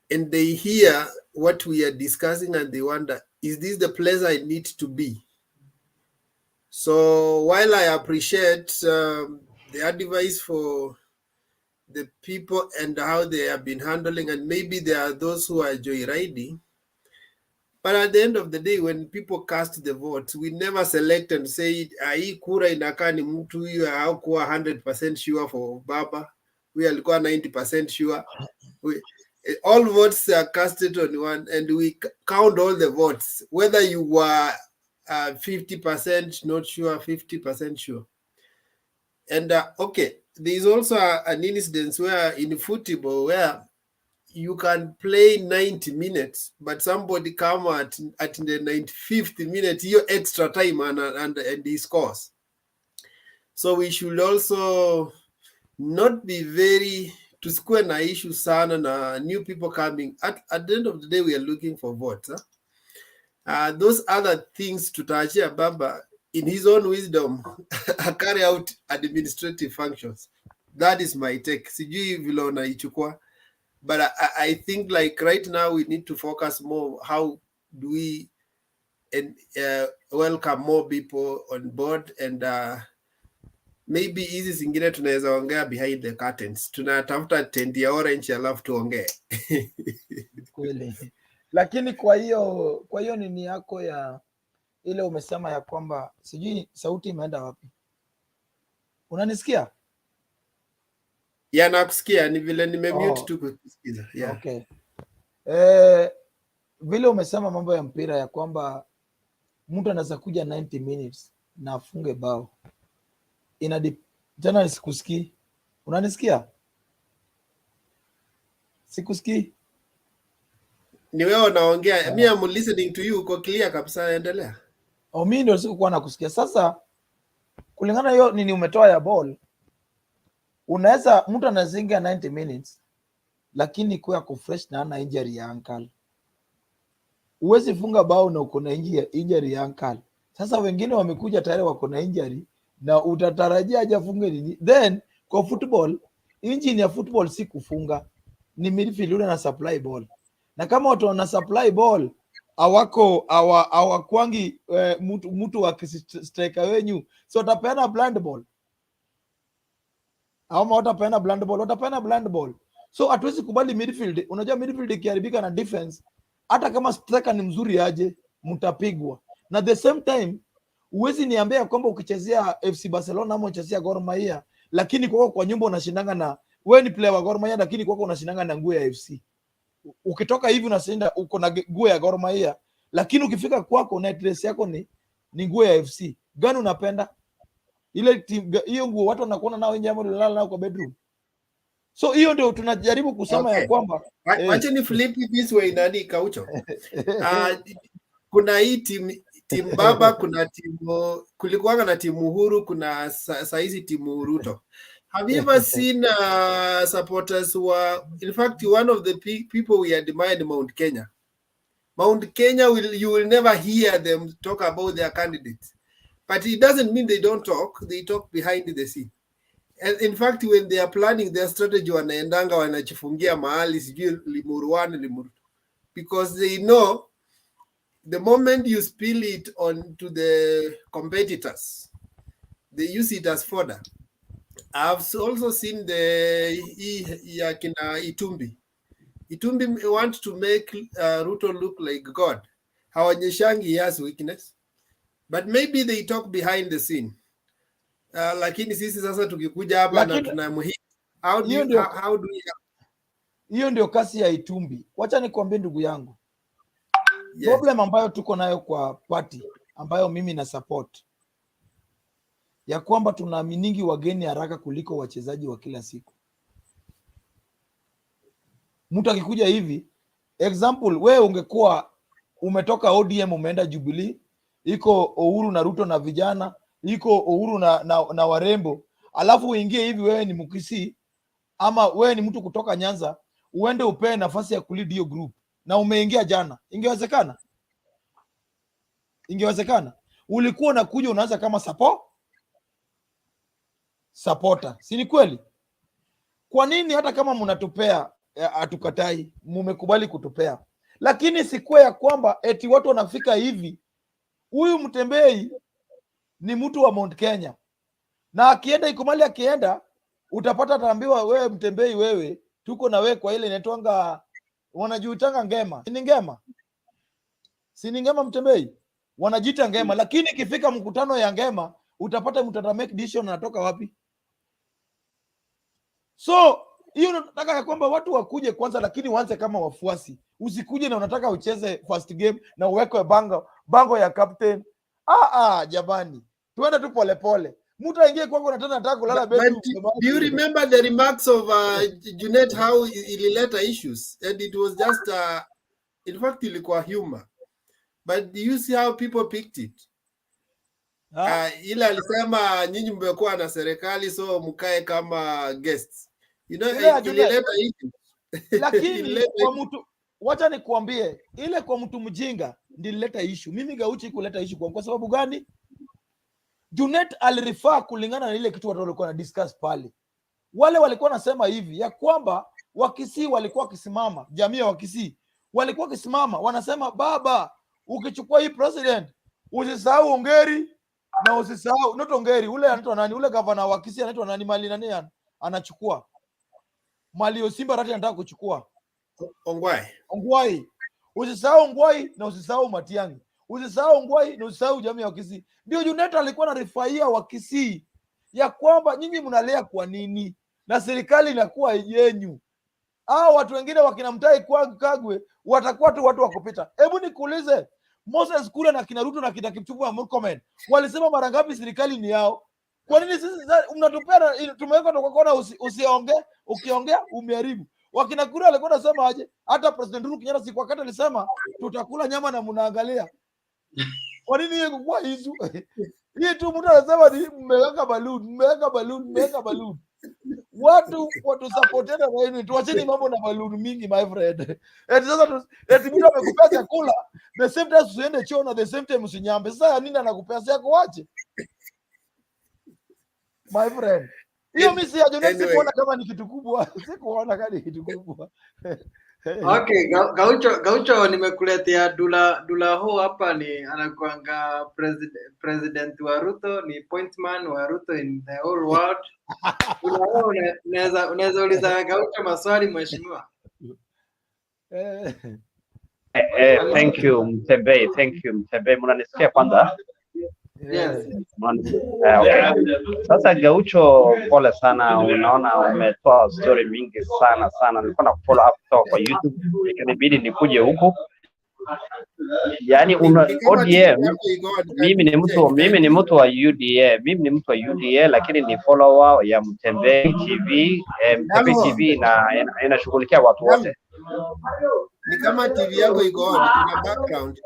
and they hear what we are discussing and they wonder, is this the place I need to be? So while I appreciate the advice for the people and how they have been handling, and maybe there are those who are joyriding, but at the end of the day, when people cast the vote, we never select and say, hii kura inakaa ni mtu huyu haukuwa 100% sure for Baba, we alikuwa 90% sure. All votes are casted on one, and we count all the votes, whether you were 50% not sure, 50% sure. And okay, there is also an incident where in football where you can play 90 minutes, but somebody come at the 95th minute, your extra time, and he scores. So we should also not be very to square na issue sana na new people coming. At the end of the day, we are looking for votes. Those other things tutaachia Baba in his own wisdom carry out administrative functions. That is my take. Sijui vile unaichukua. But I think like right now we need to focus more how do we welcome more people on board, and maybe hizi zingine tunaweza ongea behind the curtains. Tunatafuta tent ya orange alafu tuongee. Kweli. Lakini kwa hiyo nini yako ya ile umesema ya kwamba sijui sauti imeenda wapi? Unanisikia? Ya nakusikia, ni vile nimemute tu kusikiza. Yeah. Okay. Vile umesema mambo ya mpira ya kwamba mtu anaweza kuja 90 minutes na afunge bao. Tena sikusikii. Unanisikia? Sikusikii. Ni wewe unaongea. Me I'm listening to you, uko clear kabisa, endelea. Mimi ndio sikuwa nakusikia. Sasa kulingana hiyo nini umetoa ya ball, unaweza mtu anazinga 90 minutes lakini kwa yako fresh na ana injury ya ankle. Uwezi funga bao na uko na injury ya ankle. Sasa wengine wamekuja tayari wako na injury na utatarajia aje afunge nini? Then kwa football, engine ya football si kufunga, ni midfield na supply ball. Na kama watu wana supply ball hawakwangi mtu wa striker wenyu, so watapeana blind ball. Au watapeana blind ball. So hatuwezi kubali midfield. Unajua midfield ikiharibika na defense, hata kama striker ni mzuri aje, mtapigwa. Na the same time, uwezi niambia kwamba ukichezea FC Barcelona ama unachezea Gor Mahia, lakini kwa nyumba unashindanga na wewe ni player wa Gor Mahia, lakini kwako unashindanga na nguo ya FC. Ukitoka hivi unashinda uko na nguo ya Gor Mahia, lakini ukifika kwako na dress yako ni nguo ya FC. Gani unapenda? Ile hiyo nguo watu wanakuona nao nje ama unalala nao kwa bedroom. So hiyo ndio tunajaribu kusema ya kwamba wacha ni flip this way nani Gaucho. Kuna hii timu Baba, kuna timu kulikuwa na timu Uhuru, kuna saizi timu Ruto. Have you ever seen supporters who are, in fact, one of the people we admire in Mount Kenya? Mount Kenya, you will never hear them talk about their candidates. But it doesn't mean they don't talk. They talk behind the scene. And in fact, when they are planning their strategy, wanaendanga wanachifungia mahali sijui Limuru 1, Limuru 2. Because they know the moment you spill it on to the competitors, they use it as fodder. I've also seen the Yakina Itumbi. Itumbi want to make Ruto look like God. Hawanyeshangi he has weakness. But maybe they talk behind the scene. Lakini sisi sasa tukikuja hapa na tunamhit. How do we hiyo ndio kasi ya Itumbi. Wacha nikwambie ndugu yangu. Yes. Problem ambayo tuko nayo kwa party ambayo mimi na support ya kwamba tunaaminigi wageni haraka kuliko wachezaji wa kila siku. Mtu akikuja hivi, example, wewe ungekuwa umetoka ODM umeenda Jubilee, iko Uhuru na Ruto na vijana, iko Uhuru na warembo, alafu uingie hivi wewe ni Mukisi ama wewe ni mtu kutoka Nyanza, uende upewe nafasi ya kulead hiyo group na umeingia jana. Ingewezekana? Ingewezekana. Ulikuwa unakuja unaanza kama supporter. Si ni kweli? Kwa nini hata kama mnatupea hatukatai, mmekubali kutupea? Lakini sikuwa ya kwamba eti watu wanafika hivi, huyu Mtembei ni mtu wa Mount Kenya. Na akienda ikumali akienda, utapata ataambiwa wewe Mtembei wewe, tuko na wewe kwa ile inaitwanga wanajiutanga ngema. Ni ngema? Si ni ngema Mtembei? Wanajiita ngema, lakini ikifika mkutano ya ngema, utapata mtu ata make decision anatoka wapi? So hiyo nataka ya kwamba watu wakuje kwanza, lakini waanze kama wafuasi. Usikuje na unataka ucheze first game na uwekwe bango ya captain. Jamani, tuende tu pole pole. Mtu aingie kwangu na tena nataka kulala bed. Do you remember the remarks of Junet, how ilileta issues, and it was just in fact ilikuwa humor, but do you see how people picked it? Ila alisema nyinyi mmekuwa na serikali so mkae kama guests, you know, ilileta issues. Lakini kwa mtu, wacha nikuambie, ile kwa mtu mjinga ndilileta issue. Mimi Gaucho kuleta issue kwa sababu gani? Junet alirifaa kulingana na ile kitu watu walikuwa na discuss pale. Wale walikuwa nasema hivi ya kwamba Wakisii walikuwa kisimama, jamii ya Wakisii walikuwa kisimama, wanasema baba, ukichukua hii president usisahau Ongeri na usisahau not Ongeri, ule anaitwa nani, ule governor wa Kisii anaitwa nani, mali nani anachukua mali Simba Rati anataka kuchukua Ongwai. Usisahau Ongwai na usisahau Matiang'i. Usisahau Ongwai na usisahau jamii ya Kisii. Ndio Junet alikuwa na rifaia wa Kisii ya kwamba nyinyi mnalea kwa nini na serikali inakuwa yenyu. Watu wengine wakina Mtai Kagwe watakuwa tu watu wa kupita. Hebu nikuulize, Moses Kuria na kina Ruto na kina Kipchumba wa Murkomen walisema mara ngapi serikali ni yao? Kwa nini sisi mnatupea tumeweka kwa kona usiongee, ukiongea umeharibu? Wakina Kuria walikuwa nasema aje? Hata President Uhuru Kenyatta siku wakati alisema tutakula nyama na mnaangalia. Kwa nini hiyo kwa hizo? Hii tu mtu anasema ni mmeweka balloon. Watu supportena wewe, tuacheni mambo na balloon mingi my friend. Sasa mtu amekupea chakula, the same time usiende choo na the same time usinyambe. Sasa nini anakupea sasa kuache? My friend. Hiyo mimi si Junet sikuona kama ni kitu kubwa. Sikuona kama ni kitu kubwa. Okay, Gaucho nimekuletea Dula ho hapa, ni anakuanga president wa Ruto, ni pointman wa Ruto in the whole world. Unaweza uliza Gaucho maswali mheshimiwa. Thank you Mtembei, mnanisikia kwanza? Yes. Okay. Sasa Gaucho, pole sana, unaona umetoa story mingi sana. Nilikuwa na follow up kutoka kwa YouTube, ikanibidi nikuje huku. Yaani ODM, mimi ni mtu wa UDA, lakini ni follower ya Mtembei TV. Mtembei TV na inashughulikia watu wote. Ni kama TV yako iko on, kuna background.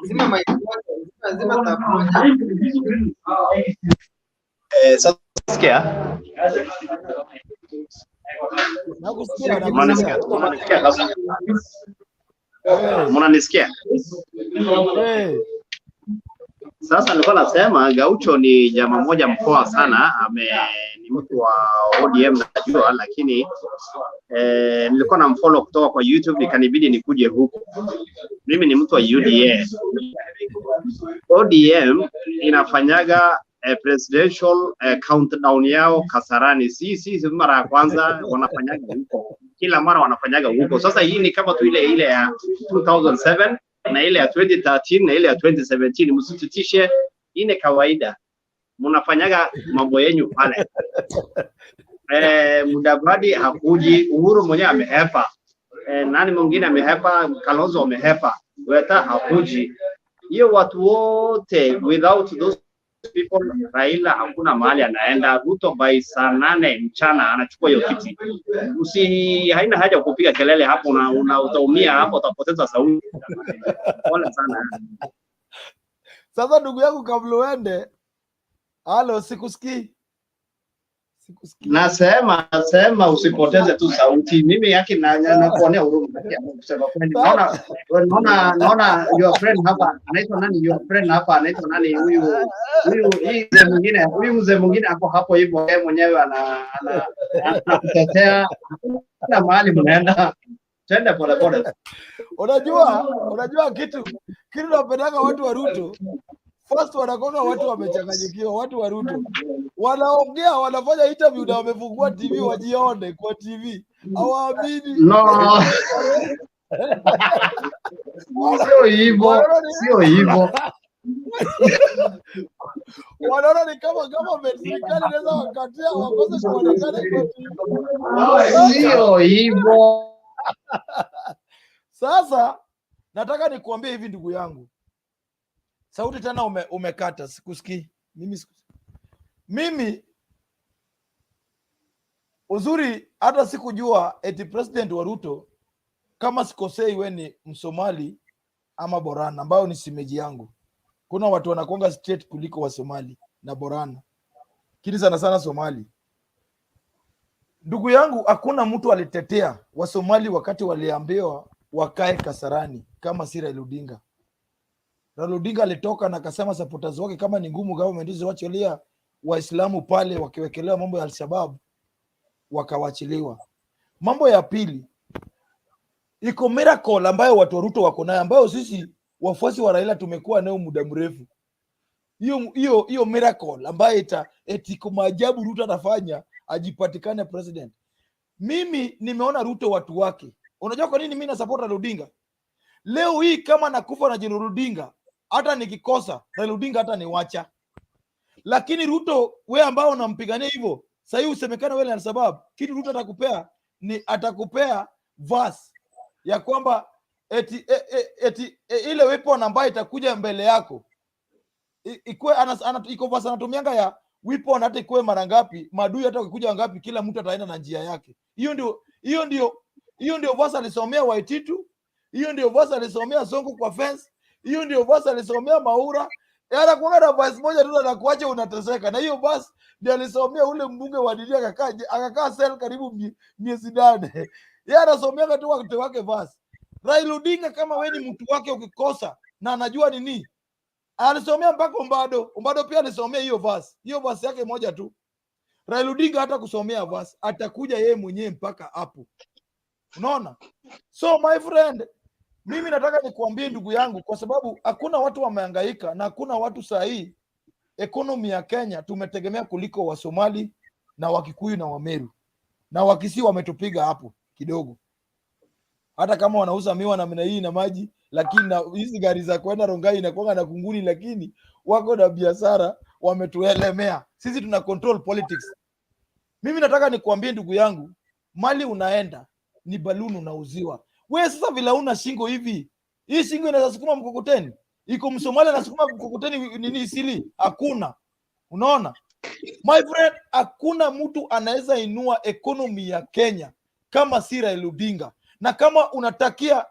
Zima mic zima tap. Sasa sikia. Mnanisikia? Sasa nilikuwa nasema Gaucho ni jamaa mmoja mpoa sana, ni mtu wa ODM najua, lakini nilikuwa na mfollow kutoka kwa YouTube, ikanibidi nikuje huku. Mimi ni mtu wa UDA. ODM inafanyaga presidential countdown yao Kasarani. Si mara ya kwanza wanafanyaga huko. Kila mara wanafanyaga huko. Sasa hii ni kama tu ile ya 2007 na ile ya 2013 na ile ya 2017. Msitutishe, hii ni kawaida. Mnafanyaga mambo yenu pale. Mudavadi hakuji, Uhuru mwenyewe amehepa. Nani mwingine amehepa, Kalonzo amehepa. Weta hakuji. Hiyo watu wote, without those people, Raila hakuna mahali anaenda. Ruto by saa 8 mchana anachukua hiyo kiti. Haina haja kupiga kelele hapo, utaumia hapo, utapoteza sauti. Pole sana. Sasa ndugu yangu, kabla uende, halo, sikusikii. Nasema usipoteze tu sauti. Mimi yake nakuonea huruma. Naona your friend hapa anaitwa nani, huyu mzee mwingine ako hapo hivyo, yeye mwenyewe anakutetea na mahali mnaenda. Twende pole. Unajua kitu napendanga watu wa Ruto. First wanakonga watu wamechanganyikiwa. Watu wa Ruto wanaongea, wanafanya interview na wamefungua TV wajione kwa TV. Hawaamini. No. Sio hivyo. Wanaona ni kama serikali inaweza wakatia wakose kuonekana iko TV. Sio hivyo. Sasa nataka nikuambie hivi ndugu yangu. Sauti tena umekata, sikusikii. Mimi uzuri hata sikujua eti president wa Ruto, kama sikosei, we ni Msomali ama Borana, ambao ni simeji yangu. Kuna watu wanakonga straight kuliko wa Somali na Borana, kini sana sana Somali. Ndugu yangu, hakuna mtu alitetea wa Somali wakati waliambiwa wakae Kasarani kama si Raila Odinga. Raila Odinga alitoka na akasema supporters wake kama ni ngumu government hizo wachilia Waislamu pale, wakiwekelewa mambo ya Al-Shabaab wakawachiliwa. Mambo ya pili, iko miracle ambayo watu wa Ruto wako nayo, ambayo sisi wafuasi wa Raila tumekuwa nayo muda mrefu. Hiyo miracle ambayo eti kwa maajabu Ruto atafanya ajipatikane president. Mimi nimeona Ruto watu wake. Unajua kwa nini mimi na support Raila Odinga? Leo hii kama nakufa na General Odinga, hata nikikosa Raila Odinga hata niwacha. Lakini Ruto wewe ambao unampigania hivyo, sasa hivi usemekana wewe ni sababu kitu Ruto atakupea verse ya kwamba eti ile weapon ambayo itakuja mbele yako iko verse anatumianga ya weapon, hata ikuwe mara ngapi, madui hata ukikuja ngapi, kila mtu ataenda na njia yake. Hiyo ndio verse alisomea Waititu, hiyo ndio verse alisomea Sonko kwa fence, hiyo ndio verse alisomea Maura. Yana kuanga na verse moja tu na kuacha unateseka. Na hiyo verse ndio alisomea ule mbunge wa Didia akakaa cell karibu miezi 8. Yeye anasomea tu wakati wake verse. Raila Odinga kama wewe ni mtu wake ukikosa na anajua nini, alisomea mpaka Ombado pia alisomea hiyo verse. Hiyo verse yake moja tu. Raila Odinga hata kusomea verse, atakuja yeye mwenyewe mpaka hapo. Unaona? So my friend, mimi nataka nikuambie ndugu yangu, kwa sababu hakuna watu wamehangaika na hakuna watu sahihi. Economy ya Kenya tumetegemea kuliko wa Somali na Wakikuyu na Wameru. Na Wakisii wametupiga hapo kidogo. Hata kama wanauza miwa na mina hii na maji, lakini na hizi gari za kwenda Rongai na kuanga na Kunguni, lakini wako na biashara wametuelemea. Sisi tuna control politics. Mimi nataka nikuambie ndugu yangu, mali unaenda ni balloon unauziwa. Wewe sasa vile una shingo hivi, hii shingo inaweza sukuma mkokoteni? Iko Msomali anasukuma mkokoteni nini isili? Hakuna. Unaona? My friend, hakuna mtu anaweza inua economy ya Kenya kama si Raila Odinga. Na kama unatakia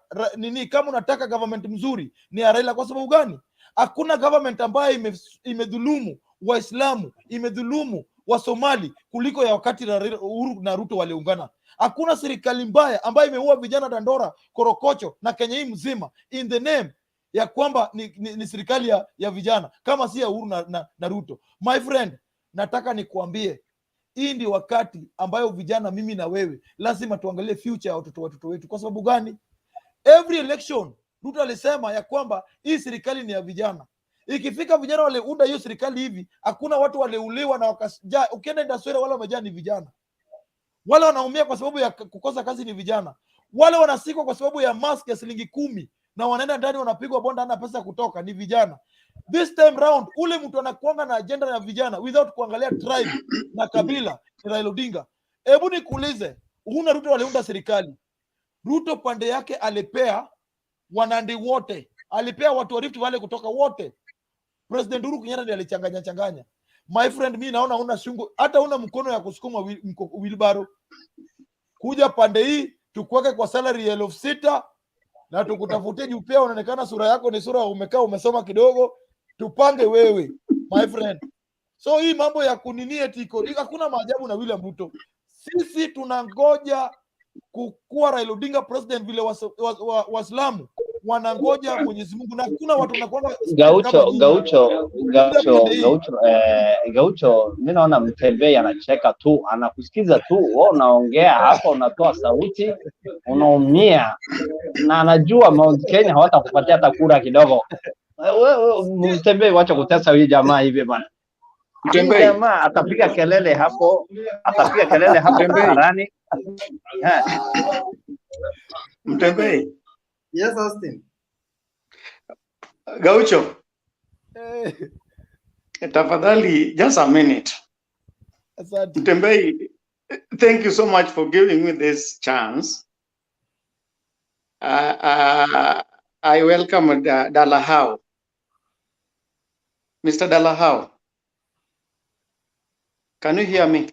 kama unataka government mzuri ni Raila. Kwa sababu gani? Hakuna government ambayo imedhulumu Waislamu, imedhulumu wa Somali kuliko ya wakati Uhuru na Ruto waliungana. Hakuna serikali mbaya ambayo imeua vijana Dandora, Korokocho na Kenya hii mzima in the name ya kwamba ni serikali ya vijana kama si ya Uhuru na Ruto. My friend, nataka nikuambie, hii ndio wakati ambayo vijana, mimi na wewe, lazima tuangalie future ya watoto wetu. Kwa sababu gani? Every election Ruto alisema ya kwamba hii serikali ni ya vijana. Ikifika vijana waliunda hiyo serikali hivi, hakuna watu waleuliwa na wakajaa. Ukienda Ndaswera wale wamejaa ni vijana. Wale wanaumia kwa sababu ya kukosa kazi ni vijana. Wale wanasikwa kwa sababu ya mask ya shilingi 10 na wanaenda ndani wanapigwa bonda, hana pesa kutoka, ni vijana. This time round ule mtu anakuanga na agenda ya vijana without kuangalia tribe na kabila ni Raila Odinga. Hebu nikuulize, Uhuru Ruto waliunda serikali. Ruto pande yake alipea Wanandi wote, alipea watu wa Rift Valley kutoka wote. President Uhuru Kenyatta ndiye alichanganya. My friend, mimi naona una shungu, hata una mkono ya kusukuma wheelbarrow. Kuja pande hii tukuweke kwa salary ya 6,000 na tukutafutie juu pia unaonekana sura yako ni sura umekaa umesoma kidogo, tupange wewe my friend. So hii mambo ya kuninie tiko, hakuna maajabu na William Ruto. Sisi tunangoja kukuwa Raila Odinga president vile Waislamu wanangoja Mwenyezi Mungu, na kuna watu wanakuanga Gaucho, mimi naona Mtembei anacheka tu, anakusikiza tu, wewe unaongea hapa, unatoa sauti, unaumia, na anajua Mount Kenya hawatakupatia hata kura kidogo. Wewe Mtembei, wacha kutesa huyu jamaa hivi bwana. Mtembei jamaa atapiga kelele hapo, harani. Mtembei. Yes, Austin. Gaucho. Tafadhali, just a minute. Asante. Mtembei, thank you so much for giving me this chance. I welcome Dalahau. Mr. Dalahau, can you hear me?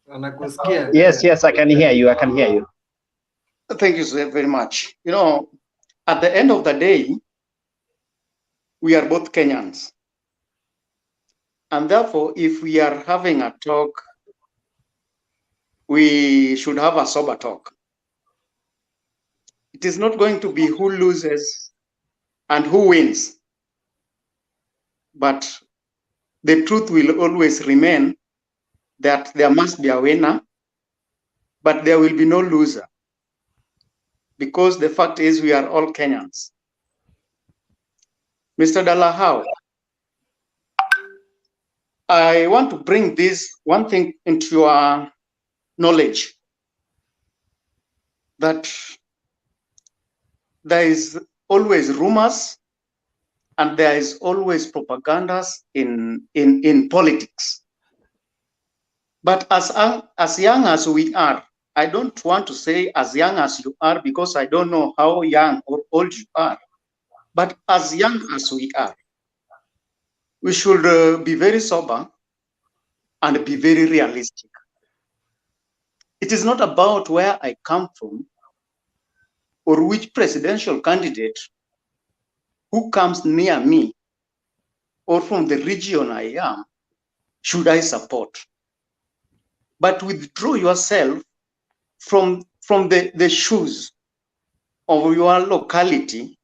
Anakusikia. Yes, yes, I can hear you. I can hear you. Thank you so very much. You know, at the end of the day, we are both Kenyans. And therefore, if we are having a talk, we should have a sober talk. It is not going to be who loses and who wins. But the truth will always remain that there must be a winner, but there will be no loser. Because the fact is we are all Kenyans. Mr. Dalahau, I want to bring this one thing into your knowledge, that there is always rumors and there is always propagandas in politics. But as young as we are, I don't want to say as young as you are because I don't know how young or old you are. But as young as we are, we should be very sober and be very realistic. It is not about where I come from or which presidential candidate who comes near me or from the region I am should I support. But withdraw yourself from the shoes of your locality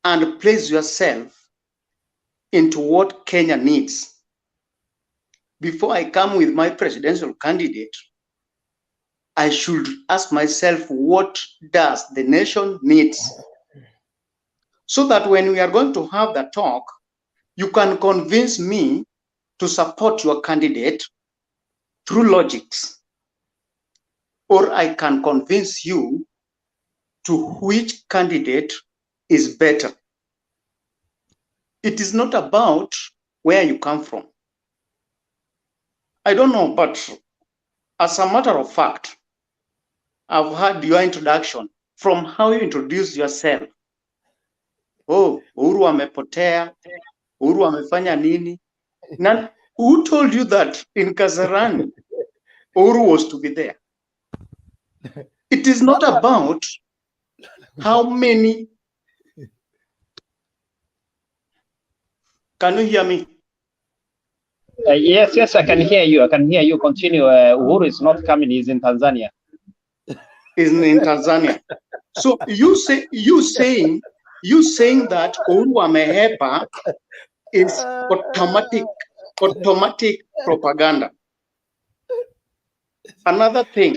and place yourself into what Kenya needs. Before I come with my presidential candidate, I should ask myself, what does the nation needs? So that when we are going to have the talk, you can convince me to support your candidate through logics. Or I can convince you to which candidate is better. It is not about where you come from. I don't know, but as a matter of fact, I've heard your introduction from how you introduced yourself. Oh, Uhuru amepotea, Uhuru amefanya nini? Now, who told you that in Kasarani, Uhuru was to be there? It is not about how many. Can you hear me? Yes, yes, I can hear you. I can hear you. Continue. Uhuru is not coming. He's in Tanzania. Is in Tanzania. So you saying that Uhuru amehepa is automatic propaganda. Another thing,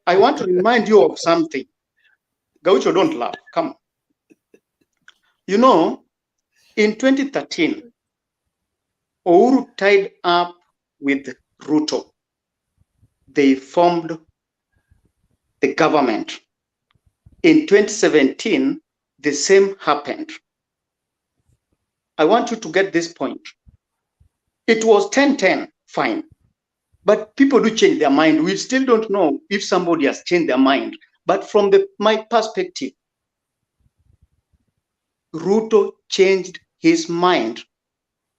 I want to remind you of something. Gaucho, don't laugh. Come on. You know, in 2013, Uhuru tied up with Ruto. They formed the government. In 2017, the same happened. I want you to get this point. It was 10-10, fine. But people do change their mind. We still don't know if somebody has changed their mind. But from my perspective, Ruto changed his mind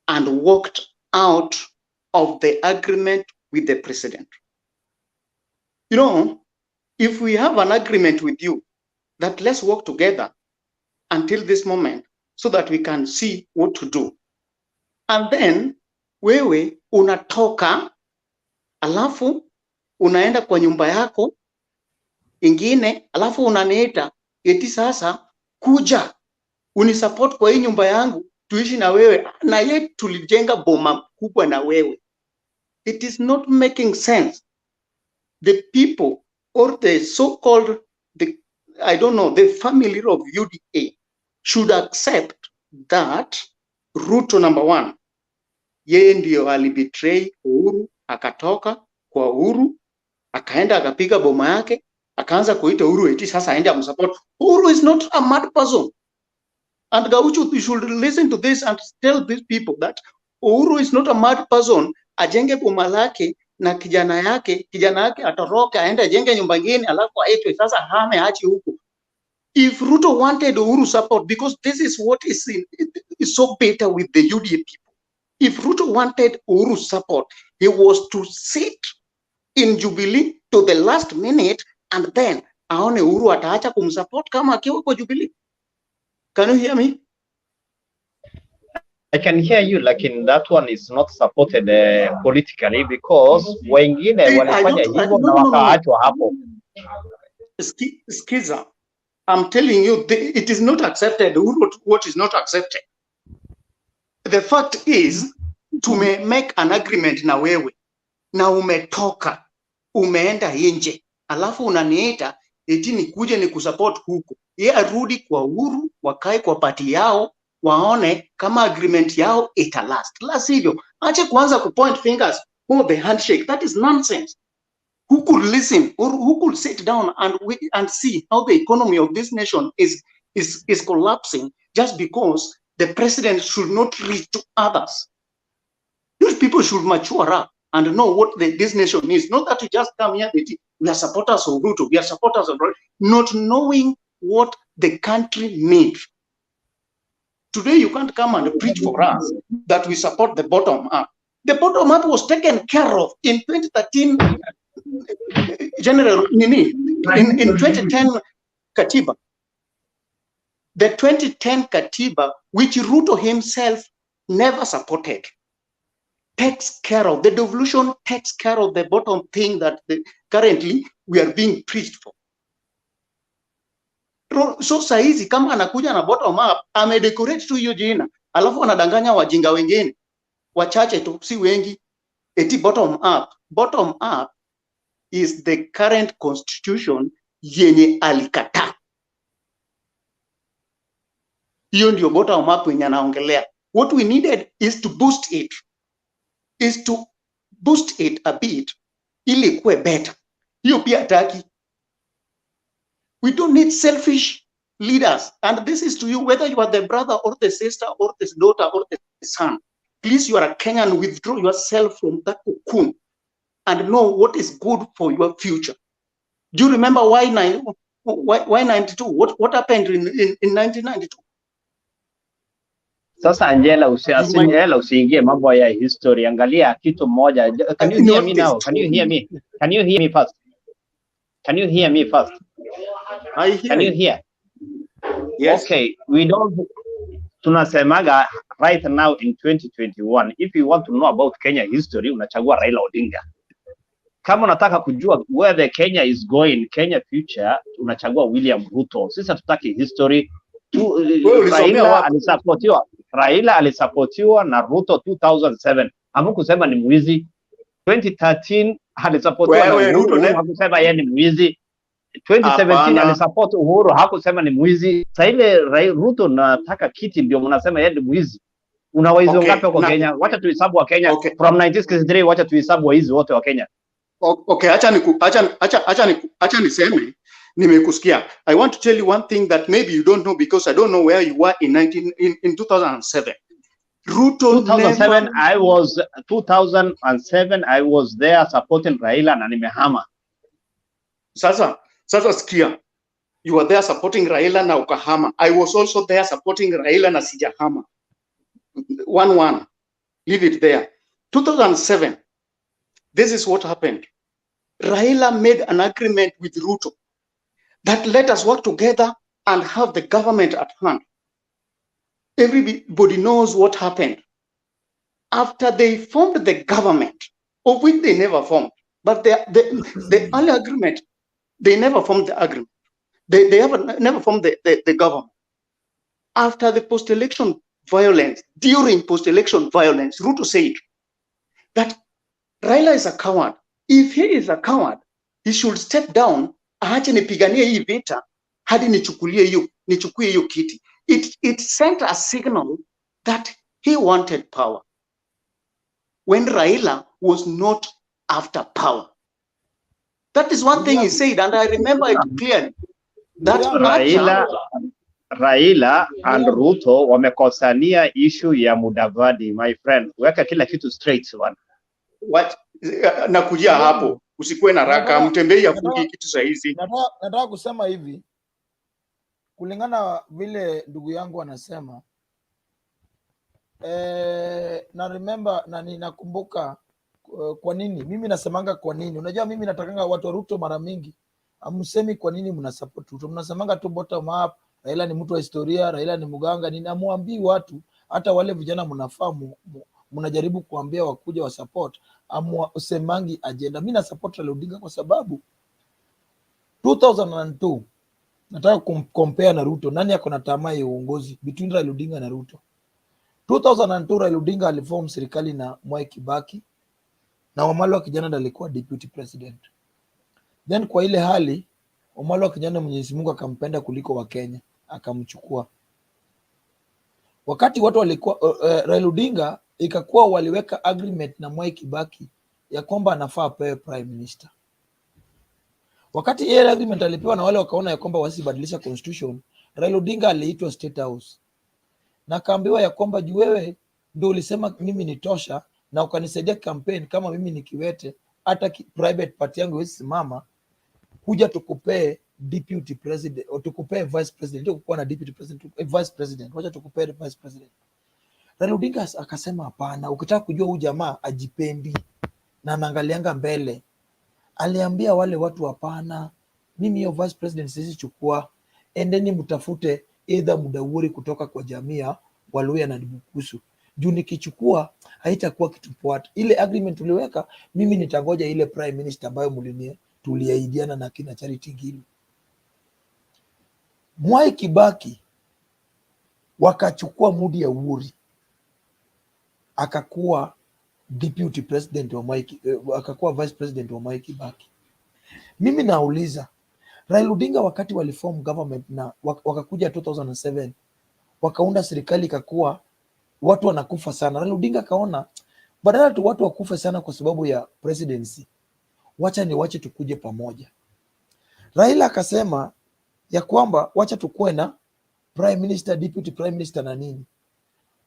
and walked out of the agreement with the president. You know, if we have an agreement with you that let's work together until this moment so that we can see what to do. And then wewe unatoka alafu unaenda kwa nyumba yako ingine alafu unaniita eti sasa kuja unisupport kwa hii nyumba yangu tuishi na wewe na yeye tulijenga boma kubwa na wewe. It is not making sense. The people or the so-called the family of UDA should accept that Ruto number one, yeye ndio alibetray Uhuru, akatoka kwa Uhuru, akaenda akapiga boma yake, akaanza kuita Uhuru eti sasa aende amsupport. Uhuru is not a mad person. And Gaucho, you should listen to this and tell these people that Uhuru is not a mad person. Ajenge boma lake na kijana yake atoroke aende ajenge nyumba ngine alafu aitwe sasa hame achi huku. If Ruto wanted Uhuru support, because this is what is so better with the UDA people. If Ruto wanted Uhuru support, he was to sit in Jubilee to the last minute and then aone Uhuru ataacha kumsupport kama akiwa kwa Jubilee. Can you hear me? I can hear you, like in that one is not supported politically because wengine walifanya hivyo na wakaachwa hapo. Skiza, I'm telling you, it is not accepted. What is not accepted? The fact is, to make an agreement na wewe, na umetoka, umeenda nje, alafu unaniita, eti nikuje ni kusupport huko. Ye arudi kwa Uhuru, wakae kwa party yao, waone kama agreement yao ita last. La sivyo, ache kuanza kupoint fingers, the handshake. That is nonsense. Who could listen, or who could sit down and see how the economy of this nation is collapsing just because the president should not reach to others? Those people should mature up and know what this nation is. Not that you just come here, we are supporters of Ruto, we are supporters of Ruto, not knowing what the country needs. Today, you can't come and preach for us that we support the bottom up. The bottom up was taken care of in 2013. General Nini, in 2010 Katiba. The 2010 Katiba, which Ruto himself never supported, takes care of, the devolution takes care of the bottom thing that currently we are being preached for. So saizi kama anakuja na bottom up, amedecorate tu hiyo jina, alafu anadanganya wajinga wengine, wachache tu, si wengi, eti bottom up. Bottom up is the current constitution yenye alikata. Hiyo ndio bottom up yenye anaongelea. What we needed is to boost it a bit ili kuwe better. Hiyo pia hataki. We don't need selfish leaders. And this is to you, whether you are the brother or the sister or the daughter or the son. Please, you are a Kenyan, withdraw yourself from that cocoon and know what is good for your future. Do you remember why 92? What happened in 1992? Sasa Angela, usiingie mambo ya history. Angalia kitu moja. Can you hear me now? Can you hear me? Can you hear me first? Can you hear me first? I hear. Can you hear? Yes. Okay, we don't. Tunasemaga right now in 2021, if you want to know about Kenya history, unachagua Raila Odinga. Kama unataka kujua where the Kenya is going, Kenya future, unachagua William Ruto. Sisi hatutaki history. Raila alisapotiwa na Ruto 2007. Hamukusema ni mwizi. 2013 alisapotiwa na Ruto, hakusema yeye ni mwizi. 2017 alisupport Uhuru, hakusema ni mwizi. Sasa ile Ruto nataka kiti ndio mnasema yeye ni mwizi. Una waizi ngapi kwa Kenya? Wacha tuhesabu wa Kenya from 1963, wacha tuhesabu waizi wote wa Kenya. Okay, acha niseme nimekusikia. I want to tell you one thing that maybe you don't know because I don't know where you were in 2007. Ruto 2007 I was there supporting Raila na nimehama. Sasa sikia. You were there supporting Raila na ukahama. I was also there supporting Raila na sijahama. 1-1. Leave it there. 2007. This is what happened. Raila made an agreement with Ruto that let us work together and have the government at hand. Everybody knows what happened. After they formed the government, of which they never formed, but the early agreement, they never formed the agreement. They never formed the government. After the post-election violence, during post-election violence, Ruto said that Raila is a coward. If he is a coward, he should step down, aache nipiganie hii vita, hadi nichukue hiyo kiti. It sent a signal that he wanted power when Raila was not after power. That is one thing he said, and I remember it clearly. That Raila and Ruto wamekosania issue ya Mudavadi, my friend. Weka kila kitu straight bwana. What nakujia hapo, usikuwe na raka, mtembei afuki kitu sahizi. Nataka kusema hivi, kulingana vile ndugu yangu anasema, na remember na ninakumbuka kwa nini mimi nasemanga kwa nini. Unajua mimi natakanga watu wa Ruto mara mingi amsemi kwa nini mnasupport Ruto, mnasemanga tu bottom up. Raila ni mtu wa historia, Raila ni mganga. Ninamwambia watu, hata wale vijana mnafahamu, mnajaribu kuambia wakuja wa support, usemangi agenda. Mimi na support Raila Odinga kwa sababu 2002 nataka compare na Ruto, nani ako na tamaa ya uongozi between Raila Odinga na Ruto. 2002 Raila Odinga aliform serikali na Mwai Kibaki na Wamalwa kijana ndiye alikuwa deputy president. Then kwa ile hali Wamalwa kijana Mwenyezi Mungu akampenda kuliko wa Kenya, akamchukua. Wakati watu walikuwa Raila Odinga ikakuwa waliweka agreement na Mwai Kibaki ya kwamba anafaa pewe prime minister. Wakati ile agreement alipewa na wale wakaona ya kwamba wasibadilisha constitution, Raila Odinga aliitwa State House na kaambiwa ya kwamba juu wewe ndio ulisema mimi ni tosha na ukanisaidia campaign, kama mimi ni kiwete hata private party yangu haiwezi simama, kuja tukupee deputy president au tukupee vice president. Ndio kukuwa na deputy president, vice president, wacha tukupee vice president. Raila Odinga akasema hapana, ukitaka kujua huyu jamaa ajipendi na anaangalianga mbele, aliambia wale watu hapana, mimi hiyo vice president sisi chukua, endeni mtafute either Mudawuri kutoka kwa jamii ya Waluya na Bukusu, juu nikichukua haitakuwa kitu poa. Ile agreement tuliweka, mimi nitangoja ile prime minister ambayo tuliahidiana na kina Charity Ngilu. Mwai Kibaki wakachukua mudi ya Uhuru, akakuwa deputy president wa akakuwa vice president wa Mwai Kibaki. Mimi nauliza, Raila Odinga wakati waliform government na wakakuja 2007 wakaunda serikali, ikakuwa watu wanakufa sana. Raila Odinga kaona badala tu watu wakufe sana kwa sababu ya presidency, wacha tukuje pamoja. Raila akasema ya kwamba wacha tukue na prime minister, deputy prime minister na nini.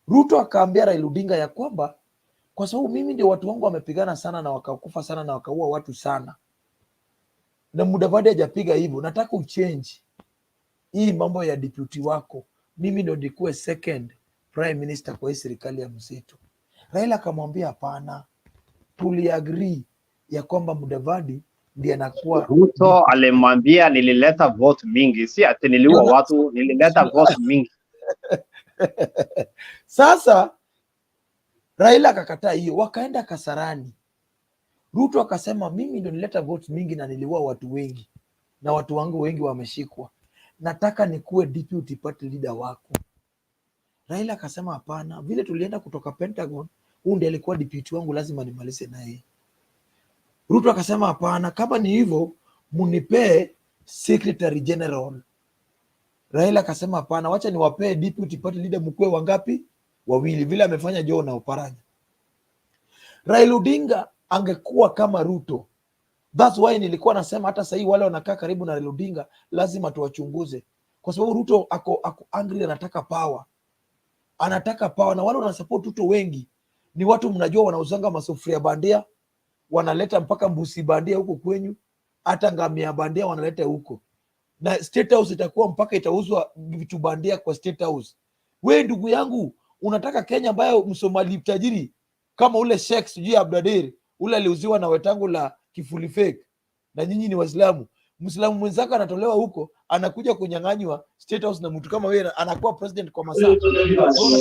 Ruto akaambia Raila Odinga ya kwamba kwa sababu mimi ndio watu wangu wamepigana sana na wakakufa sana na wakaua watu sana, na Mudavadi hajapiga hivyo, nataka uchange hii mambo ya deputy wako, mimi ndio nikuwe second prime minister kwa hii serikali ya mseto. Raila akamwambia hapana, tuliagree ya kwamba Mudavadi ndiye anakuwa. Ruto alimwambia nilileta vote mingi, si ati niliua watu, nilileta vote mingi. Sasa Raila akakataa hiyo, wakaenda Kasarani. Ruto akasema mimi ndio nileta vote mingi na niliua watu wengi na watu wangu wengi wameshikwa, nataka nikuwe deputy party leader wako. Raila akasema hapana, vile tulienda kutoka Pentagon, huyu ndiye alikuwa deputy wangu, lazima nimalize na yeye. Ruto akasema hapana, kama ni hivyo munipee secretary general. Raila akasema hapana, wacha niwapee deputy party leader, mkue wangapi? Wawili, vile amefanya Joe na Oparanya. Raila Odinga angekuwa kama Ruto. That's why nilikuwa nasema hata sahii wale wanakaa karibu na Raila Odinga lazima tuwachunguze, kwa sababu Ruto ako angry, anataka power. Anataka power, na wale wanasupport Ruto wengi ni watu mnajua wanauzanga masufuria bandia, wanaleta mpaka mbusi bandia huko kwenyu, hata ngamia bandia wanaleta huko, na State House itakuwa mpaka itauzwa vitu bandia kwa State House. We ndugu yangu, unataka Kenya ambayo Msomali tajiri kama ule Sheikh sijui Abdadir ule aliuziwa na wetangu la kifuli fake, na nyinyi ni Waislamu, Muislamu mwenzako anatolewa huko anakuja kunyang'anywa State House na mtu kama wewe anakuwa president kwa masaa.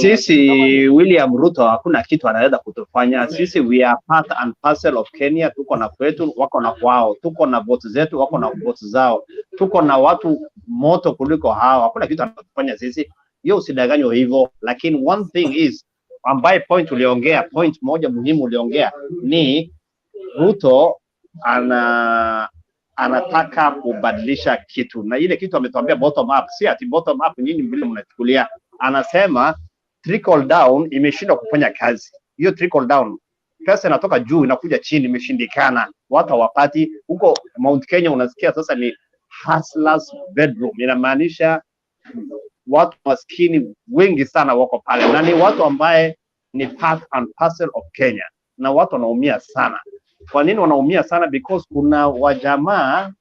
Sisi William Ruto hakuna kitu anaweza kutufanya sisi. We are part and parcel of Kenya. Tuko na kwetu, wako na kwao. Tuko na vote zetu, wako na vote zao. Tuko na watu moto kuliko hao. Hakuna kitu anatufanya sisi. Hiyo usidanganywe hivyo. Lakini one thing is, ambaye point moja muhimu uliongea ni Ruto anataka kubadilisha kitu, na ile kitu ametuambia bottom up. Si ati bottom up nyinyi vile mnachukulia. Anasema trickle down imeshindwa kufanya kazi. Hiyo trickle down, pesa inatoka juu inakuja chini, imeshindikana. Watu hawapati. Huko Mount Kenya unasikia sasa ni hustlers bedroom, inamaanisha watu maskini wengi sana wako pale, na ni watu ambaye ni part and parcel of Kenya, na watu wanaumia sana. Kwa nini wanaumia sana? Because kuna wajamaa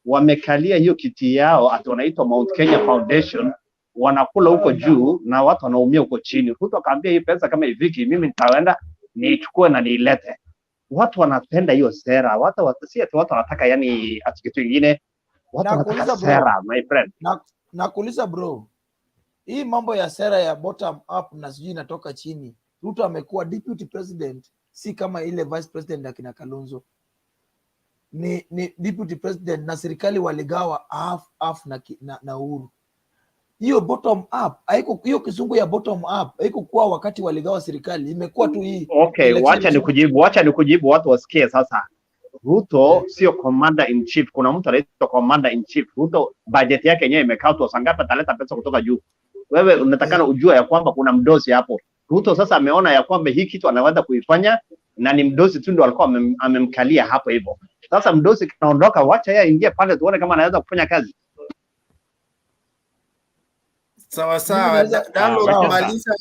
wamekalia hiyo kiti yao ati wanaitwa Mount Kenya Foundation, wanakula huko juu na watu wanaumia huko chini. Ruto akaambia hii pesa kama ifiki, mimi nitaenda niichukue na niilete. Watu wanapenda hiyo sera, watu si ati watu wanataka yani ati kitu kingine, watu wanataka sera, my friend. Nakuuliza bro, hii mambo ya sera ya bottom up na sijui inatoka chini. Ruto amekuwa deputy president, si kama ile vice president akina Kalonzo. Ni deputy president na serikali waligawa half na Uhuru. Hiyo bottom up haiko, hiyo kizungu ya bottom up haiko kwa wakati waligawa serikali, imekuwa tu hii. Okay, wacha nikujibu watu wasikie sasa. Ruto sio commander in chief. Kuna mtu anaitwa commander in chief. Ruto budget yake yenyewe imekatwa, sangapi ataleta pesa kutoka juu. Wewe unatakana ujue ya kwamba kuna mdosi hapo. Ruto sasa ameona ya kwamba hii kitu anaweza kuifanya na ni mdosi tu ndio alikuwa amemkalia hapo hivyo. Sasa mdosi kinaondoka, wacha yeye aingie pale tuone kama anaweza kufanya kazi. Sawa sawa. Dalo kumaliza,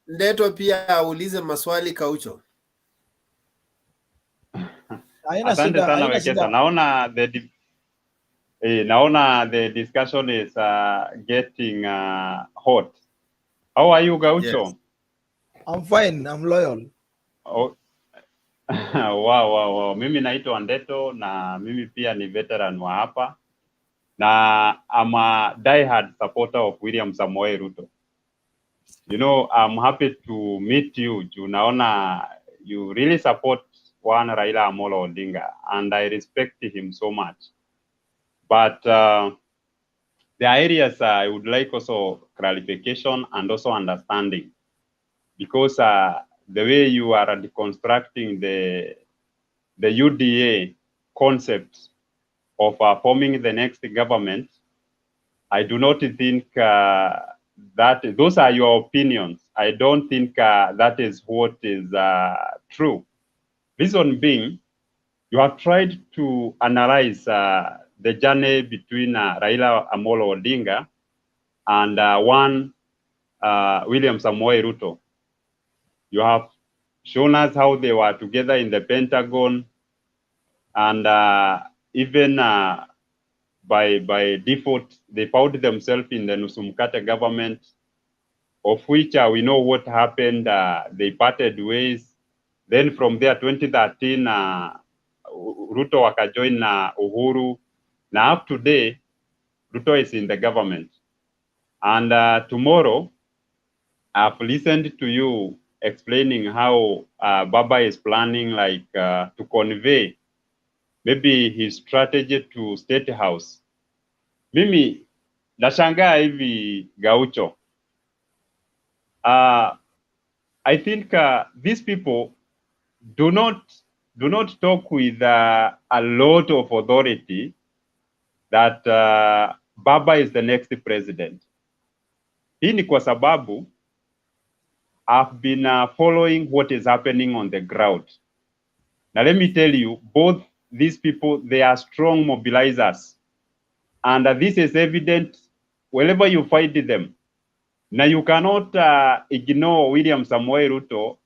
Ndeto pia aulize maswali Gaucho. Asante sana Wekesa. Naona the discussion is getting hot. How are you, Gaucho? Yes. I'm fine, I'm loyal. Oh. Wow. Mimi naitwa Ndeto na mimi pia ni veteran wa hapa. Na I'm a diehard supporter of William Samoei Ruto. You know, I'm happy to meet you. Naona you really support one Raila Amolo Odinga, and I respect him so much. But the areas I would like also clarification and also understanding, because the way you are deconstructing the UDA concept of forming the next government, I do not think that those are your opinions. I don't think that is what is true. Reason being, you have tried to analyze the journey between Raila Amolo Odinga and one William Samoei Ruto. You have shown us how they were together in the Pentagon, and even by default, they found themselves in the Nusumkata government, of which we know what happened. They parted ways. Then from there, 2013, Ruto wakajoin Uhuru. Now up today, Ruto is in the government. And tomorrow, I've listened to you explaining how Baba is planning to convey maybe his strategy to State House. Mimi nashangaa hivi Gaucho. I think these people do not talk with a lot of authority that Baba is the next president. Hii ni kwa sababu I've been following what is happening on the ground. Now let me tell you, both these people, they are strong mobilizers. And this is evident wherever you find them. Now you cannot ignore William Samoei Ruto.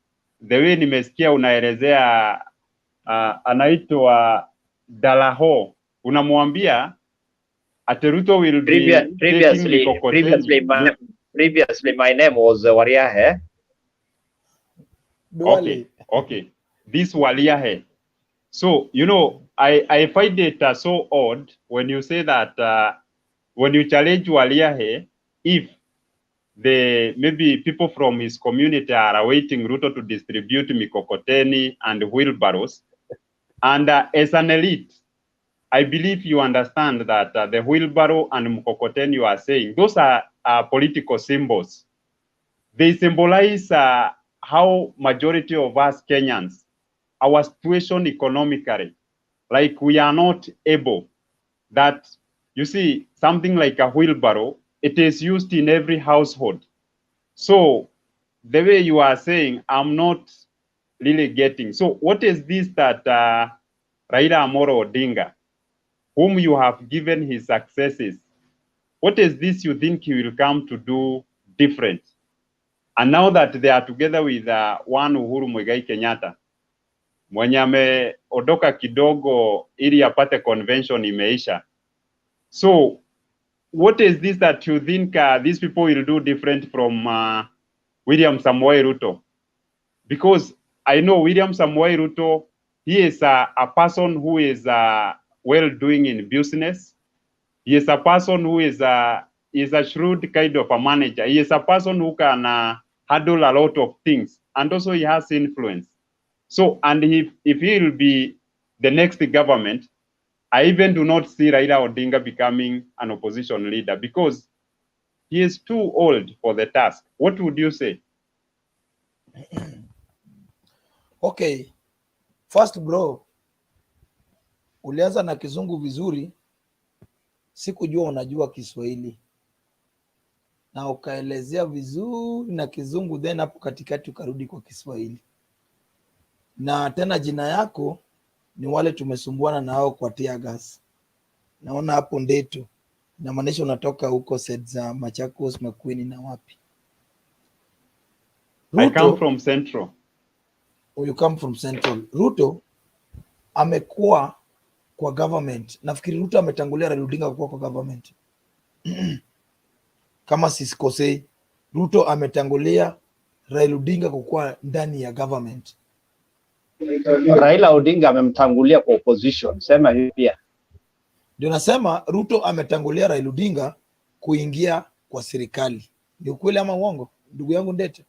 The way nimesikia unaelezea anaitwa Dalaho, unamwambia ati Ruto will be previously my name was Wariahe. Okay. This Waliahe. So, you know, I find it so odd when you say that when you challenge Waliahe, if maybe people from his community are awaiting Ruto to distribute mikokoteni and wheelbarrows, and as an elite, I believe you understand that the wheelbarrow and mkokoteni you are saying, those are political symbols. They symbolize how majority of us Kenyans, our situation economically, like we are not able, that you see something like a wheelbarrow, it is used in every household. So the way you are saying, I'm not really getting. So what is this that Raila Amolo Odinga, whom you have given his successes, what is this you think he will come to do different? And now that they are together with one Uhuru Muigai Kenyatta, mwenye ameondoka kidogo ili apate convention imeisha. So what is this that you think these people will do different from William Samoei Ruto? Because I know William Samoei Ruto, he is a person who is well doing in business. He is a person who is a shrewd kind of a manager. He is a person who can handle a lot of things, and also he has influence. So, and if he will be the next government, I even do not see Raila Odinga becoming an opposition leader because he is too old for the task. What would you say? Okay, first bro, ulianza na kizungu vizuri, sikujua unajua Kiswahili na ukaelezea vizuri na kizungu, then hapo katikati ukarudi kwa Kiswahili. Na tena jina yako ni wale tumesumbuana nao kwa tear gas. Naona hapo Ndeto, inamaanisha unatoka huko set za Machakos, Makueni na wapi? Ruto, I come from Central. Oh, you come from Central. Ruto amekuwa kwa government. Nafikiri Ruto ametangulia Raila Odinga kuwa kwa government. Kama sisikosei, Ruto ametangulia Raila Odinga kuwa ndani ya government. Raila Odinga amemtangulia kwa opposition. Sema hivi pia. Ndio nasema Ruto ametangulia Raila Odinga kuingia kwa serikali. Ni ukweli ama uongo, ndugu yangu Ndete?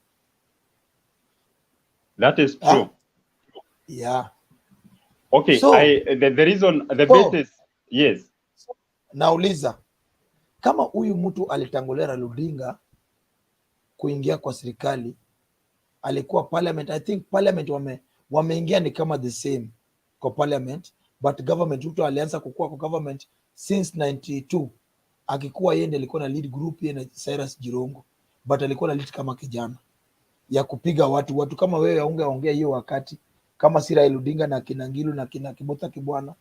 That is true. Yeah. Okay, so, the reason, the basis, yes. Nauliza, kama huyu mtu alitangulia Raila Odinga kuingia kwa serikali, alikuwa parliament, I think parliament wameingia ni kama the same kwa parliament, but government Ruto alianza kukua kwa government since 92. Akikuwa yeye ndiye alikuwa na lead group yeye na Cyrus Jirongo, but alikuwa na lead kama kijana ya kupiga watu kama wewe aungeongea hiyo wakati, kama si Raila Odinga na kina Ngilu na kina Kibota Kibwana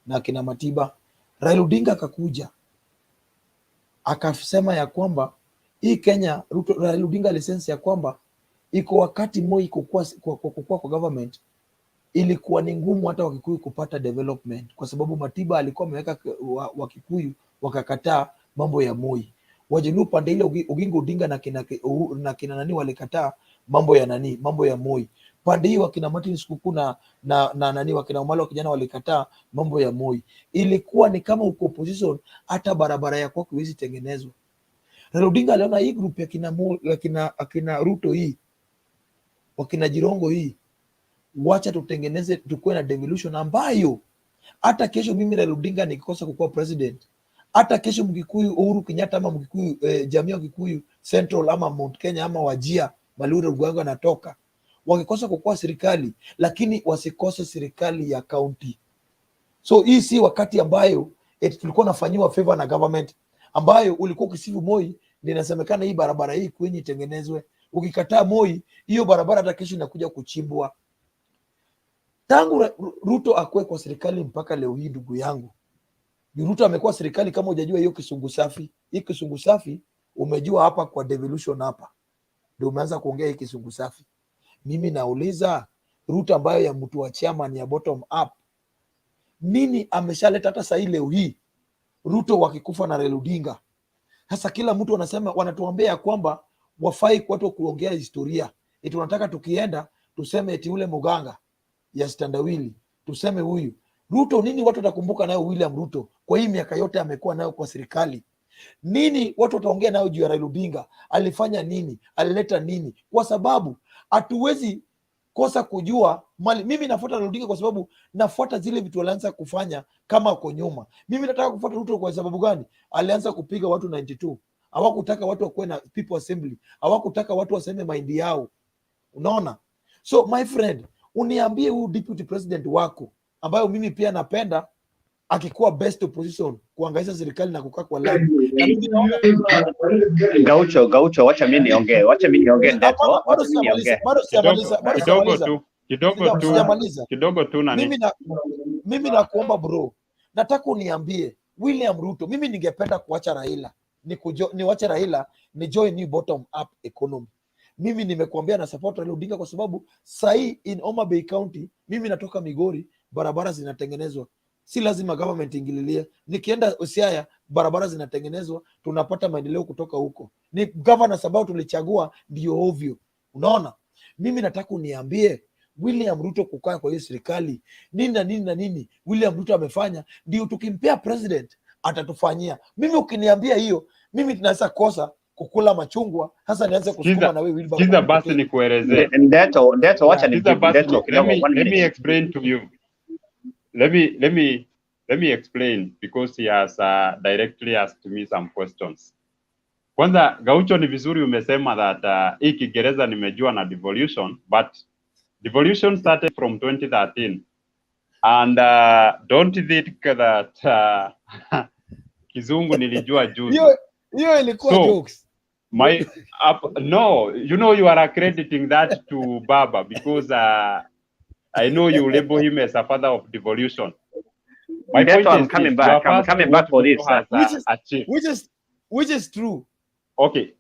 na kina Matiba. Raila Odinga akakuja akasema ya kwamba hii Kenya, Raila Odinga lisensi ya kwamba iko wakati Moi kwa government ilikuwa ni ngumu hata Wakikuyu kupata development, kwa sababu Matiba alikuwa ameweka Wakikuyu wakakataa mambo ya Moi. Wajaluo pande ile Oginga Odinga na kina nani walikataa mambo ya Moi. Pande hii wakina Martin Sikuku na nani wakina Omalo kijana walikataa mambo ya Moi. Ilikuwa ni kama uko opposition, hata barabara ya kwako hizi tengenezwa. Raila Odinga aliona hii group ya kina Ruto hii, wakina Jirongo hii, wacha tutengeneze, tukue na devolution ambayo hata kesho mimi Raila Odinga nikikosa kukuwa president, hata kesho Mkikuyu Uhuru Kenyatta ama Mkikuyu jamii ya Kikuyu Central ama Mount Kenya ama Wajia Maluri Ruganga natoka, wakikosa kukuwa serikali, lakini wasikose serikali ya county. So hii si wakati ambayo tulikuwa nafanyiwa favor na government ambayo ulikuwa ukisifu Moi, ninasemekana hii barabara hii kwenye tengenezwe. Ukikataa Moi, hiyo barabara hata kesho inakuja kuchimbwa. Tangu Ruto akue kwa serikali mpaka leo hii, ndugu yangu, Ruto amekuwa serikali kama hujajua hiyo kisungu safi. Hii kisungu safi umejua hapa kwa devolution hapa. Ndio umeanza kuongea hii kisungu safi. Mimi nauliza, Ruto ambayo ya mtu wa chairman ya bottom up, nini ameshaleta hata sasa leo hii Ruto wakikufa na Raila Odinga? Sasa kila mtu anasema, wanatuambia kwamba wafai watu kuongea historia. Eti tunataka tukienda tuseme eti ule Muganga ya Standawili, tuseme huyu Ruto. Nini watu watakumbuka nayo William Ruto kwa hii miaka yote amekuwa nayo kwa serikali? Nini watu wataongea nayo juu ya Raila Odinga? Alifanya nini? Alileta nini? Kwa sababu hatuwezi kosa kujua mali. Mimi nafuata Raila Odinga kwa sababu nafuata zile vitu alianza kufanya kama uko nyuma. Mimi nataka kufuata Ruto kwa sababu gani? Alianza kupiga watu 92. Hawakutaka watu wakuwe na people assembly. Hawakutaka watu waseme maindi yao. Unaona? So my friend, uniambie huyu deputy president wako ambayo mimi pia napenda akikuwa best opposition kuangaisha serikali na kukaa kwa line. Gaucho, wacha mimi niongee. Ndeto. Kidogo tu. Mimi nakuomba bro, nataka uniambie William Ruto, mimi ningependa kuacha Raila, niwache Raila ni join new bottom up economy. Mimi nimekuambia na support Raila Odinga kwa sababu sahi in Homa Bay County, mimi natoka Migori, barabara zinatengenezwa, si lazima government ingililie. Nikienda Siaya, barabara zinatengenezwa, tunapata maendeleo kutoka huko. Ni governors ambao tulichagua ndio ovyo. Unaona, mimi nataka uniambie William Ruto kukaa kwa hiyo serikali nini na nini na nini William Ruto amefanya ndio tukimpea president atatufanyia. Mimi ukiniambia hiyo, mimi tunaweza kosa kukula machungwa, hasa nianze kusukuma na wewe Wilbur. Kiza basi nikuelezee. Ghetto, wacha Kiza nijibu basi Ghetto kidogo. let me explain to you. Let me explain because he has directly asked me some questions. Kwanza Gaucho, ni vizuri umesema that hii Kiingereza nimejua na devolution, but devolution started from 2013 and don't think that Kizungu nilijua juzi. Hiyo ilikuwa jokes. No, you know you are accrediting that to Baba because I know you label him as a father of devolution. My point I'm is coming this, back. I'm coming back for this. Which is true. Okay,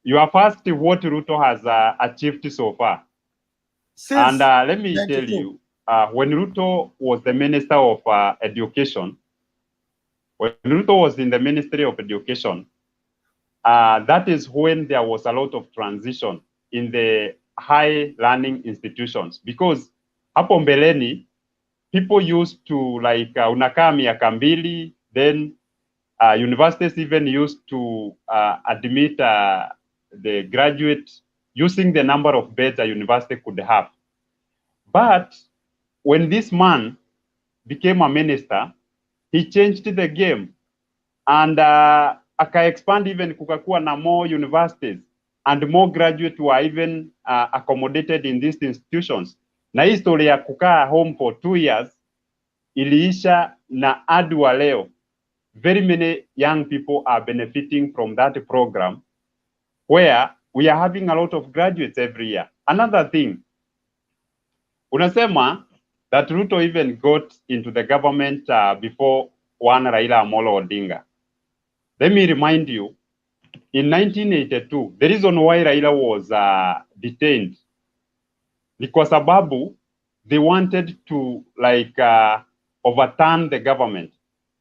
you are first what Ruto has achieved so far. And let me tell you, when Ruto was the Minister of Education, when Ruto was in the Ministry of Education, that is when there was a lot of transition in the high learning institutions, because hapo mbeleni people used to like unakaa miaka mbili, then universities even used to admit the graduate using the number of beds a university could have. But when this man became a minister, he changed the game and aka-expand, even kukakuwa na more universities and more graduates were even accommodated in these institutions. Na hii story ya kukaa home for 2 years iliisha, na hadi wa leo very many young people are benefiting from that program where we are having a lot of graduates every year. Another thing, unasema that Ruto even got into the government before one Raila Odinga. Let me remind you, in 1982, the reason why Raila was detained ni kwa sababu they wanted to like overturn the government.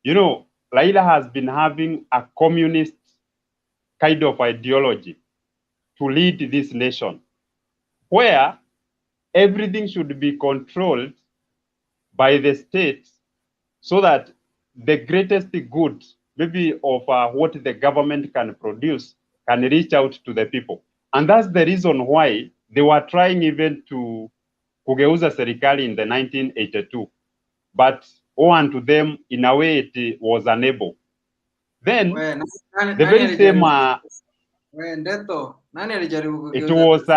You know, Raila has been having a communist kind of ideology to lead this nation, where everything should be controlled by the state so that the greatest good maybe of what the government can produce can reach out to the people. And that's the reason why they were trying even to kugeuza serikali in the 1982. But one to them, in a way, it was unable. Then, the very same... it was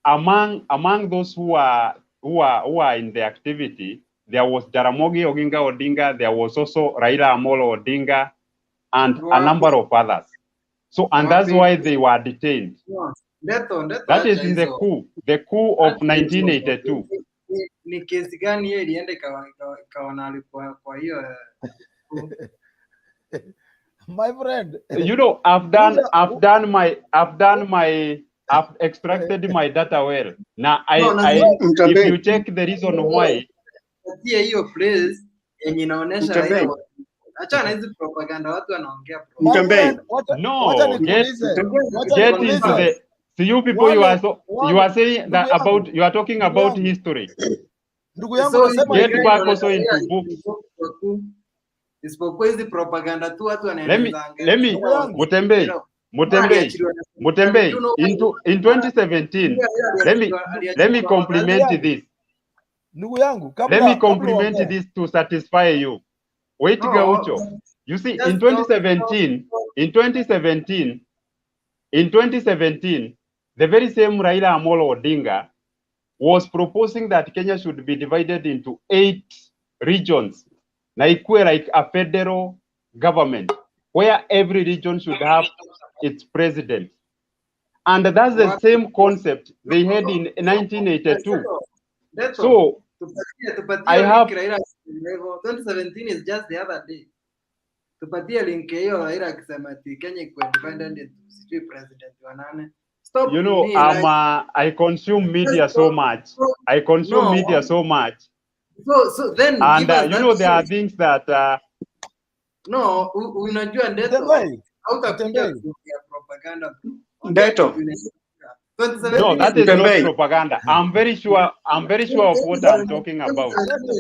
among those who are in the activity, there was Jaramogi Oginga Odinga, there was also Raila Amolo Odinga, and a number of others. So, and that's why they were detained. That is in the coup of 1982. Ni kesi gani yeye ilienda ikaona alikuwa kwa hiyo my friend? You know, I've extracted my data well. Now if you check the reason why hiyo place yenye inaonyesha Raila, acha na hizo propaganda watu wanaongea get into the see you people you are saying that about you are talking about history. Ndugu yangu nasema get back also into books. Isipokuwa hizi propaganda tu watu wanaendelea. Let me Mutembei in 2017 let me compliment this. Ndugu yangu, let me compliment this to satisfy you. Wait, Gaucho. You see, in 2017, the very same Raila Amolo Odinga was proposing that Kenya should be divided into 8 regions, na ikuwe like a federal government, where every region should have its president. And that's the same concept they had in 1982. So, I 2017 is just the other day. Tupatie link hiyo Raila akisema ati Kenya iko independent sijui president wa nane. Stop You know, me like I consume media so much. I consume media so much. So then And give us you that know, there are choice. things that No, unajua Ndeto Mtembei, hautakuja Mtembei. kuongea propaganda. Ndeto. no, that is not Mtembei. propaganda. I'm very sure of what I'm talking about.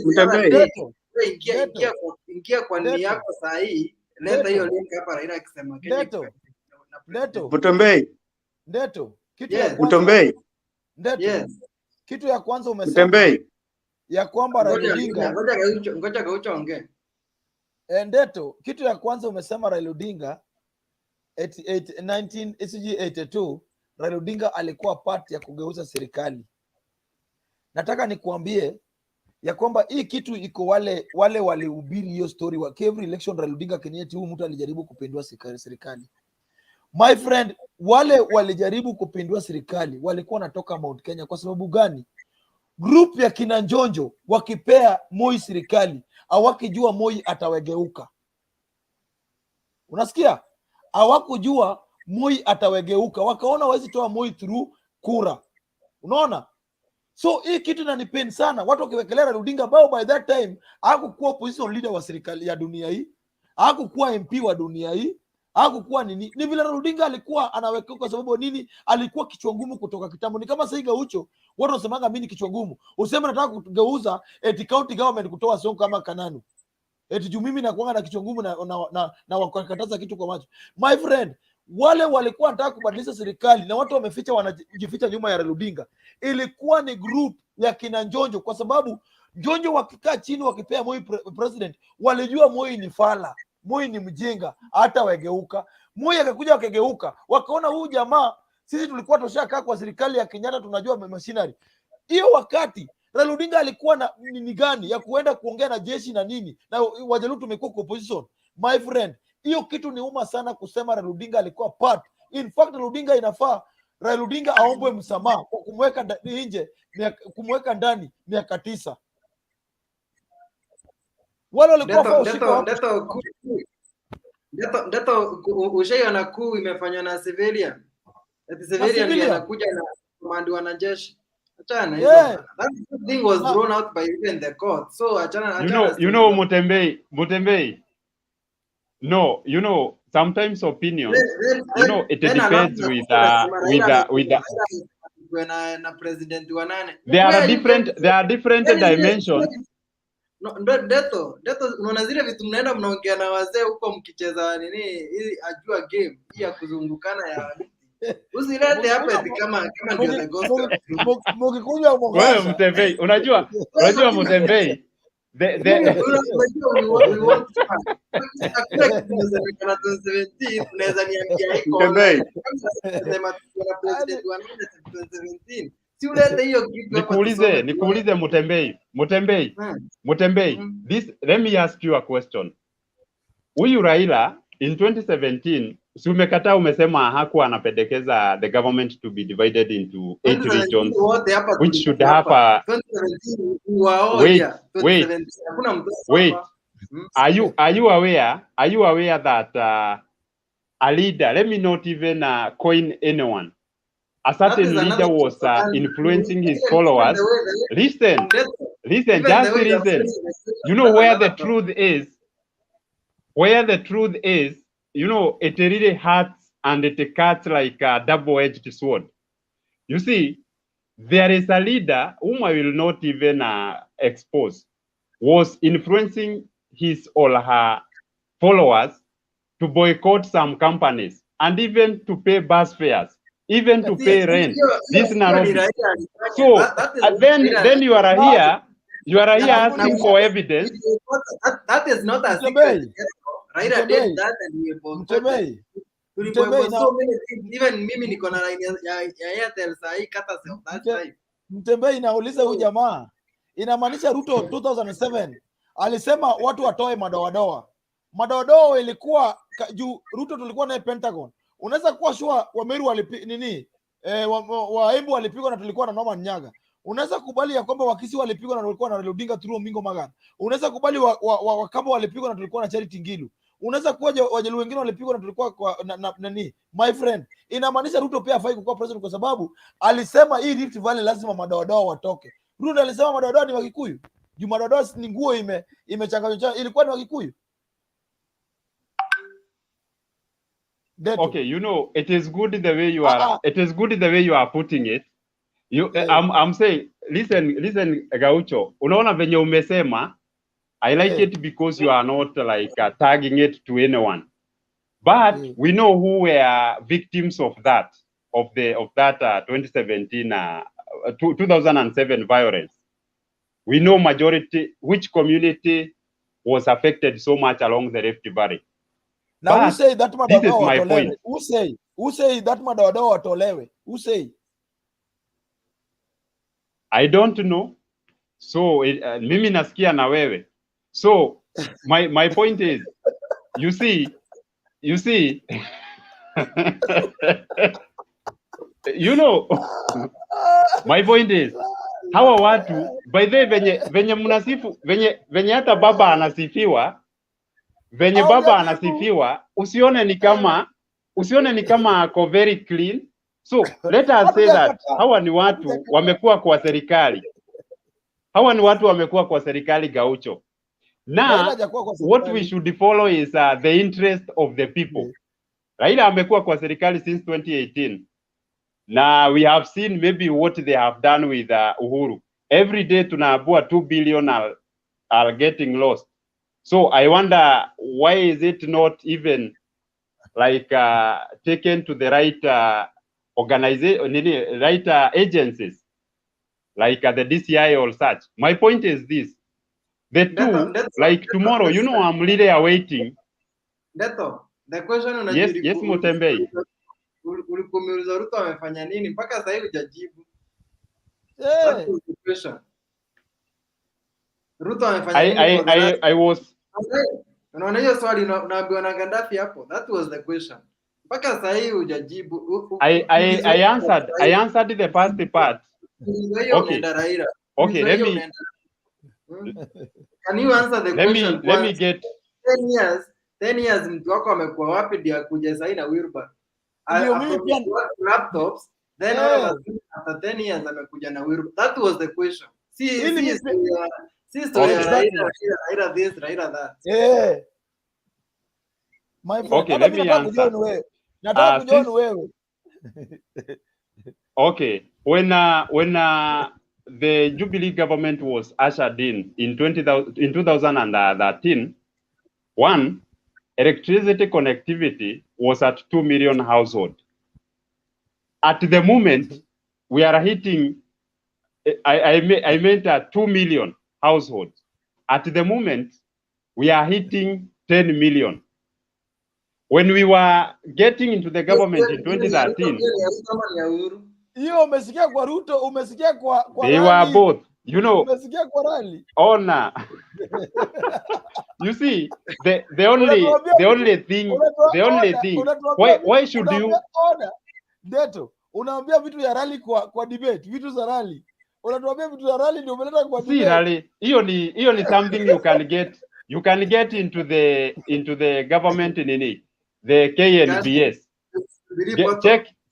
Mtembei. Ingia kwa nia yako saa hii, leta hiyo link hapa Raila akisema Kenya. Mtembei. Ndeto. Kitu Yes. ya kwanza. Mtembei. Ndeto. Yes. Kitu ya kwanza umesema Mtembei. ya kwamba Raila Odinga. Ngoja Gaucho ongee. Ndeto, kitu ya kwanza umesema Raila Odinga 1982 Raila Odinga alikuwa part ya kugeuza serikali. Nataka nikuambie ya kwamba hii kitu iko wale walihubiri hiyo story wa every election Raila Odinga Kenyati huyu mtu alijaribu kupindua serikali. My friend, wale walijaribu kupindua serikali walikuwa natoka Mount Kenya. Kwa sababu gani? Group ya kina Njonjo wakipea Moi serikali hawakijua Moi atawegeuka. Unasikia? Hawakujua Moi atawegeuka, wakaona wawezi toa Moi through kura. Unaona? So hii kitu inanipenda sana. Watu wakiwekelea Raila Odinga bao by that time hakukuwa opposition leader wa serikali ya dunia hii, hakukuwa MP wa dunia hii, hakukuwa nini. Ni vile Raila Odinga alikuwa anawekeka kwa sababu nini? Alikuwa kichwa ngumu kutoka kitambo. Ni kama sasa Gaucho, watu wasemanga mimi ni kichwa ngumu. Useme nataka kugeuza eti county government kutoa Sonko kama Kananu. Eti juu mimi nakuanga na kichwa ngumu na wakakataza kitu kwa macho. My friend, wale walikuwa wanataka kubadilisha serikali na watu wameficha wanajificha nyuma ya Raila Odinga. Ilikuwa ni group ya kina Njonjo, kwa sababu Njonjo wakikaa chini wakipea Moi president, walijua Moi ni fala, Moi ni mjinga, hata wegeuka. Moi akakuja wakegeuka, wakaona huyu jamaa, sisi tulikuwa tushakaa kwa serikali ya Kenyatta tunajua machinery. Hiyo wakati Raila Odinga alikuwa na nini gani ya kuenda kuongea na jeshi na nini, na Wajaluo tumekuwa kwa opposition. My friend, hiyo kitu ni uma sana kusema Raila Odinga alikuwa part. In fact, Raila Odinga inafaa Raila Odinga aombwe msamaha kwa kumweka nje, kumweka ndani miaka 9. Wale walikuwa Ndeto ushaiona kuu imefanywa na civilian. Eti civilian ndiye anakuja na command wanajeshi. Achana hizo. That thing was thrown out by even the court. So achana. You know Mutembei. No, you know, sometimes opinions, you know, it depends with na president wa nane. There are different dimensions. No, Ndeto, unaona zile vitu mnaenda mnaongea na wazee huko mkicheza nini ili ajua game hii ya kuzungukana ya usilete hapa eti kama ndio the gospel. Mkikuja Wewe Mutembei, unajua Mutembei Nikuulize Mutembei, let me ask you a question. Huyu Raila in 2017 si umekataa, umesema hakuwa anapendekeza the government to be divided into 8 regions which should have a wait. Are you aware that a leader, let me not even coin anyone, a certain leader was influencing his followers? Listen, just listen. You know where the truth is? You know, it really hurts and it cuts like a double-edged sword. You see, there is a leader whom I will not even expose, was influencing his or her followers to boycott some companies and even to pay bus fares, even to pay rent. This Nairobi. So then you are here asking for evidence. That is not a secret. Raila did that and we boycotted. So many things. Even mimi niko na line ya Airtel sahi kata that time. Mtembei nauliza huyu jamaa inamaanisha Ruto 2007 alisema watu watoe madoadoa. Madoadoa ilikuwa juu Ruto tulikuwa naye Pentagon. Unaweza kuwa sure Wameru nini? Waembu walipigwa na tulikuwa na Norman Nyaga. Unaweza kubali ya kwamba Wakisi walipigwa na walikuwa na Raila Odinga through Mingo Magana. Unaweza kubali Wakamba walipigwa na tulikuwa na Charity Ngilu. Unaweza kuwa Wajaluo wengine walipigwa na tulikuwa kwa nani? My friend, inamaanisha Ruto pia hafai kuwa president kwa sababu alisema hii Rift Valley lazima madoadoa watoke. Ruto alisema madoadoa ni Wakikuyu. Juu madoadoa ni nguo imechanganywa, ilikuwa ni Wakikuyu. Okay, you know, it is good the way you are. It is good the way you are putting it. I'm saying, listen, Gaucho. Unaona venye umesema. I like it because you are not like tagging it to anyone. But we know who were victims of that 2017 2007 violence. We know majority which community was affected so much along the Rift Valley. Now but who say that this is my point. Who say that madoadoa watolewe? Who say? I don't know. So mimi nasikia na wewe. So my point is, you see, you know, my point is, hawa watu by the venye mnasifu venye hata baba anasifiwa, venye baba anasifiwa, usione ni kama ako very clean. So let us say that hawa ni watu wamekuwa kwa serikali. Hawa ni watu wamekuwa kwa serikali, Gaucho. Now, what we should follow is the interest of the people. Raila amekuwa kwa serikali since 2018. Now, we have seen maybe what they have done with Uhuru. Every day, tunaabua 2 billion are getting lost. So, I wonder, why is it not even like taken to the right organization, right agencies, like the DCI or such? My point is this. The two, like tomorrow, you know, I'm really awaiting. Ghetto, the question yes, Mutembei. Ulikuuliza Ruto amefanya nini mpaka sasa hivi hujajibu. That was the question. Ruto amefanya nini? I was. Unaona hiyo swali unaambiwa na Gaddafi hapo. That was the question. Mpaka sasa hivi hujajibu. I answered the first part. Okay, let me. Can you answer the question? Let me get 10 years mtu wako amekuwa wapi ndio akuja sasa na wheelbarrow? Laptops, then after 10 years amekuja na wheelbarrow. That was the question. See story Raila this, Raila that. Yeah. My friend, okay, let me answer. Nataka kujua wewe. Okay, when the Jubilee government was ushered in 2013, electricity connectivity was at 2 million households. At the moment, we are hitting, I meant 2 million households. At the moment, we are hitting 10 million. When we were getting into the government in 2013, hiyo umesikia kwa Ruto, umesikia kwa they were both, you know, umesikia kwa rally. Ona. You see, the only thing, why should you Ghetto, unaambia vitu ya rally kwa debate, vitu za rally. Unatuambia vitu za rally ndio umeleta kwa debate. Si rally, hiyo ni something you can get into the government nini, the KNBS.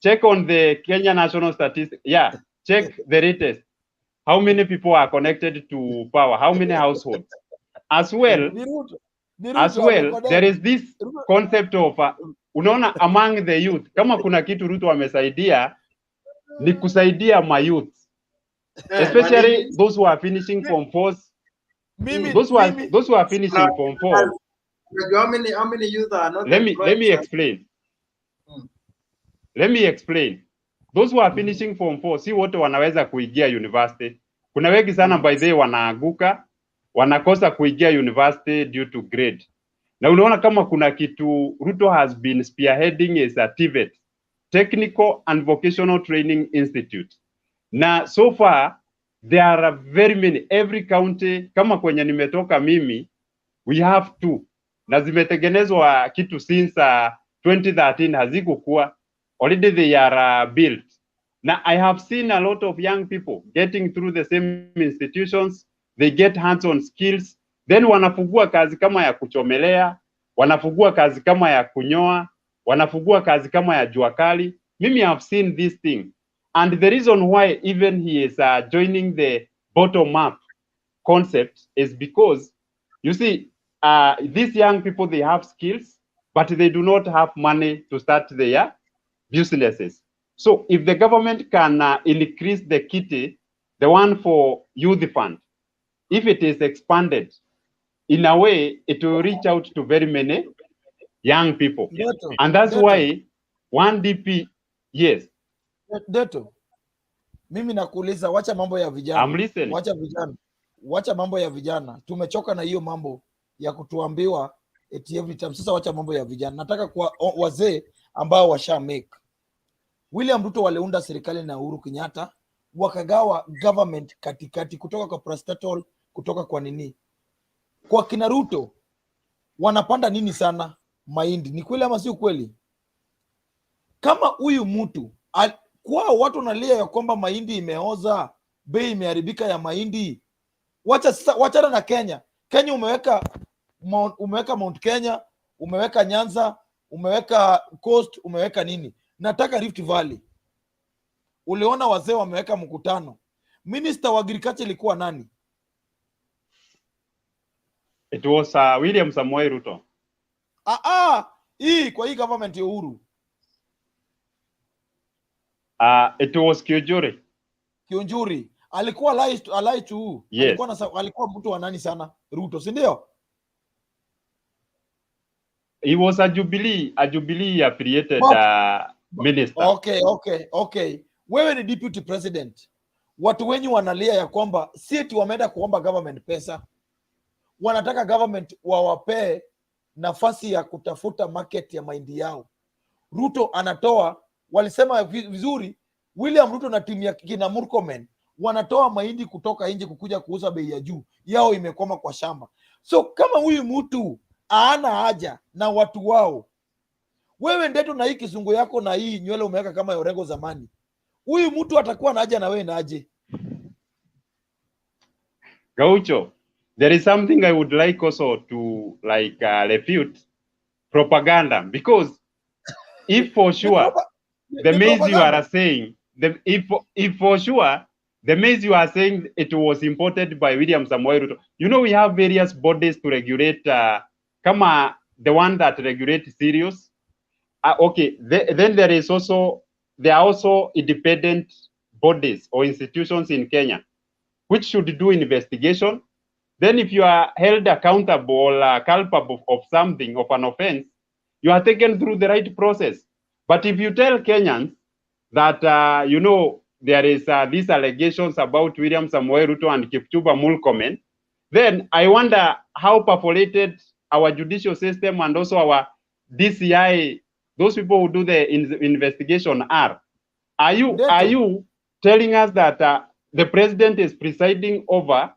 Check on the Kenya National Statistics. Yeah, check the latest. How many people are connected to power? How many households? As well, there is this concept of unaona, among the youth. Kama kuna kitu Ruto amesaidia ni kusaidia my youth, especially those who are finishing Form 4. Those who are finishing Form 4. How many youth are not? Let me explain. Let me explain. Those who are finishing Form 4, si wote wanaweza kuingia university. Kuna wengi sana by the way wanaaguka, wanakosa kuingia university due to grade. Na unaona kama kuna kitu Ruto has been spearheading is a TVET, Technical and Vocational Training Institute. Na so far there are very many, every county, kama kwenye nimetoka mimi, we have 2. Na zimetengenezwa kitu since 2013 hazikukuwa. Already they are built. Now, I have seen a lot of young people getting through the same institutions, they get hands-on skills, then wanafugua kazi kama ya kuchomelea, wanafugua kazi kama ya kunyoa, wanafugua kazi kama ya jua kali. Mimi have seen this thing. And the reason why even he is joining the bottom-up concept is because, you see, these young people, they have skills, but they do not have money to start their businesses. So if the government can increase the kitty, the one for youth fund, if it is expanded, in a way, it will reach out to very many young people. Ghetto, And that's Ghetto, why one DP, yes, Ghetto. Mimi nakuuliza, wacha mambo ya vijana. I'm listening. Wacha mambo ya vijana. Tumechoka na hiyo mambo ya kutuambiwa eti every time. Sasa wacha mambo ya vijana. Nataka kwa wazee ambao washa make. William Ruto waliunda serikali na Uhuru Kenyatta, wakagawa government katikati, kutoka kwa parastatal, kutoka kwa nini. Kwa kina Ruto wanapanda nini sana? Mahindi. Ni kweli ama si ukweli? Kama huyu mtu kwa watu wanalia ya kwamba mahindi imeoza, bei imeharibika ya mahindi. Wacha sasa, wachana na Kenya. Kenya umeweka Mount Kenya, umeweka Nyanza, umeweka Coast, umeweka nini? Nataka Rift Valley. Uliona wazee wameweka mkutano. Minister wa agriculture ilikuwa nani? It was William Samoei Ruto. Hii kwa hii government ya Uhuru. It was Kionjuri. Alikuwa allied to yes. Alikuwa mtu wa nani sana? Ruto, si ndio? He was a Jubilee affiliated minister. Okay. Wewe ni deputy president. Watu wenyu wanalia ya kwamba si eti wameenda kuomba government pesa. Wanataka government wawapee nafasi ya kutafuta market ya mahindi yao. Ruto anatoa, walisema vizuri, William Ruto na timu ya kina Murkomen wanatoa mahindi kutoka nje kukuja kuuza bei ya juu. Yao imekwama kwa shamba. So kama huyu mtu haana haja na watu wao, wewe ndeto na hii kizungu yako na hii nywele umeweka kama Orengo zamani, huyu mtu atakuwa na haja na wewe na aje? Gaucho, there is something I would like also to refute propaganda, because if for sure the maize you are saying, if for sure the maize you are saying it was imported by William Samoei Ruto, you know, we have various bodies to regulate, kama the one that regulates cereals. Okay, then there are also independent bodies or institutions in Kenya which should do investigation. Then if you are held accountable or culpable of something, of an offense, you are taken through the right process. But if you tell Kenyans that, you know, there is these allegations about William Samoei Ruto and Kipchumba Murkomen, then I wonder how perforated our judicial system and also our DCI, those people who do the investigation are. Are you telling us that the president is presiding over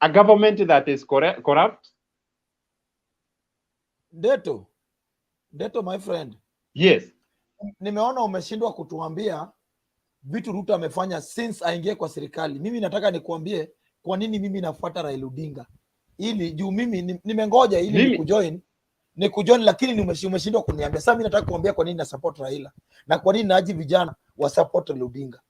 a government that is corrupt? Ghetto, my friend. Yes. Nimeona umeshindwa kutuambia vitu Ruto amefanya since aingie kwa serikali. Mimi nataka nikuambie kwa nini mimi nafuata Raila Odinga. Ili juu mimi nimengoja ili nikujoin, lakini umeshindwa kuniambia. Sasa mimi nataka kuambia kwa nini na support Raila na kwa nini naaji vijana wa support Raila Odinga.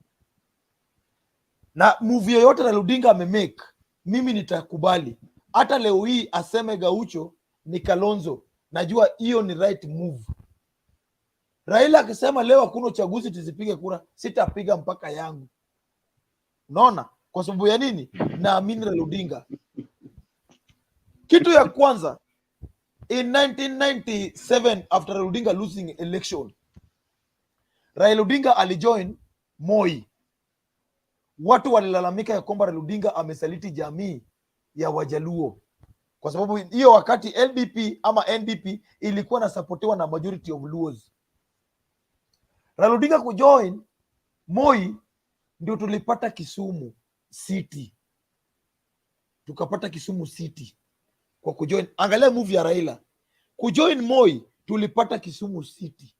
Na movie yoyote Raila Odinga amemake, mimi nitakubali. Hata leo hii aseme Gaucho ni Kalonzo, najua hiyo ni right move. Raila akisema leo hakuna uchaguzi tuzipige kura, sitapiga mpaka yangu. Unaona? Kwa sababu ya nini? Naamini Raila Odinga. Kitu ya kwanza, in 1997 after Raila Odinga losing election, Raila Odinga alijoin Moi. Watu walilalamika ya kwamba Raila Odinga amesaliti jamii ya Wajaluo. Kwa sababu hiyo wakati LDP ama NDP ilikuwa na supportiwa na majority of Luos. Raila Odinga kujoin Moi ndio tulipata Kisumu City. Tukapata Kisumu City kwa kujoin. Angalia move ya Raila. Kujoin Moi tulipata Kisumu City.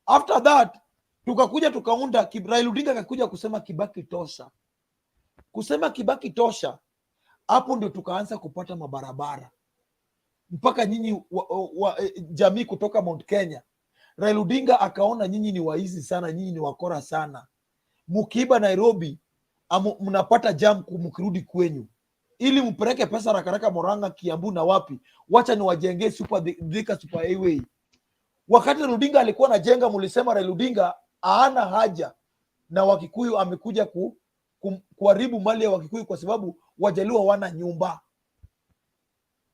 After that tukakuja tukaunda Raila Odinga akakuja kusema Kibaki tosha. Kusema Kibaki tosha, hapo ndio tukaanza kupata mabarabara mpaka nyinyi jamii kutoka Mount Kenya. Raila Odinga akaona nyinyi ni waizi sana, nyinyi ni wakora sana, mukiiba Nairobi mnapata jam mkirudi kwenyu, ili mpeleke pesa rakaraka Murang'a, Kiambu na wapi, wacha ni wajengee Thika super highway. Wakati Raila Odinga alikuwa anajenga, mulisema Raila Odinga haana haja na Wakikuyu, amekuja kuharibu mali ya Wakikuyu kwa sababu Wajaluo wana nyumba.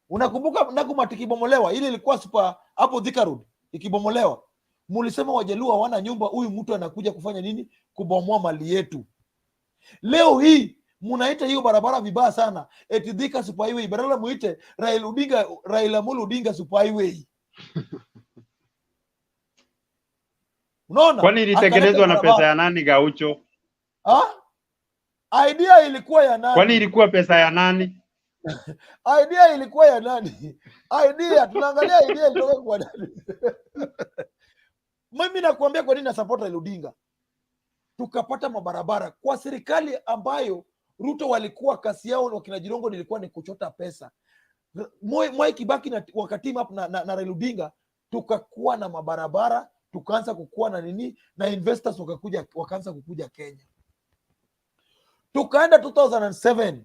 Unakumbuka Nakumatt ikibomolewa, ile ilikuwa super hapo Thika Road ikibomolewa, mulisema Wajaluo hawana nyumba, huyu mtu anakuja kufanya nini? Kubomoa mali yetu. Leo hii munaita hiyo barabara vibaya sana, eti Thika super highway, badala muite Raila Amolo Odinga super highway. Unaona? Kwani ilitengenezwa na pesa ya nani, Gaucho? Idea ilikuwa ya nani? Kwani ilikuwa pesa ya nani? Idea ilikuwa ya nani? Idea, tunaangalia idea ilitoka kwa nani? Mimi nakuambia kwa nini na support Raila Odinga. Tukapata mabarabara kwa serikali ambayo Ruto walikuwa kasi yao wakina Jirongo nilikuwa ni kuchota pesa. Mwai Kibaki na wakati na Raila Odinga tukakuwa na mabarabara, tukaanza kukua na nini, na investors wakaanza kukuja Kenya. Tukaenda 2007.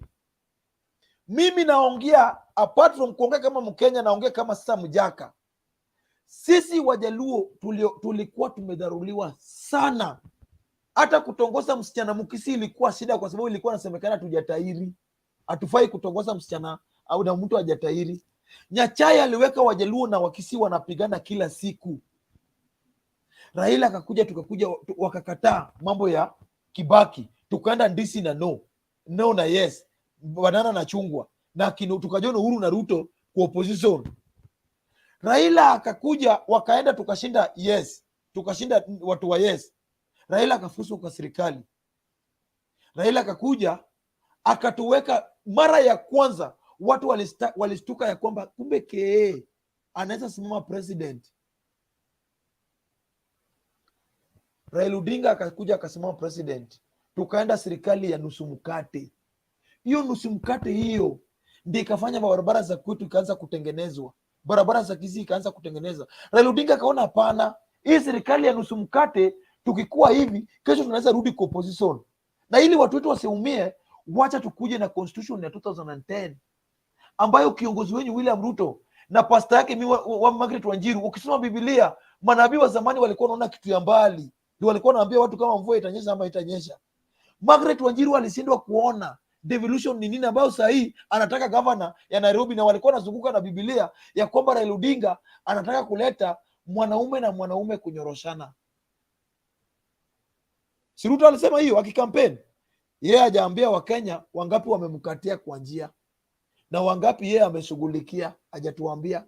Mimi naongea apart from kuongea kama Mkenya, naongea kama sasa Mjaka. Sisi Wajaluo tulikuwa tumedharuliwa sana. Hata kutongoza msichana Mukisi ilikuwa shida, kwa sababu ilikuwa nasemekana tujatairi, hatufai kutongoza msichana au na mtu hajatairi. Nyachai aliweka Wajaluo na Wakisi wanapigana kila siku. Raila akakuja, tukakuja wakakataa mambo ya Kibaki, tukaenda ndisi na no na yes, banana na chungwa, na tukajiona Uhuru na Ruto kwa opposition. Raila akakuja, wakaenda tukashinda yes, tukashinda watu wa yes. Raila akafuswa kwa serikali. Raila akakuja akatuweka mara ya kwanza, watu walistuka ya kwamba kumbe KE anaweza simama president. Raila Odinga akakuja akasimama president, tukaenda serikali ya nusu mkate. Hiyo nusu mkate hiyo ndio ikafanya barabara za kwetu ikaanza kutengenezwa, barabara za Kisii ikaanza kutengeneza. Raila Odinga akaona hapana, hii serikali ya nusu mkate tukikuwa hivi, kesho tunaweza rudi kwa opposition, na ili watu wetu wasiumie, wacha tukuje na constitution ya 2010 ambayo kiongozi wenyu William Ruto na pasta yake wa Margaret Wanjiru, ukisoma Biblia, manabii wa zamani walikuwa wanaona kitu ya mbali, ndio walikuwa wanaambia watu kama mvua itanyesha ama itanyesha. Margaret Wanjiru alishindwa kuona devolution ni nini, ambayo sasa hii anataka governor ya Nairobi, na walikuwa wanazunguka na Biblia ya kwamba Raila Odinga anataka kuleta mwanaume na mwanaume kunyoroshana. Si Ruto alisema hiyo akikampeni? Yeye hajaambia Wakenya wangapi wamemkatia kwa njia na wangapi yeye ameshughulikia, hajatuambia.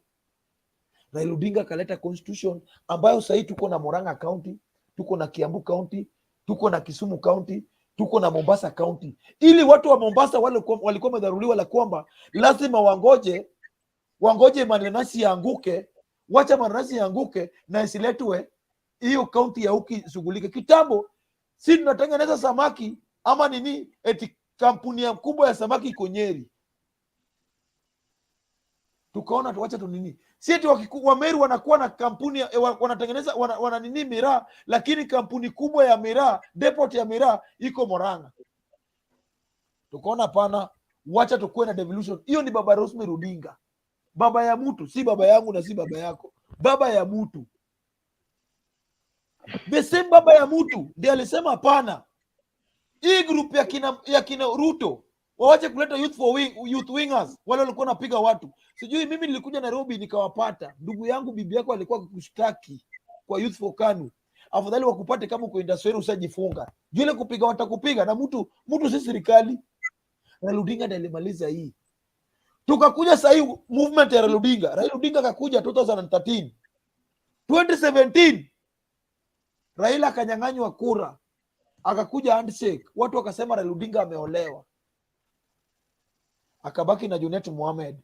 Raila Odinga akaleta constitution ambayo sasa hii tuko na Murang'a County, tuko na Kiambu County, tuko na Kisumu County, tuko na Mombasa County, ili watu wa Mombasa walikuwa wamedharuliwa la kwamba lazima wangoje mananasi yaanguke, wacha mananasi yaanguke na isiletwe hiyo county ya huki shughulike. Kitambo si tunatengeneza samaki ama nini, eti kampuni ya kubwa ya samaki iko Nyeri, tukaona tuacha tu nini, si eti wa Meru wanakuwa na kampuni wanatengeneza wana nini miraa, lakini kampuni kubwa ya miraa, depot ya miraa iko Murang'a. Tukaona pana, wacha tukue na devolution. Hiyo ni baba Rosemary Odinga, baba ya mtu, si baba yangu na si baba yako, baba ya mtu. The same baba ya mtu ndiye alisema hapana, hii group ya kina Ruto wawache kuleta youth wingers, wale walikuwa napiga watu. Sijui mimi nilikuja Nairobi nikawapata, ndugu yangu bibi yako alikuwa kukushtaki kwa Youth for KANU. Afadhali wakupate kama uko industry usajifunga. Juu ile kupiga watakupiga na mtu si serikali. Raila Odinga ndiye alimaliza hii. Tukakuja sasa hii movement ya Raila Odinga. Raila Odinga akakuja 2013. 2017 Raila akanyang'anywa kura. Akakuja handshake. Watu wakasema Raila Odinga ameolewa. Akabaki na Junet Mohamed.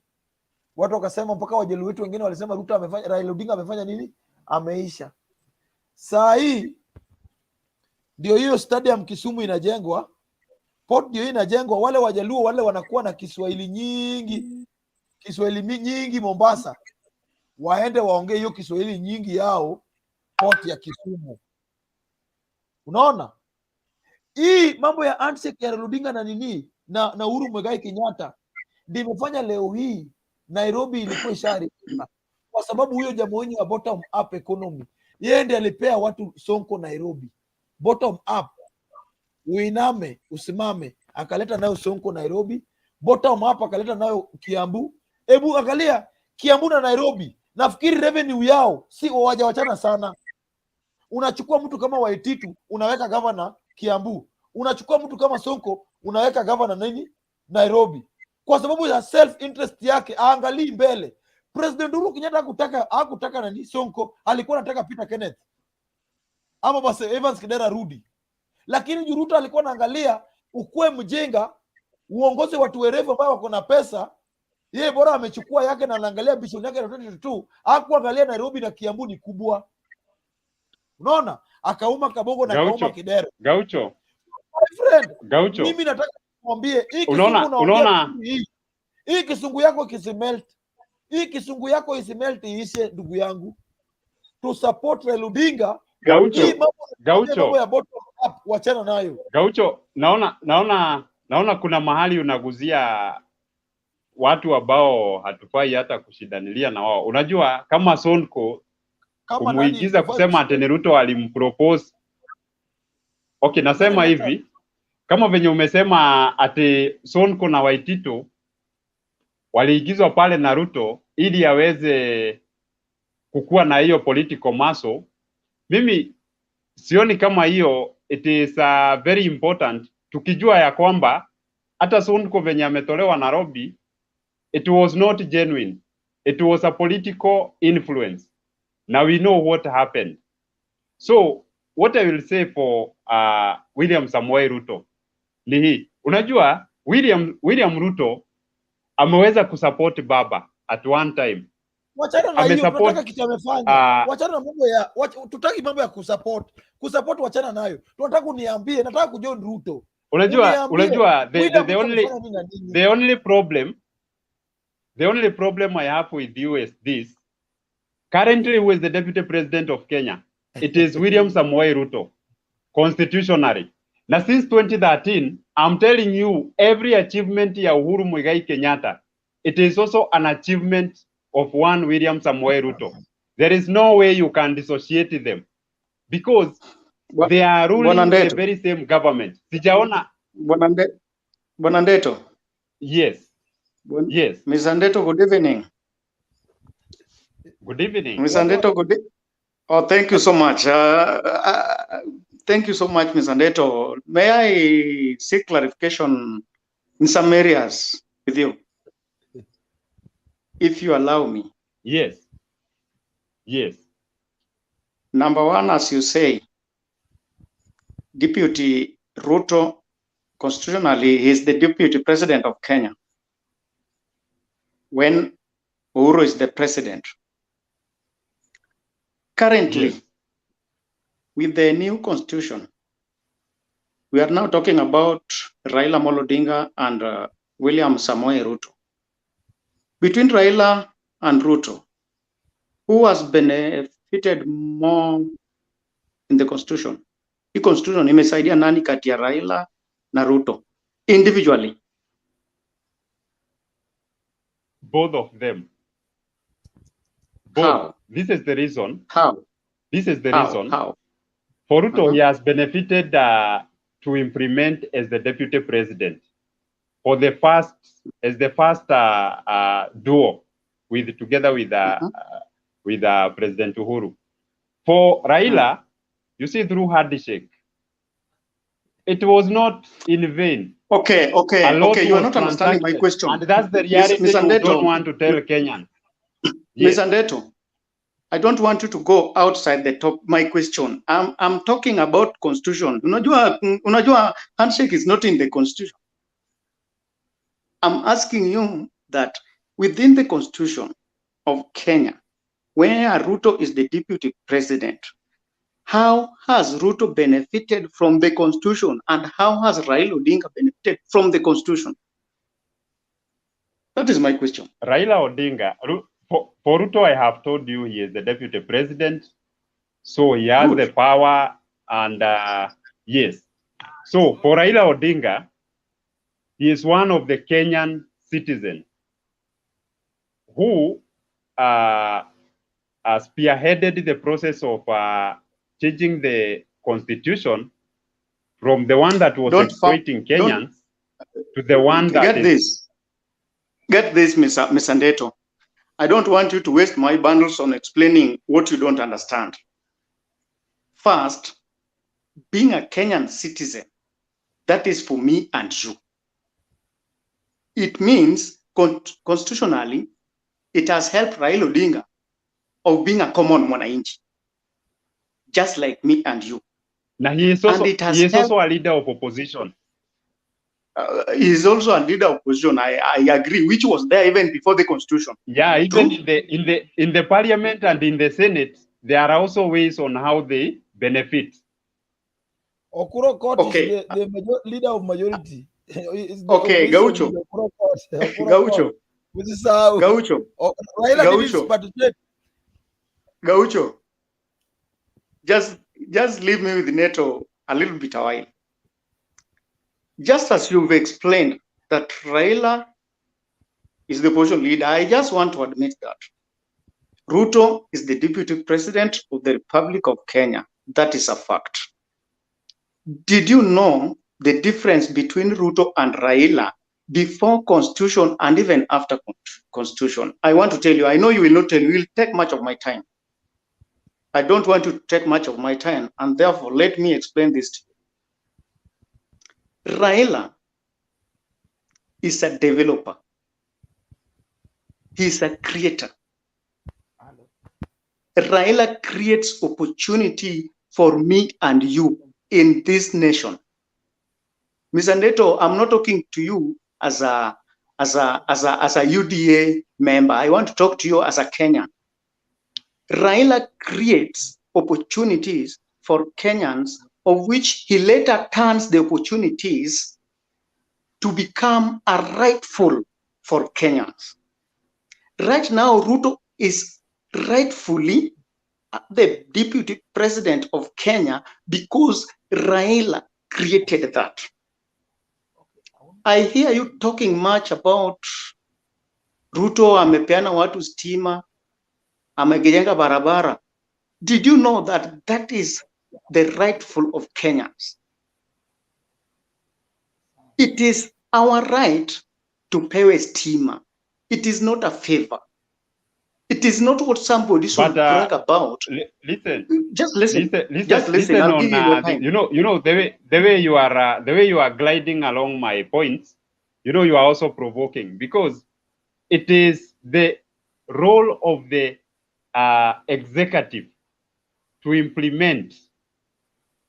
Watu wakasema, mpaka Wajaluo wetu wengine walisema Ruto amefanya, Raila Odinga amefanya nini? Ameisha. Saa hii ndio hiyo stadium Kisumu inajengwa, port ndio inajengwa, wale Wajaluo wale wanakuwa na Kiswahili nyingi Mombasa, waende waongee hiyo Kiswahili nyingi yao port ya Kisumu. Unaona hii mambo ya handshake ya Raila Odinga na nini na Uhuru Muigai Kenyatta ndio imefanya leo hii Nairobi ilikuwa isharika, kwa sababu huyo jamaa wa bottom up economy, yeye ndiye alipea watu Sonko Nairobi. Bottom up, uiname usimame, akaleta nayo Sonko Nairobi. Bottom up akaleta nayo Kiambu. Hebu angalia Kiambu na Nairobi, nafikiri revenue yao si wajawachana sana. Unachukua mtu kama Waititu unaweka governor Kiambu, unachukua mtu kama Sonko unaweka governor nini Nairobi, kwa sababu ya self interest yake. Aangalii mbele. President Uhuru Kenyatta hakutaka nani Sonko, alikuwa anataka Peter Kenneth ama basi Evans Kidera rudi, lakini Ruto alikuwa anaangalia ukue mjenga, uongoze watu werevu ambao wako na pesa. Yeye bora amechukua yake na anaangalia vision yake na 2022, hakuangalia Nairobi na Kiambu ni kubwa. Unaona, akauma Kabogo na akauma Kidera. Gaucho, my friend, Gaucho, mimi nataka kumwambie hii unaona hii kisungu yako kisimelt, hii kisungu yako isimelt iishe, ndugu yangu. To support Raila Odinga. Gaucho ya bottom up, wachana nayo. Gaucho, naona kuna mahali unaguzia watu ambao hatufai hata kushidanilia na wao. Unajua kama Sonko kumuigiza kusema ati Ruto alimpropose. Okay, nasema hivi, kama venye umesema ati Sonko na Waitito waliigizwa pale na Ruto ili aweze kukua na hiyo political muscle, mimi sioni kama hiyo it is very important, tukijua ya kwamba hata Sonko venye ametolewa Nairobi, it was not genuine, it was a political influence. Now we know what happened. So what I will say for William Samoei Ruto ni hii, unajua William Ruto ameweza kusupport baba at one time. Wachana na hiyo, tunataka kitu amefanya. Wachana na mambo ya tutaki mambo ya kusupport, wachana nayo. Tunataka uniambie, nataka kujoin Ruto. Unajua the only problem I have with you is this. Currently, who is the deputy president of Kenya? It is William Samoei Ruto, constitutionally. Now, since 2013, I'm telling you, every achievement ya Uhuru Muigai Kenyatta, it is also an achievement of one William Samoei Ruto. There is no way you can dissociate them because they are ruling the very same government. Sijaona. Bwana Ndeto. Yes. Yes. Mr. Ndeto, good evening. Good evening. Mr. Ndeto, good evening. Oh, thank you so much. Thank you so much, Mr. Ndeto. May I seek clarification in some areas with you, if you allow me? Yes. Yes. Number one, as you say, Deputy Ruto, constitutionally, is the Deputy President of Kenya when Uhuru is the President. Currently, yes, with the new constitution, we are now talking about Raila Odinga and William Samoei Ruto. Between Raila and Ruto, who has benefited more in the constitution? The constitution imesaidia nani kati ya Raila na Ruto individually? Both of them. Both. How? This is the reason. How? This is the reason. How? For Ruto, he has benefited to implement as the deputy president for the first, as the first duo together with President Uhuru. For Raila, you see, through handshake, it was not in vain. Okay. You are not understanding my question. And that's the reality we don't want to tell Kenyans. Yes. Mr. Ndeto, I don't want you to go outside the top. My question, I'm talking about constitution. Unajua, handshake is not in the constitution. I'm asking you that within the constitution of Kenya, where Ruto is the deputy president, how has Ruto benefited from the constitution and how has Raila Odinga benefited from the constitution? That is my question. Raila Odinga, for Ruto, I have told you he is the deputy president, so he has Good. the power, and yes. So for Raila Odinga, he is one of the Kenyan citizens who spearheaded the process of changing the constitution from the one that was exploiting Kenyans to the one that Get this, Mr. Ndeto. I don't want you to waste my bundles on explaining what you don't understand. First, being a Kenyan citizen, that is for me and you. It means constitutionally, it has helped Raila Odinga of being a common mwananchi, just like me and you. Now he is also a leader of opposition. He is also a leader of opposition. I agree, which was there even before the constitution. Yeah, even in the parliament and in the Senate, there are also ways on how they benefit. Okuro Court is the leader of majority. Okay, Gaucho. Gaucho. Gaucho. Gaucho. Just leave me with Neto a little bit a while. Just as you've explained that Raila is the opposition leader, I just want to admit that Ruto is the deputy president of the Republic of Kenya. That is a fact. Did you know the difference between Ruto and Raila before constitution and even after constitution? I want to tell you, I know you will not tell, you will take much of my time. I don't want to take much of my time, and therefore let me explain this to you. Raila is a developer. He's a creator. Raila creates opportunity for me and you in this nation. Mr. Ndeto, I'm not talking to you as a UDA member. I want to talk to you as a Kenyan. Raila creates opportunities for Kenyans, of which he later turns the opportunities to become a rightful for Kenyans. Right now, Ruto is rightfully the deputy president of Kenya because Raila created that. I hear you talking much about Ruto amepeana watu stima, amejenga barabara. Did you know that that is the rightful of Kenyans? It is our right to pay stima. It is not a favor. It is not what somebody should brag about. Listen. Just listen. Just listen. I'll give you your time. You know the way you are gliding along my points. You know you are also provoking because it is the role of the executive to implement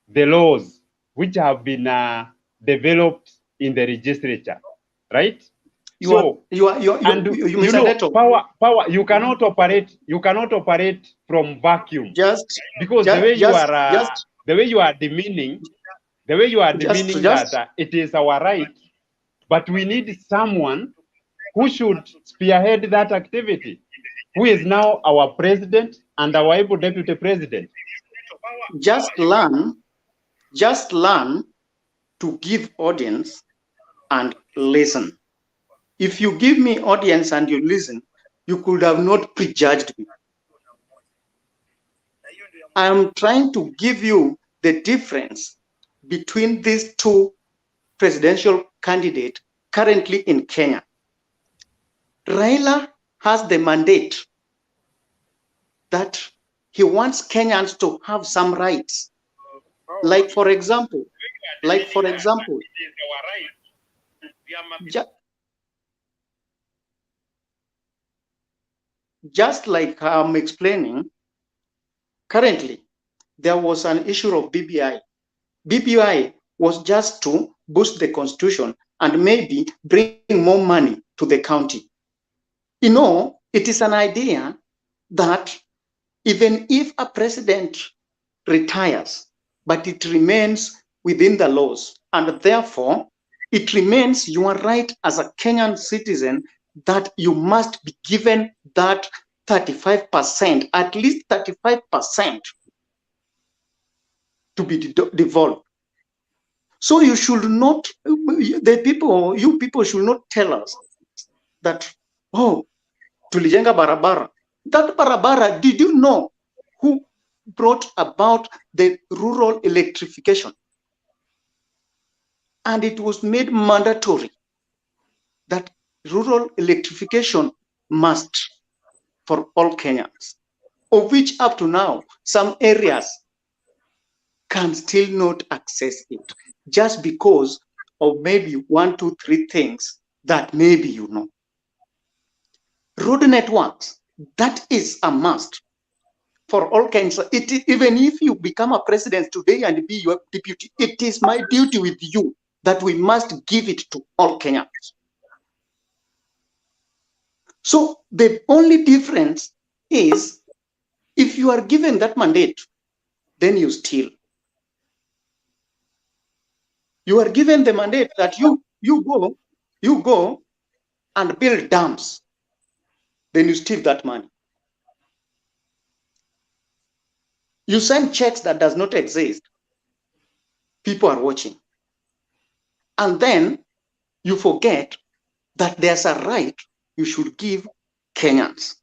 the laws which have been developed in the legislature, right? Power. You cannot operate from vacuum. The way you are demeaning that it is our right, but we need someone who should spearhead that activity, who is now our president and our able deputy president. Just learn to give audience and listen. If you give me audience and you listen, you could have not prejudged me. I am trying to give you the difference between these two presidential candidates currently in Kenya. Raila has the mandate that he wants Kenyans to have some rights. Like for example, just like I'm explaining, currently there was an issue of BBI. BBI was just to boost the constitution and maybe bring more money to the county. You know, it is an idea that even if a president retires, but it remains within the laws. And therefore, it remains your right as a Kenyan citizen that you must be given that 35%, at least 35% to be devolved. So you should not, you people should not tell us that, oh, tulijenga barabara. That barabara, did you know who brought about the rural electrification? And it was made mandatory that rural electrification must for all Kenyans, of which up to now, some areas can still not access it, just because of maybe 1, 2, 3 things that maybe you know. Road networks, that is a must for all Kenyans. Even if you become a president today and be your deputy, it is my duty with you that we must give it to all Kenyans. So the only difference is if you are given that mandate, then you steal. You are given the mandate that you go and build dams, then you steal that money. You send checks that does not exist. People are watching. And then you forget that there's a right you should give Kenyans.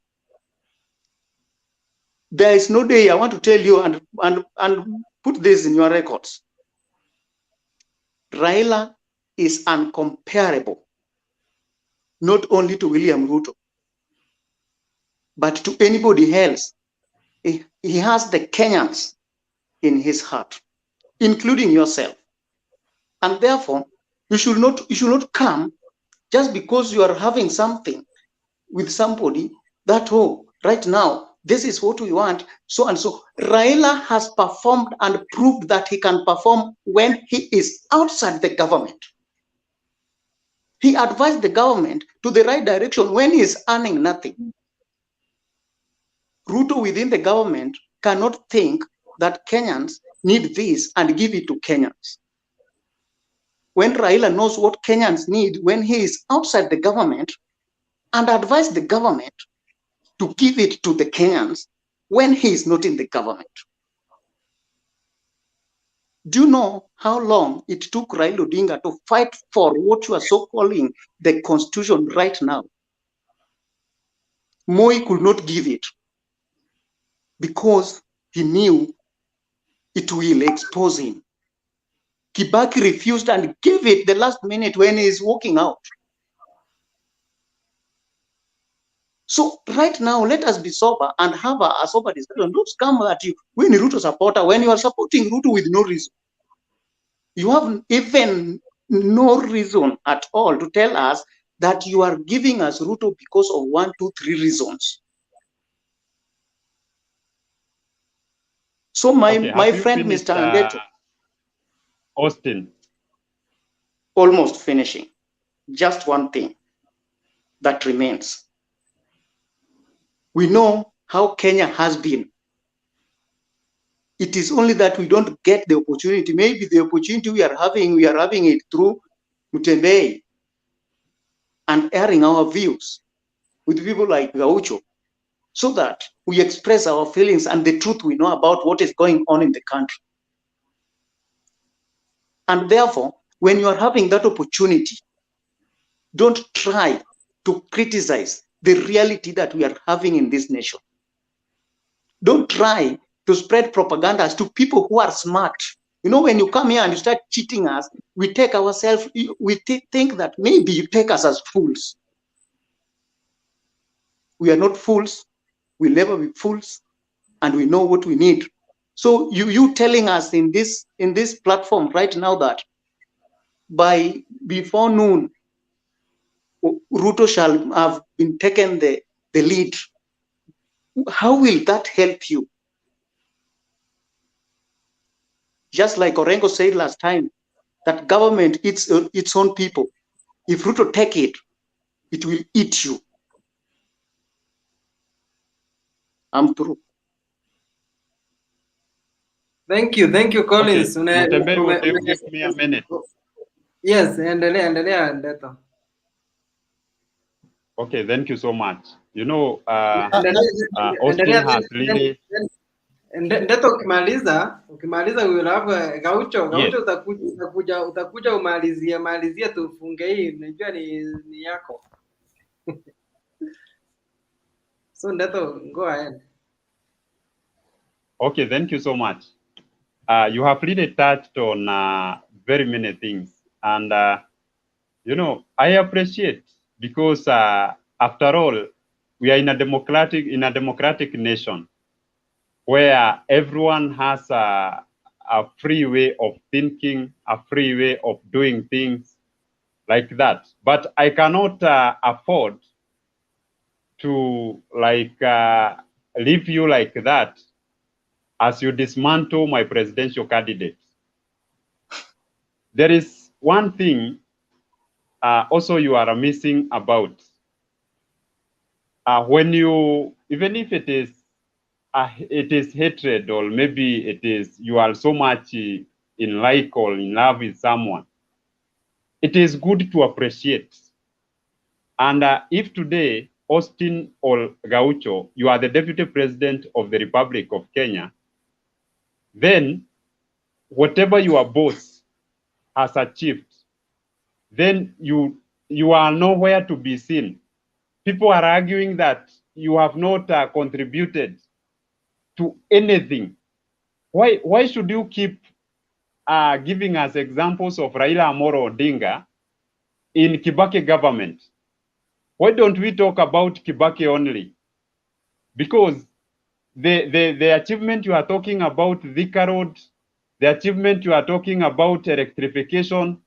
There is no day, I want to tell you and put this in your records. Raila is uncomparable, not only to William Ruto, but to anybody else. He has the Kenyans in his heart, including yourself. And therefore, you should not come just because you are having something with somebody that, oh, right now, this is what we want, so and so. Raila has performed and proved that he can perform when he is outside the government. He advised the government to the right direction when he is earning nothing. Ruto within the government cannot think that Kenyans need this and give it to Kenyans. When Raila knows what Kenyans need when he is outside the government and advise the government to give it to the Kenyans when he is not in the government. Do you know how long it took Raila Odinga to fight for what you are so calling the constitution right now? Moi could not give it because he knew it will expose him. Kibaki refused and gave it the last minute when he is walking out. So right now, let us be sober and have a sober discussion. Don't come at you when Ruto supporter, when you are supporting Ruto with no reason. You have even no reason at all to tell us that you are giving us Ruto because of 1, 2, 3 reasons. So my friend, Mr. Ghetto, Austin. Almost finishing. Just one thing that remains. We know how Kenya has been. It is only that we don't get the opportunity. Maybe the opportunity we are having it through Mutembei and airing our views with people like Gaucho, so that we express our feelings and the truth we know about what is going on in the country. And therefore, when you are having that opportunity, don't try to criticize the reality that we are having in this nation. Don't try to spread propaganda to people who are smart. You know, when you come here and you start cheating us, we take ourselves, we think that maybe you take us as fools. We are not fools. We'll never be fools. And we know what we need. So you telling us in this platform right now that before noon, Ruto shall have been taken the lead. How will that help you? Just like Orengo said last time, that government eats its own people. If Ruto take it, it will eat you. I'm through. Thank you Collins. Mutembei, would you give me a minute? Yes, endelea Ndeto. Okay, thank you so much. You know, Austin Endelea has really... Ndeto, ukimaliza we will have Gaucho. Yes. Gaucho utakuja umalizie tufunge hii. Najua ni yako. So Ndeto, go ahead. Okay, thank you so much. You have really touched on very many things, and you know, I appreciate, because after all, we are in a democratic nation where everyone has a free way of thinking, a free way of doing things like that. But I cannot afford to leave you like that as you dismantle my presidential candidate. There is one thing also you are missing about. When you, even if it is hatred, or maybe it is you are so much in like or in love with someone, it is good to appreciate. And if today, Austin or Gaucho, you are the Deputy President of the Republic of Kenya, then whatever your boss has achieved, then you are nowhere to be seen. People are arguing that you have not contributed to anything. Why should you keep giving us examples of Raila Odinga in Kibaki government? Why don't we talk about Kibaki only? Because the achievement you are talking about, Thika Road, the achievement you are talking about, electrification,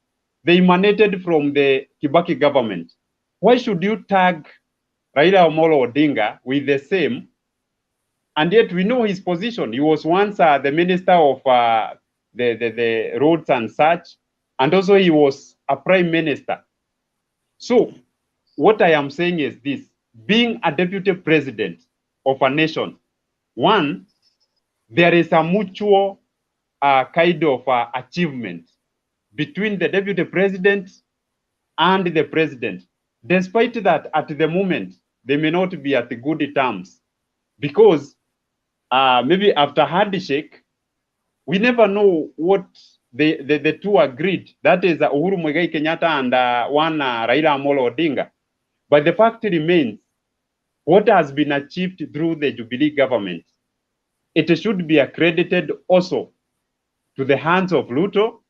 they emanated from the Kibaki government. Why should you tag Raila Odinga with the same? And yet we know his position. He was once the minister of the roads and such, and also he was a prime minister. So what I am saying is this: being a deputy president of a nation, one, there is a mutual kind of achievement between the deputy president and the president, despite that at the moment they may not be at good terms, because maybe after handshake, we never know what the two agreed. That is Uhuru Muigai Kenyatta and one Raila Odinga. But the fact remains, what has been achieved through the Jubilee government, it should be accredited also to the hands of Ruto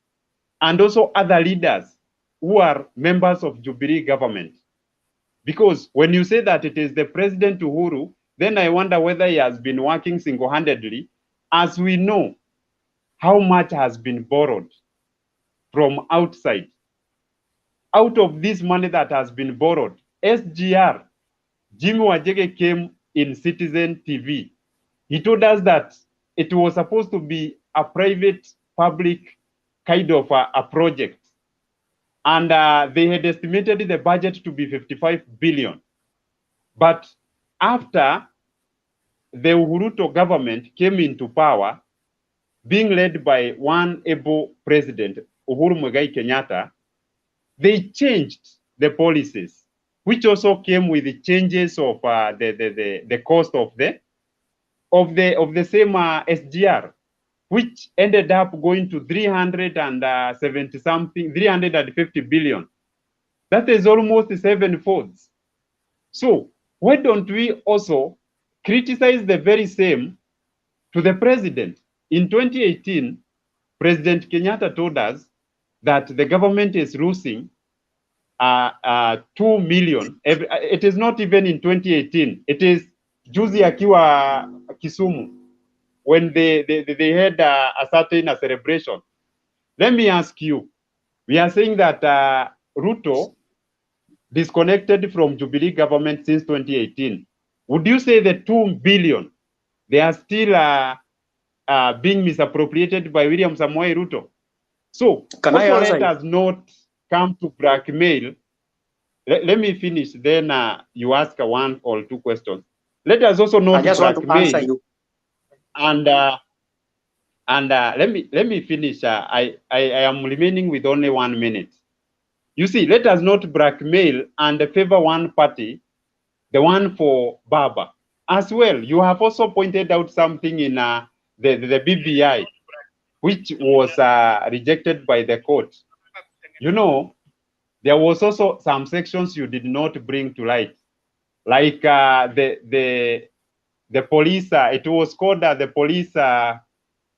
and also other leaders who are members of Jubilee government. Because when you say that it is the President Uhuru, then I wonder whether he has been working single-handedly, as we know how much has been borrowed from outside. Out of this money that has been borrowed, SGR, Jimmy Wajege, came in Citizen TV. He told us that it was supposed to be a private-public kind of a project. And they had estimated the budget to be 55 billion. But after the Uhuruto government came into power, being led by one able president, Uhuru Muigai Kenyatta, they changed the policies, which also came with the changes of the cost of the same SGR, which ended up going to 350 billion. That is almost 7-fold. So why don't we also criticize the very same to the president? In 2018, President Kenyatta told us that the government is losing 2 million. It is not even in 2018. It is juzi akiwa Kisumu, when they had a certain celebration. Let me ask you, we are saying that Ruto disconnected from Jubilee government since 2018. Would you say the 2 billion, they are still being misappropriated by William Samoei Ruto? So let us not come to blackmail. Let me finish, then you ask one or two questions. Let us also not blackmail and And let me finish. I am remaining with only 1 minute. You see, let us not blackmail and favor one party, the one for Baba. As well, you have also pointed out something in the BBI, which was rejected by the court. You know, there was also some sections you did not bring to light, like the police. It was called the police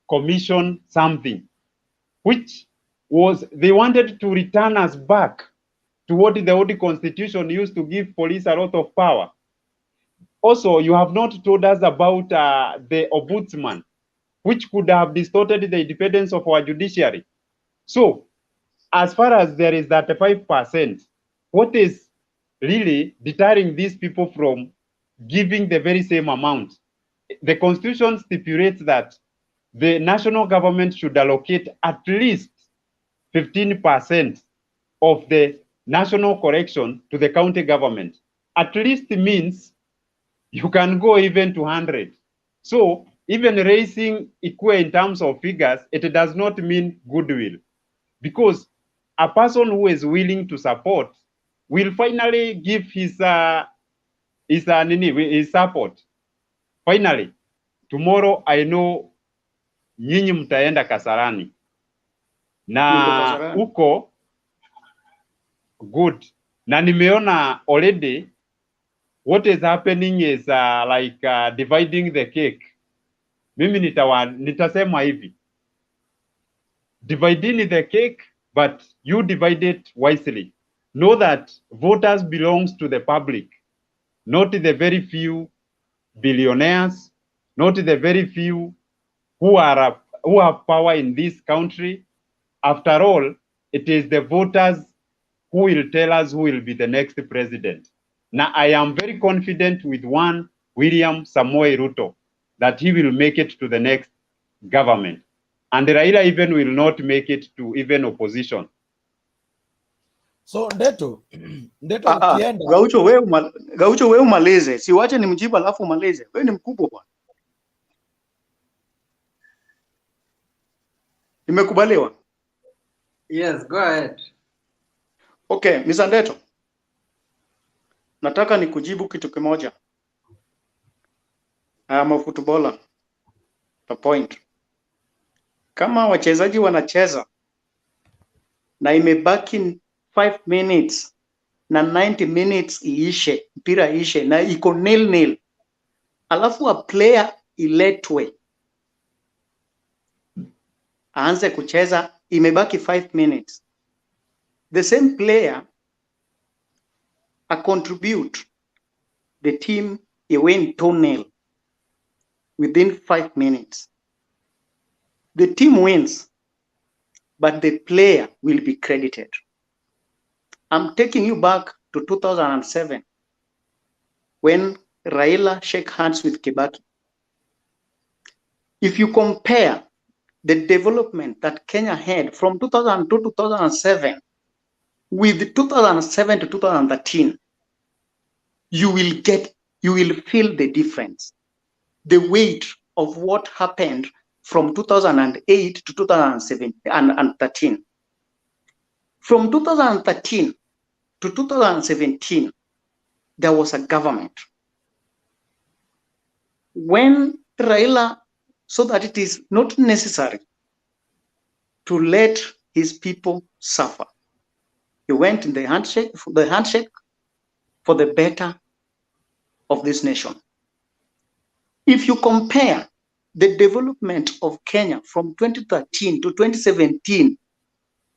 commission something, which was they wanted to return us back to what the old constitution used to give police a lot of power. Also, you have not told us about the ombudsman, which could have distorted the independence of our judiciary. So, as far as there is that 5%, what is really deterring these people from giving the very same amount? The constitution stipulates that the national government should allocate at least 15% of the national correction to the county government. At least means you can go even to 100. So even raising equal in terms of figures, it does not mean goodwill, because a person who is willing to support will finally give his support. Finally, tomorrow I know nyinyi mtaenda Kasarani na huko good, na nimeona already what is happening is dividing the cake. Mimi nitasema hivi, dividing the cake, but you divide it wisely. Know that voters belongs to the public, not the very few billionaires, not the very few who have power in this country. After all, it is the voters who will tell us who will be the next president. Now, I am very confident with one William Samoei Ruto that he will make it to the next government. And Raila even will not make it to even opposition. So Ghetto ukienda Gaucho wewe umalize. Siwache nimjibu alafu umalize. Wewe ni mkubwa bwana. Nimekubaliwa. Yes, go ahead. Okay, Mr. Ghetto. Nataka nikujibu kitu kimoja. I am a footballer. The point. Kama wachezaji wanacheza na imebaki 5 minutes na 90 minutes iishe, mpira iishe na iko 0-0, alafu a player iletwe aanze kucheza, imebaki 5 minutes, the same player a contribute the team win 2-0 within 5 minutes, the team wins, but the player will be credited. I'm taking you back to 2007 when Raila shook hands with Kibaki. If you compare the development that Kenya had from 2002 to 2007 with 2007 to 2013, you will feel the difference, the weight of what happened from 2008 to 2013. From 2013 to 2017, there was a government. When Raila saw that it is not necessary to let his people suffer, he went in the handshake for the better of this nation. If you compare the development of Kenya from 2013 to 2017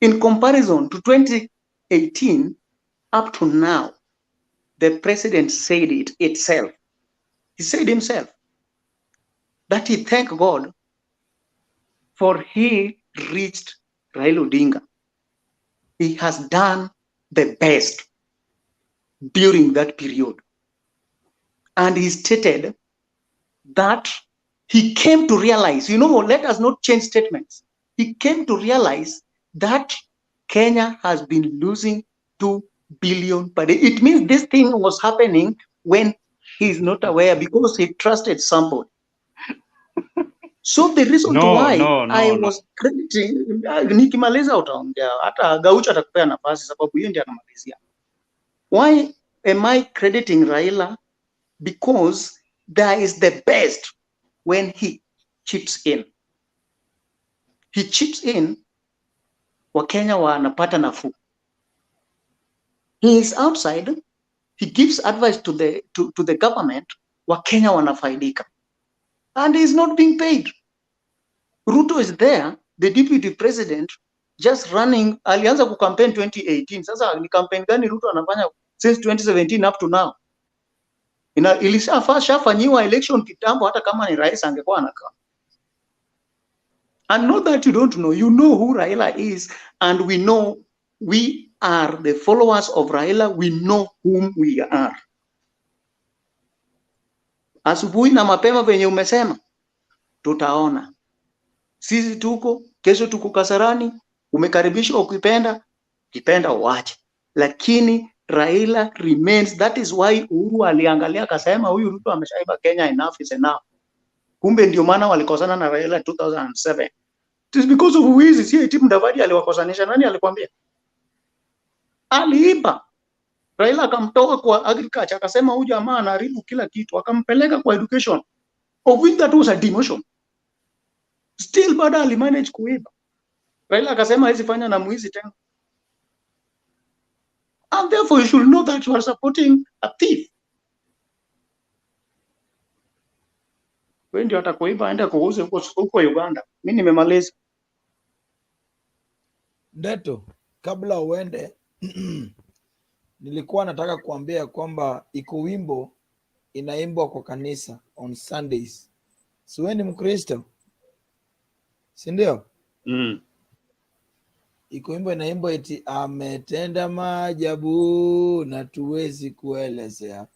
in comparison to 2018 up to now, the president said it itself. He said himself that he thanked God for he reached Raila Odinga. He has done the best during that period. And he stated that he came to realize, let us not change statements. He came to realize that Kenya has been losing 2 billion per day. It means this thing was happening when he's not aware because he trusted somebody. So the reason No, why no, I no, no. was crediting, nikimaliza utaongea, hata Gaucho atakupea nafasi sababu yeye ndiye anamalizia. Why am I crediting Raila? Because there is the best when he chips in. He chips in, Wakenya wanapata nafuu. He is outside, he gives advice to the government, Wakenya wanafaidika. And he is not being paid. Ruto is there, the deputy president, just running, alianza kucampaign 2018. Sasa ni campaign gani Ruto anafanya since 2017 up to now? Ilishafanyiwa election kitambo, hata kama ni rais angekuwa anakaa. And not that you don't know, you know who Raila is, and we know we are the followers of Raila, we know whom we are. Asubuhi na mapema venye umesema, tutaona. Sisi tuko, kesho tuko Kasarani, umekaribishwa ukipenda uache. Lakini Raila remains, that is why Uhuru aliangalia akasema huyu Ruto ameshaiba Kenya, enough is enough. Kumbe ndio maana walikosana na Raila 2007. It is because of wizi, si eti Mudavadi aliwakosanisha. Nani alikwambia? Aliiba. Raila akamtoa kwa agriculture, akasema huyu jamaa anaharibu kila kitu, akampeleka kwa education, of which that was a demotion. Still bado alimanage kuiba. Raila akasema hawezi fanya na mwizi tena. And therefore you should know that you are supporting a thief. Wewe ndio atakuiba aende kuuza huko Uganda. Mimi nimemaliza. Ghetto, kabla uende nilikuwa nataka kuambia kwamba iko wimbo inaimbwa kwa kanisa on Sundays. Si wewe ni Mkristo? Si ndio? Iko wimbo inaimbwa eti ametenda maajabu na tuwezi kuelezea.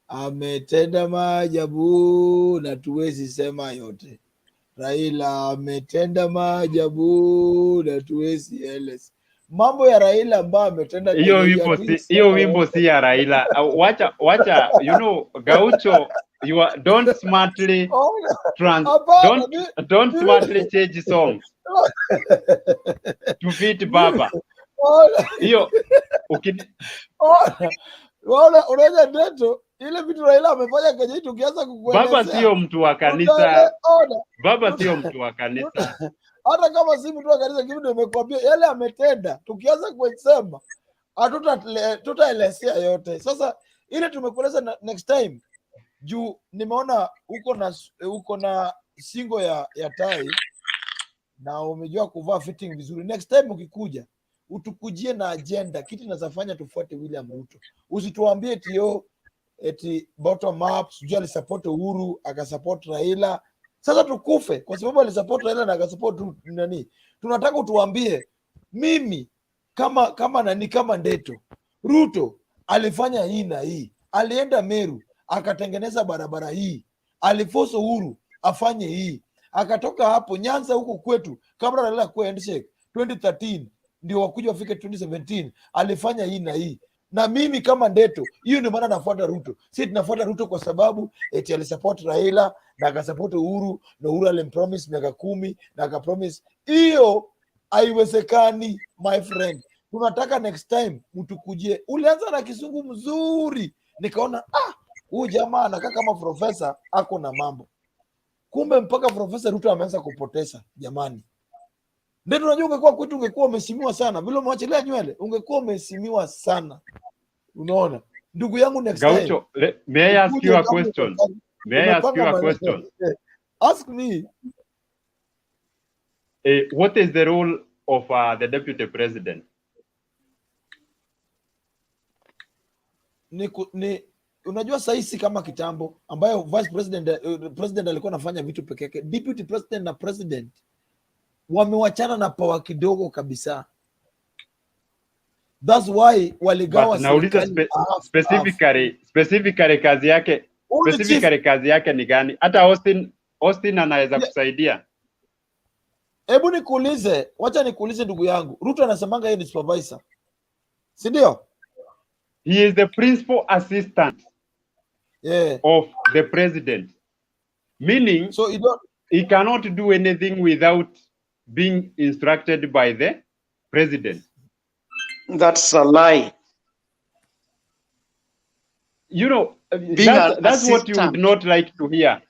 Ametenda maajabu na tuwezi sema yote. Raila ametenda maajabu na tuwezi eleza. Mambo ya Raila ambayo ametenda hiyo wimbo si ya Raila. Wacha you know Gaucho, don't smartly don't smartly change songs to fit Baba. Hiyo unaweza Ghetto, ile vitu Raila amefanya Kenya hii tukianza kukuelezea. Baba sio mtu wa kanisa. Baba sio mtu wa kanisa. Hata kama si mtu wa kanisa, kitu nimekwambia yale ametenda, tukianza kusema tutaelezea yote. Sasa ile tumekueleza next time, juu nimeona uko na singo ya tai na umejua kuvaa fitting vizuri. Next time ukikuja utukujie na agenda, kitu tunazafanya tufuate William Ruto. Usituambie eti bottom up, sijui alisupport Uhuru akasupport Raila. Sasa tukufe kwa sababu alisupport Raila na akasupport nani. Tunataka utuambie mimi kama Ghetto, Ruto alifanya hii na hii, alienda Meru akatengeneza barabara hii, aliforce Uhuru afanye hii, akatoka hapo Nyanza huko kwetu kabla Raila kwa handshake 2013 ndio wakuja wafike 2017 alifanya hii na hii. Na mimi kama Ghetto, hiyo ndio maana nafuata Ruto. Si tunafuata Ruto kwa sababu eti alisupport Raila na akasupport Uhuru na Uhuru alimpromise miaka 10 na akapromise. Hiyo haiwezekani my friend. Tunataka next time mtukujie. Ulianza na kisungu mzuri, nikaona huyu jamaa anakaa kama profesa ako na mambo. Kumbe mpaka Profesa Ruto ameanza kupoteza jamani. Ndio unajua ungekuwa kwetu ungekuwa umeheshimiwa sana. Vile umeachilia nywele ungekuwa umeheshimiwa sana. Unaona? Ndugu yangu next time. Gaucho, may I ask you a question? May I ask you a question? Ask me. What is the role of the deputy president? Unajua saisi kama kitambo ambayo vice president alikuwa anafanya vitu peke yake. Deputy president na president wamewachana na power kidogo kabisa. That's why waligawa specifically kazi yake ni gani? Hata Austin anaweza kusaidia. Hebu nikuulize, wacha nikuulize ndugu yangu. Ruto anasemanga yeye ni supervisor. Si ndio? He is the principal assistant of the president. Meaning, so he cannot do anything without being instructed by the president. That's a lie. You know, Being an that's what you would assistant. not like to hear.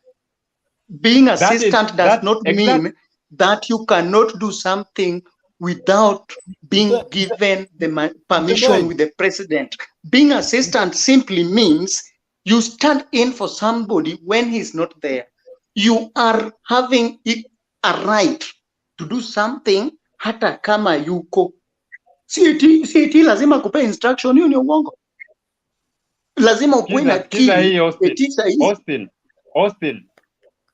Being That is- assistant does that's not exact- mean that you cannot do something without being Mr. given the Mr. permission Ndoi. with the president. Being assistant simply means you stand in for somebody when he's not there. You are having a right to do something hata kama yuko. CT lazima kupe instruction, hiyo ni uongo. Lazima ukuwe na Kiza hii akili.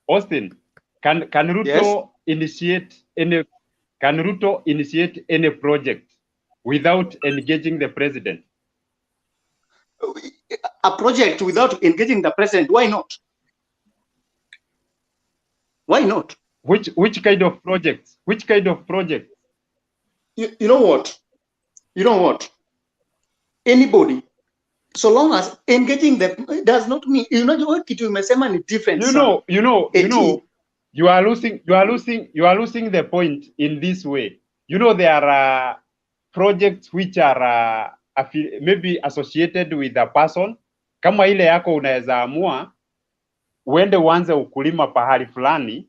Austin, can Ruto initiate any project without engaging the president? A project without engaging the president, why not? Why not? Which kind of projects? Which kind of projects? You know what? You know what? Anybody, so long as engaging the does not mean, you know what kitu umesema ni different. You are losing the point in this way. You know, there are projects which are maybe associated with a person. Kama ile yako unaweza amua uende uanze ukulima pahali fulani,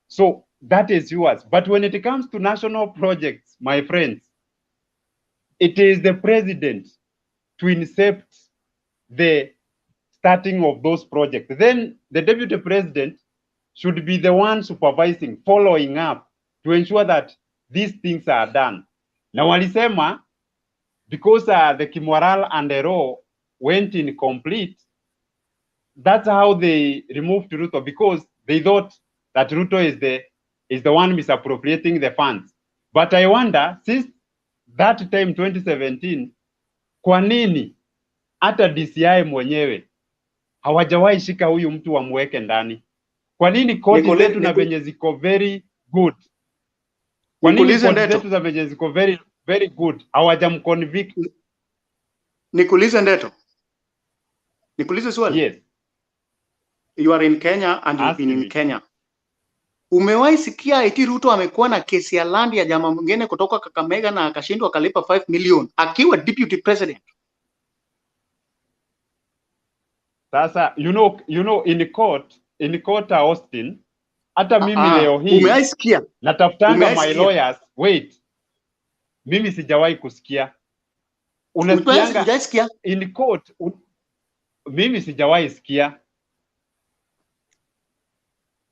so that is yours. But when it comes to national projects, my friends, it is the president to incept the starting of those projects. Then the deputy president should be the one supervising, following up to ensure that these things are done. Na walisema, because the Kimoral and the Raw went incomplete, that's how they removed Ruto, because they thought that Ruto is the one misappropriating the funds. But I wonder, since that time 2017, kwa nini hata DCI mwenyewe hawajawahi shika huyu mtu wamweke ndani? Kwa nini koti zetu na venye ziko very good? Kwa nini koti zetu za venye ziko very good hawajamconvict? Nikuulize Ndeto. Nikuulize swali. Yes. You are in Kenya and you've been in Kenya. Umewahi sikia eti Ruto amekuwa na kesi ya land ya jamaa mwingine kutoka Kakamega na akashindwa akalipa 5 million akiwa deputy president? Sasa you know in court Austin, hata mimi leo hii umewahi sikia? Natafutanga my lawyers. Wait, mimi sijawahi kusikia. Unasikianga in court? Mimi sijawahi sikia.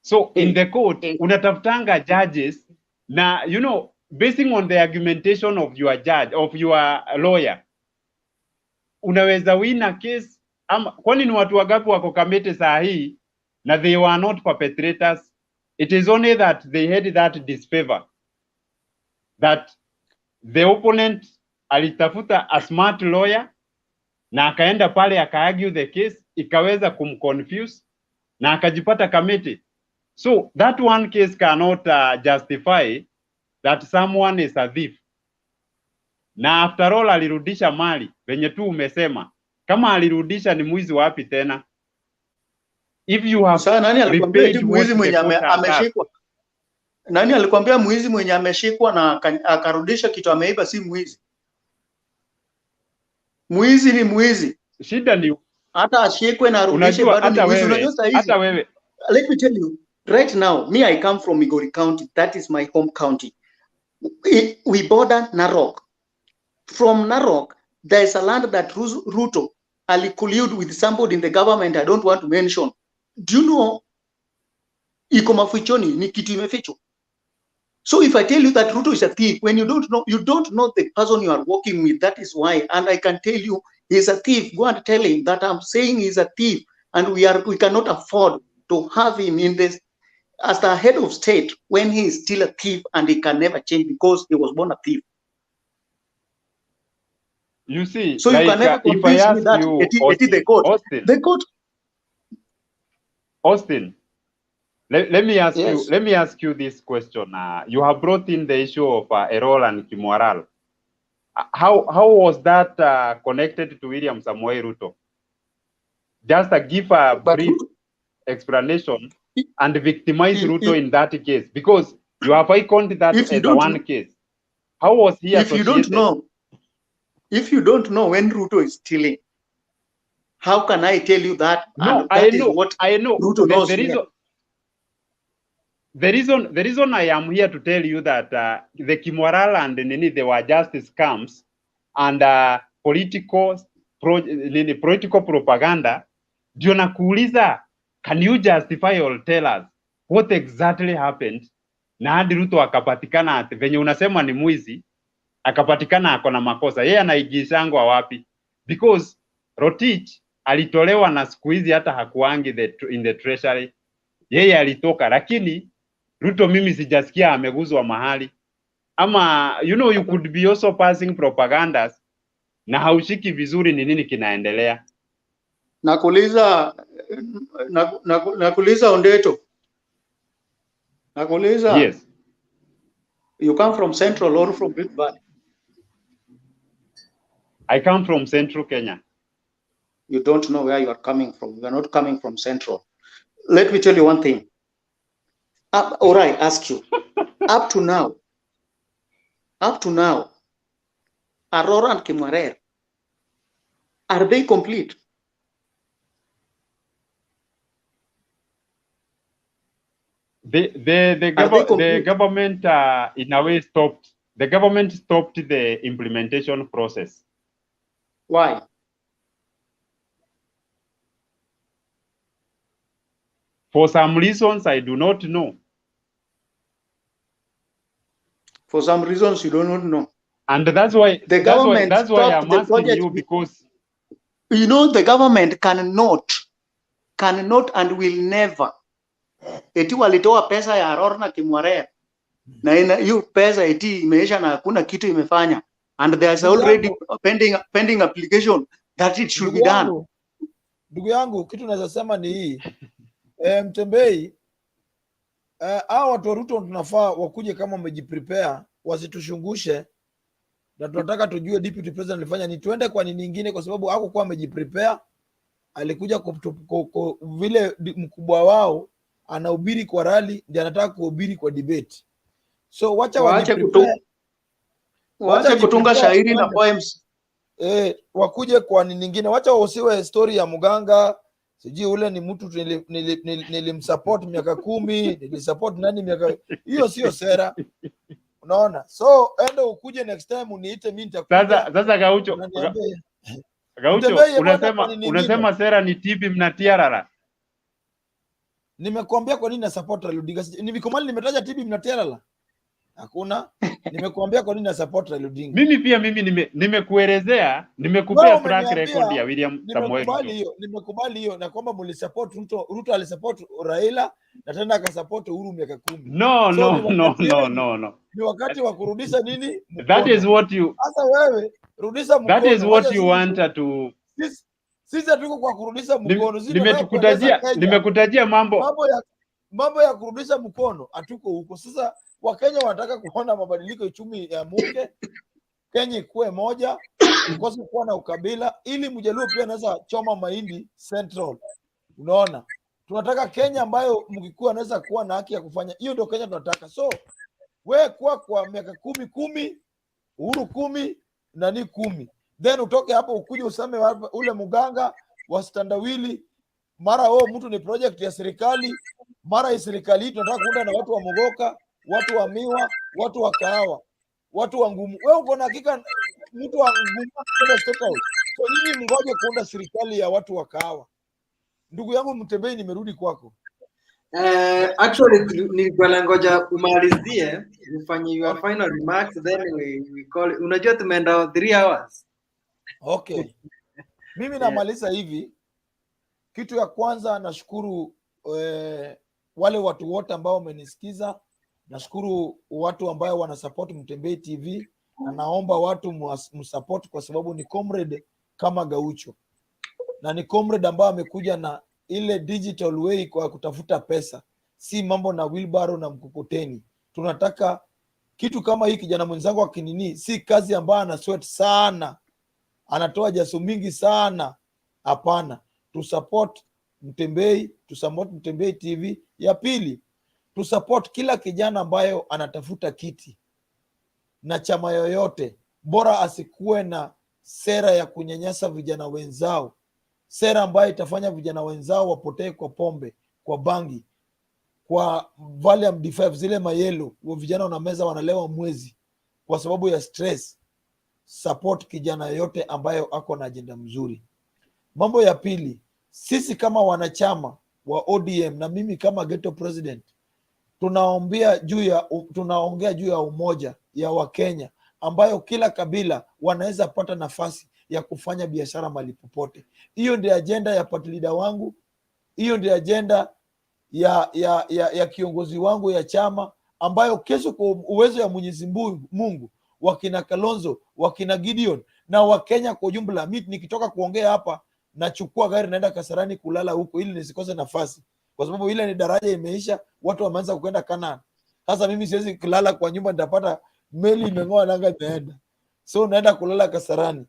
So in the court, unatafutanga judges na, you know, basing on the argumentation of your judge, of your lawyer, unaweza win a case. Kwani ni watu wagapi wako Kamete saa hii na they were not perpetrators? It is only that they had that disfavor, that the opponent alitafuta a smart lawyer na akaenda pale akaargue the case, ikaweza kumconfuse na akajipata Kamete. So that one case cannot justify that someone is a thief. Na after all alirudisha mali venye tu umesema. Kama alirudisha ni mwizi wapi tena? If you have sasa, nani alikwambia eti mwizi mwenye ameshikwa? Nani alikwambia mwizi mwenye ameshikwa na akarudisha kitu ameiba si mwizi? Mwizi ni mwizi. Shida ni hata ashikwe na arudishe bado ni mwizi. Unajua sasa hizi. Hata wewe. Let me tell you, right now, me I come from Migori County. That is my home county. We border Narok. From Narok, there is a land that Ruto collude with somebody in the government I don't want to mention. Do you know? Iko mafichoni, ni kitu imefichwa. So if I tell you that Ruto is a thief, when you don't know the person you are working with, that is why. And I can tell you he's a thief. Go and tell him that I'm saying he's a thief, and we cannot afford to have him in this as the head of state when he is still a thief and he can never change because he was born a thief. You see, so like, you can never convince me that it is the court. Austin, the court. Austin, let me ask Yes. you. Let me ask you this question. You have brought in the issue of Erol and Kimoral. How was that connected to William Samoei Ruto? Just give a brief explanation and victimize Ruto in that case? Because you have iconic that as a one case. How was he associated? If you don't know when Ruto is stealing, how can I tell you that? No, and that is what I know. Ruto knows. The reason I am here to tell you that the Kimoral and the Nini, they were just scams and political propaganda. Ndio nakuuliza, can you justify or tell us what exactly happened? Na hadi Ruto akapatikana ati venye unasema ni mwizi, akapatikana ako na makosa. Yeye anaigishangwa wapi? Because Rotich alitolewa na siku hizi hata hakuangi in the treasury. Yeye alitoka, lakini Ruto mimi sijasikia ameguzwa mahali. Ama you could be also passing propagandas na haushiki vizuri ni nini kinaendelea. Nakuuliza Ondeto. Nakuuliza. Yes. You come from Central or from Rift Valley? I come from Central Kenya. You don't know where you are coming from. You are not coming from Central. Let me tell you one thing. Or I ask you, up to now, Aurora and Kimwarer, are they complete? The government in a way stopped. The government stopped the implementation process. Why? For some reasons I do not know. For some reasons you do not know. And that's why the government that's why I'm asking you, because the government cannot and will never. Eti walitoa pesa ya Aurora na Kimwarer. Na hiyo pesa eti imeisha na hakuna kitu imefanya. And there's already pending application that it should be done. Ndugu yangu, kitu naweza sema ni hii. Mtembei, hao watu wa Ruto tunafaa wakuje kama wamejiprepare, wasitushungushe. Na tunataka tujue deputy president alifanya ni tuende kwa nini nyingine, kwa sababu hakukuwa amejiprepare. Alikuja vile mkubwa wao anahubiri kwa rally, ndiye anataka kuhubiri kwa debate. So wacha kutunga shairi na poems. Wakuje kwa nini nyingine. Wacha usiwe story ya muganga. Siji ule ni mtu nilimsupport miaka 10, nilisupport nani miaka. Hiyo sio sera. Unaona? So endo ukuje next time uniite mimi nitakuja. Sasa Gaucho unasema sera ni tipi mnatiarara. Nimekuambia kwa nini na support Raila Odinga. Nimekomali nimetaja tipi mnatiarara. Hakuna. Nimekuambia kwa nini na support Raila Odinga. Mimi nimekuelezea, nimekupea track record ya William Samoei. Nimekubali hiyo na kwamba mlisupport Ruto alisupport Raila na tena akasupport Uhuru miaka 10. No. Ni wakati wa kurudisha nini? That is what you. Sasa wewe rudisha mkono. That is what you want to. Sisi hatuko kwa kurudisha mkono. Nimekutajia mambo ya kurudisha mkono, hatuko huko. Sasa Wakenya wanataka kuona mabadiliko uchumi ya muke, Kenya ikuwe moja, ukose kuwa na ukabila, ili Mjaluo pia anaweza choma mahindi Central. Unaona? Tunataka Kenya ambayo mkikuwa anaweza kuwa na haki ya kufanya. Hiyo ndio Kenya tunataka. So wewe kwa miaka 10, Uhuru 10, nani 10. Then utoke hapo ukuje usame ule muganga wa standawili, mara mtu ni project ya serikali, mara ya serikali tunataka kuunda na watu wa Mogoka, watu wa Miwa, watu wa Kahawa, watu wa Ngumu. Wewe uko na hakika mtu wa Ngumu kwenda state house. So nini mngoje kuunda serikali ya watu wa Kahawa? Ndugu yangu Mtembei, nimerudi kwako. Actually nilikuwa ngoja umalizie ufanye your final remarks, then we call. Unajua tumeenda 3 hours. Okay. Mimi namaliza hivi. Kitu ya kwanza nashukuru wale watu wote ambao wamenisikiza. Nashukuru watu ambao wanasupport Mtembei TV, na naomba watu msupport kwa sababu ni comrade kama Gaucho. Na ni comrade ambao amekuja na ile digital way kwa kutafuta pesa. Si mambo na wheelbarrow na mkokoteni. Tunataka kitu kama hii. Kijana mwenzangu akinini, si kazi ambayo ana sweat sana, anatoa jasho mingi sana. Hapana. Tu support Mtembei, tusupport Mtembei TV. Ya pili, tusupport kila kijana ambayo anatafuta kiti na chama yoyote, bora asikuwe na sera ya kunyanyasa vijana wenzao, sera ambayo itafanya vijana wenzao wapotee kwa pombe, kwa bangi, kwa Valium D5, zile mayelo wa vijana wanameza wanalewa mwezi kwa sababu ya stress. Support kijana yote ambayo ako na ajenda mzuri. Mambo ya pili, sisi kama wanachama wa ODM na mimi kama Ghetto president tunaongea juu ya umoja ya Wakenya, ambayo kila kabila wanaweza pata nafasi ya kufanya biashara mahali popote. Hiyo ndio ajenda ya party leader wangu, hiyo ndio ajenda ya kiongozi wangu ya chama, ambayo kesho kwa uwezo ya Mwenyezi Mungu, wakina Kalonzo, wakina Gideon na Wakenya kwa ujumla, mimi nikitoka kuongea hapa nachukua gari naenda Kasarani kulala huko ili nisikose nafasi, kwa sababu ile ni daraja imeisha, watu wameanza kwenda Kanaan. Sasa mimi siwezi kulala kwa nyumba, nitapata meli imeng'oa nanga imeenda, so naenda kulala Kasarani.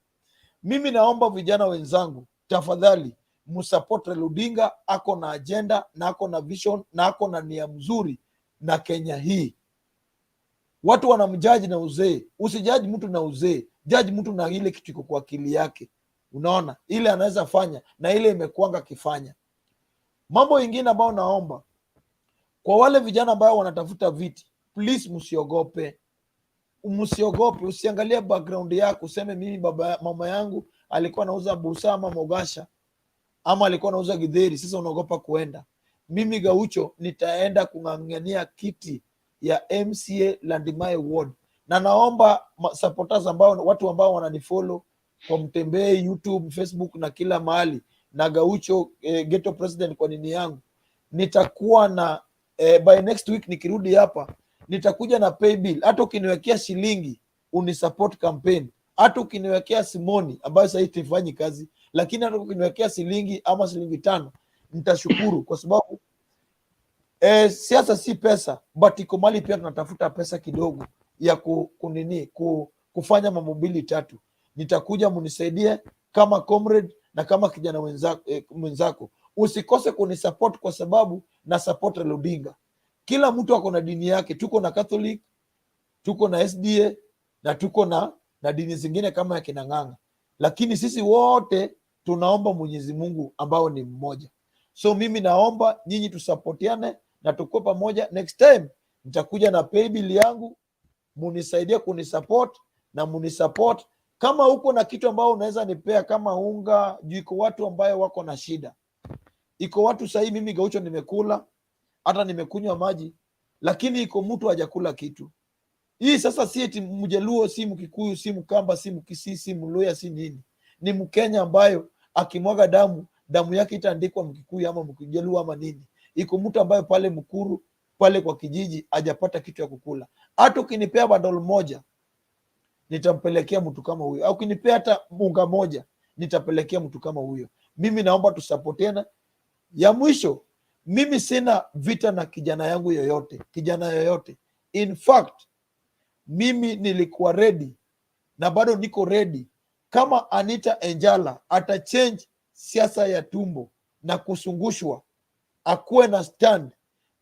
Mimi naomba vijana wenzangu, tafadhali msupport Raila Odinga. Ako na agenda na ako na vision na ako na nia mzuri na Kenya hii. Watu wanamjaji na uzee, usijaji mtu na uzee, jaji mtu na ile kitu iko kwa akili yake. Unaona ile anaweza fanya na ile imekuanga kifanya. Mambo mengine ambayo naomba kwa wale vijana ambao wanatafuta viti, please msiogope. Msiogope, usiangalie background yako useme mimi mama yangu alikuwa anauza busa ama mogasha ama alikuwa anauza githeri, sasa unaogopa kuenda. Mimi Gaucho nitaenda kung'ang'ania kiti ya MCA Landimai Ward, na naomba supporters ambao watu ambao wananifollow kwa Mtembei, YouTube, Facebook na kila mahali, na Gaucho Ghetto president kwa nini yangu, nitakuwa na by next week nikirudi hapa nitakuja na pay bill. Hata ukiniwekea shilingi unisupport campaign, hata ukiniwekea simoni ambayo sasa itifanyi kazi, lakini hata ukiniwekea shilingi ama shilingi 5 nitashukuru, kwa sababu siasa si pesa, but iko mali pia tunatafuta pesa kidogo ya kufanya mambo mbili tatu. Nitakuja munisaidie kama comrade na kama kijana mwenzako. Usikose kunisupport kwa sababu na support Raila Odinga. Kila mtu ako na dini yake, tuko na Catholic, tuko na SDA na tuko na dini zingine kama ya kina Ng'ang'a, lakini sisi wote tunaomba Mwenyezi Mungu ambao ni mmoja. So mimi naomba nyinyi tusupportiane na tukue pamoja. Next time nitakuja na pay bill yangu, munisaidie kunisupport na munisupport. Kama uko na kitu ambao unaweza nipea kama unga, juu iko watu ambayo wako na shida. Iko watu sahii, mimi Gaucho nimekula, hata nimekunywa maji, lakini iko mtu hajakula kitu. Hii sasa si eti Mjaluo, si Mkikuyu, si Mkamba, si Mkisii, si Mluya, si nini. Ni Mkenya ambayo akimwaga damu yake itaandikwa Mkikuyu ama Mjaluo ama nini. Iko mtu ambayo pale Mkuru, pale kwa kijiji hajapata kitu ya kukula. Hata ukinipea badol moja nitampelekea mtu kama huyo, au ukinipea hata unga moja nitapelekea mtu kama huyo. Mimi naomba tusapotiana. Ya mwisho, mimi sina vita na kijana yangu yoyote. In fact, mimi nilikuwa ready na bado niko ready kama Anita Enjala atachange siasa ya tumbo na kusungushwa, akuwe na stand.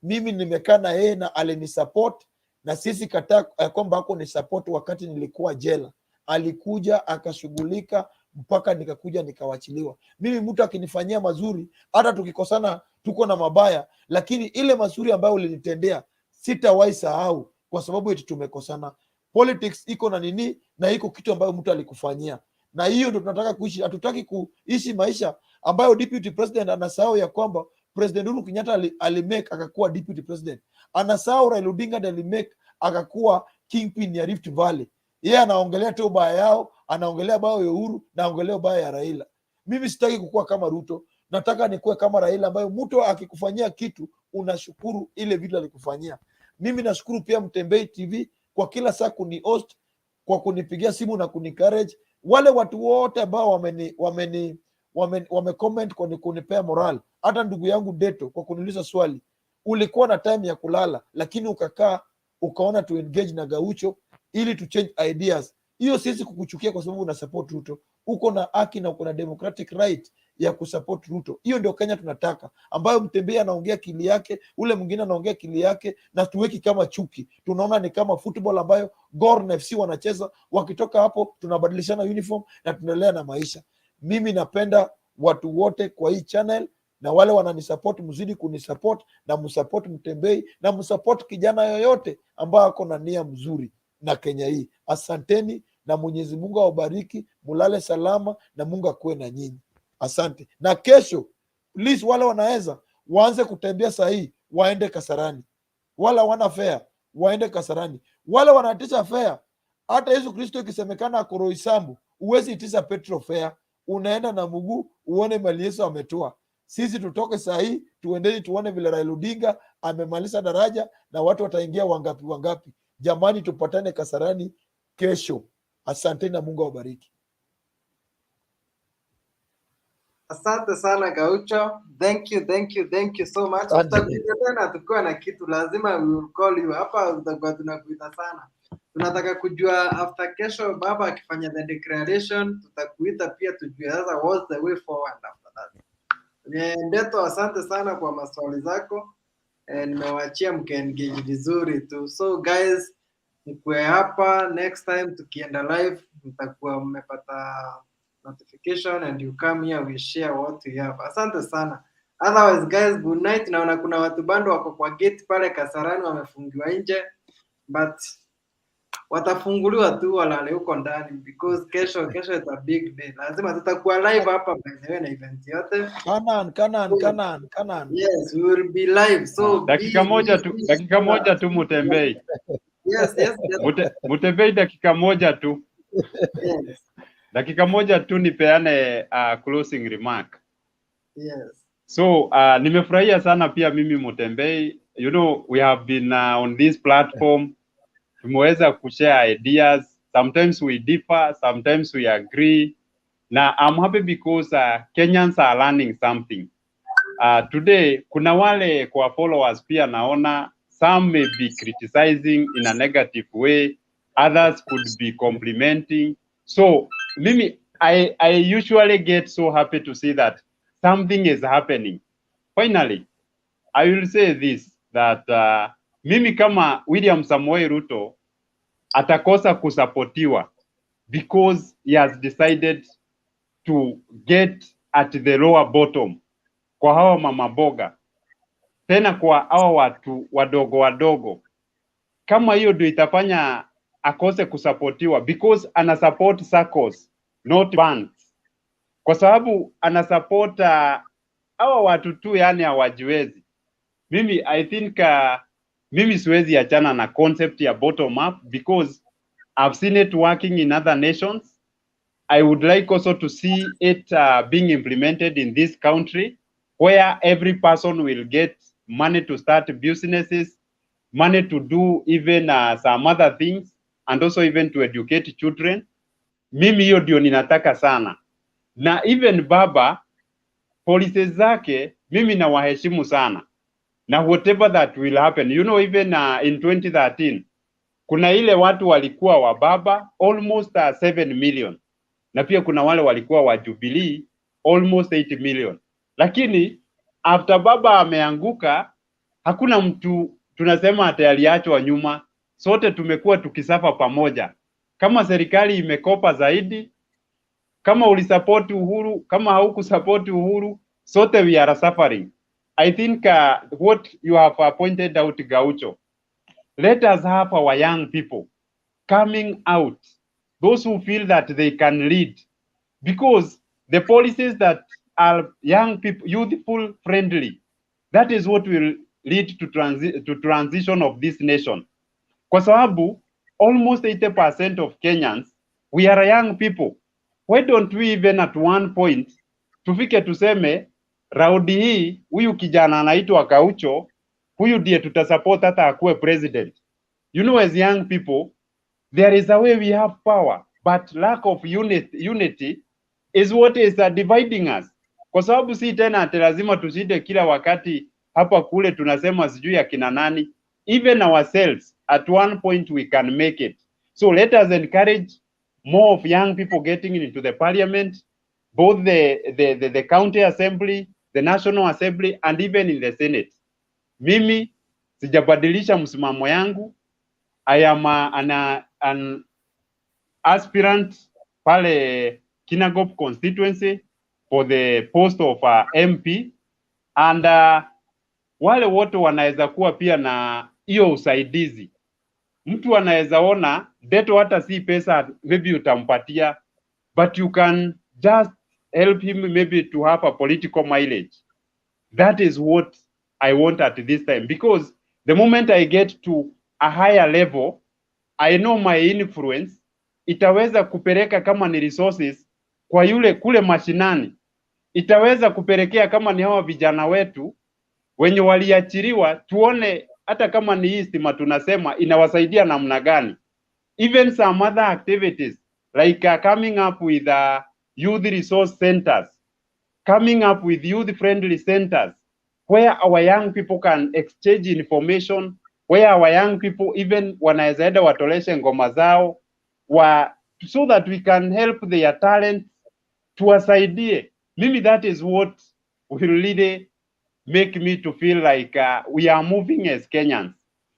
Mimi nimekaa na yeye na alinisupport, na sisi kataa kwamba ako ni support. Wakati nilikuwa jela alikuja akashughulika mpaka nikakuja nikawachiliwa. Mimi mtu akinifanyia mazuri, hata tukikosana tuko na mabaya, lakini ile mazuri ambayo ulinitendea sitawahi sahau, kwa sababu eti tumekosana. Politics iko na nini, na iko kitu ambayo mtu alikufanyia, na hiyo ndio tunataka kuishi. Hatutaki kuishi maisha ambayo deputy president anasahau ya kwamba President Uhuru Kenyatta alimake akakuwa deputy president. Anasahau Raila Odinga alimake akakuwa kingpin ya Rift Valley. Yeye anaongelea tu baya yao, anaongelea baya ya Uhuru na anaongelea baya ya Raila. Mimi sitaki kukua kama Ruto, nataka nikuwe kama Raila, ambayo mtu akikufanyia kitu unashukuru ile vitu alikufanyia. Mimi nashukuru pia Mtembei TV kwa kila saa kuni host, kwa kunipigia simu na kunicourage. Wale watu wote ambao wame comment kwa kunipea moral. Hata ndugu yangu Ghetto kwa kuniuliza swali, ulikuwa na time ya kulala lakini ukakaa ukaona tu engage na Gaucho ili to change ideas Hiyo siwezi kukuchukia kwa sababu una support Ruto. Uko na haki na uko na democratic right ya kusupport Ruto. Hiyo ndio Kenya tunataka, ambayo Mtembea anaongea kili yake, ule mwingine anaongea kili yake, na tuweki kama chuki. Tunaona ni kama football ambayo Gor na FC wanacheza, wakitoka hapo tunabadilishana uniform na tunaendelea na maisha. Mimi napenda watu wote kwa hii channel, na wale wananisupport mzidi kunisupport, na msupport Mtembei, na msupport kijana yoyote ambaye ako na nia mzuri na Kenya hii. Asanteni na Mwenyezi Mungu awabariki, mulale salama na Mungu akuwe na nyinyi. Asante. Na kesho please, wale wanaweza waanze kutembea sahihi, waende Kasarani. Wala wana fare waende Kasarani. Wale wanatisha fare, hata Yesu Kristo ikisemekana ako Roysambu, uwezi itisha petrol fare, unaenda na mguu uone mali Yesu ametoa. Sisi tutoke sahihi, tuendeni tuone vile Raila Odinga amemaliza daraja na watu wataingia wangapi. Jamani, tupatane Kasarani kesho. Asante na Mungu awabariki. Asante sana Gaucho. Thank you so much. Tutakuja tena tukiwa na kitu, lazima we will call you. Hapa tutakuwa tunakuita sana. Tunataka kujua after kesho baba akifanya the declaration, tutakuita pia tujue sasa what's the way forward after that. Ghetto, asante sana kwa maswali zako. Nimewaachia mkaengage vizuri tu. So guys, nikuwe hapa next time tukienda live, mtakuwa mmepata notification and you come here, we share what we have. Asante sana. Otherwise guys, good night. Naona kuna watu bando wako kwa gate pale Kasarani wamefungiwa nje, but watafunguliwa tu walale huko ndani because kesho is a big day. Lazima tutakuwa live hapa by the way na event yote. Kanan. Yes, we will be live. So dakika moja tu Mutembei. Yes. Mutembei dakika moja tu. Yes. Dakika moja tu nipeane closing remark. Yes. So nimefurahia sana pia mimi Mutembei. You know, we have been on this platform. Tumeweza kushare ideas. Sometimes we differ, sometimes we agree. Now I'm happy because Kenyans are learning something. Today kuna wale kwa followers pia naona some may be criticizing in a negative way, others could be complimenting. So mimi I usually get so happy to see that something is happening. Finally, I will say this, that mimi kama William Samoei Ruto atakosa kusapotiwa because he has decided to get at the lower bottom kwa hawa mama boga, tena kwa hawa watu wadogo. Kama hiyo ndio itafanya akose kusapotiwa, because ana support SACCOs, not banks. Kwa sababu ana support hawa watu tu, yani hawajiwezi. Mimi I think mimi siwezi achana na concept ya bottom up because I've seen it working in other nations. I would like also to see it being implemented in this country, where every person will get money to start businesses, money to do even some other things, and also even to educate children. Mimi hiyo ndio ninataka sana. Na even baba, policies zake, mimi na waheshimu sana. Na whatever that will happen, you know, even in 2013, kuna ile watu walikuwa wa baba, almost 7 million. Na pia kuna wale walikuwa wa Jubilee, almost 8 million. Lakini after baba ameanguka, hakuna mtu tunasema ataliachwa nyuma. Sote tumekuwa tukisafa pamoja. Kama serikali imekopa zaidi, kama ulisupport Uhuru, kama haukusupport Uhuru, sote we are suffering. I think what you have pointed out, Gaucho, let us have our young people coming out, those who feel that they can lead, because the policies that are young people, youthful friendly, that is what will lead to transition of this nation. Kwa sababu almost 80% of Kenyans, we are young people. Why don't we even at one point tufike tuseme raundi hii huyu kijana anaitwa Gaucho, huyu ndiye tutasupport hata akuwe president. You know, as young people, there is a way we have power, but lack of unity is what is dividing us. Kwa sababu si tena ati lazima tushinde kila wakati hapa kule tunasema sijui ya kina nani. Even ourselves, at one point we can make it. So let us encourage more of young people getting into the parliament, both the county assembly, the national assembly, and even in the Senate. Mimi sijabadilisha msimamo yangu. I am an aspirant pale Kinangop constituency for the post of MP, and wale wote wanaweza kuwa pia na hiyo usaidizi. Mtu anaweza ona Ghetto hata si pesa maybe utampatia, but you can just help him maybe to have a political mileage. That is what I want at this time, because the moment I get to a higher level, I know my influence itaweza kupeleka kama ni resources kwa yule kule mashinani, itaweza kupelekea kama ni hawa vijana wetu wenye waliachiriwa, tuone hata kama ni hii stima tunasema inawasaidia namna gani. Even some other activities like coming up with youth resource centers, coming up with youth friendly centers where our young people can exchange information, where our young people even wanaweza enda watoleshe ngoma zao so that we can help their talent, tuwasaidie. Mimi that is what will really make me to feel like we are moving as Kenyans.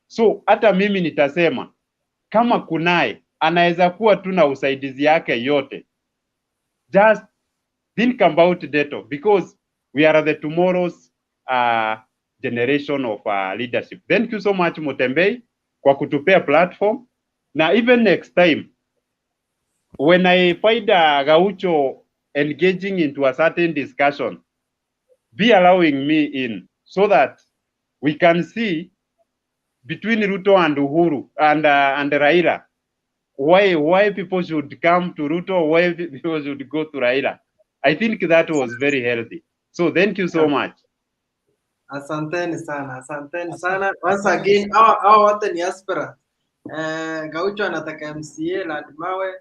So hata mimi nitasema kama kunaye anaweza kuwa tu na usaidizi yake yote, just think about Ghetto, because we are the tomorrow's generation of leadership. Thank you so much Mutembei kwa kutupea platform, na even next time when I find Gaucho engaging into a certain discussion, be allowing me in so that we can see between Ruto and Uhuru and Raila why people should come to Ruto, why people should go to Raila. I think that was very healthy. So thank you so much. Asanteni sana. Once again, hao wote ni aspirant. Gaucho anataka MCA Landmawe,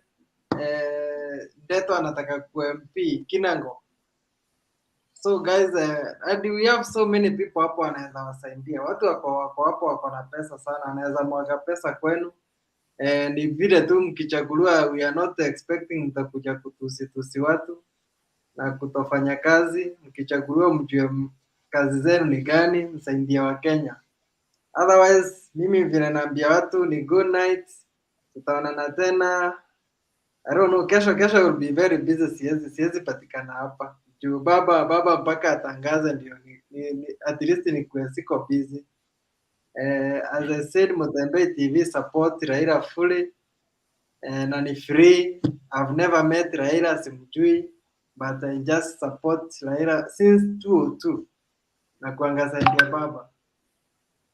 Ghetto anataka ku MP Kinango. So guys, we have so many people hapo wanaweza wasaidia. Watu wako hapo wako na pesa sana, anaweza mwaga pesa kwenu. Ni vile tu mkichaguliwa, we are not expecting mtakuja kutusi watu na kutofanya kazi. Mkichaguliwa mjue kazi zenu ni gani, msaidia wa Kenya. Otherwise, mimi vile naambia watu ni good night. Tutaonana tena. I don't know, kesho will be very busy, siwezi patikana hapa. Juu baba mpaka atangaze ndio at least nikuwe siko busy. As I said, Mutembei TV support Raila fully. Na ni free. I've never met Raila, simjui, but I just support Raila since 2002. Na kuangasaidia baba.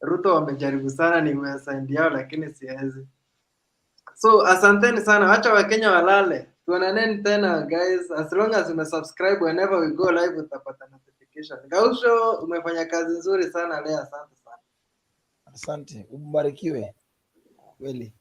Ruto wamejaribu sana niwe saidia lakini siwezi. So asanteni sana, acha Wakenya walale. Tuonaneni tena guys, as long as umesubscribe, whenever we go live utapata notification. Gaucho, umefanya kazi nzuri sana leo, asante sana. Asante, ubarikiwe kweli.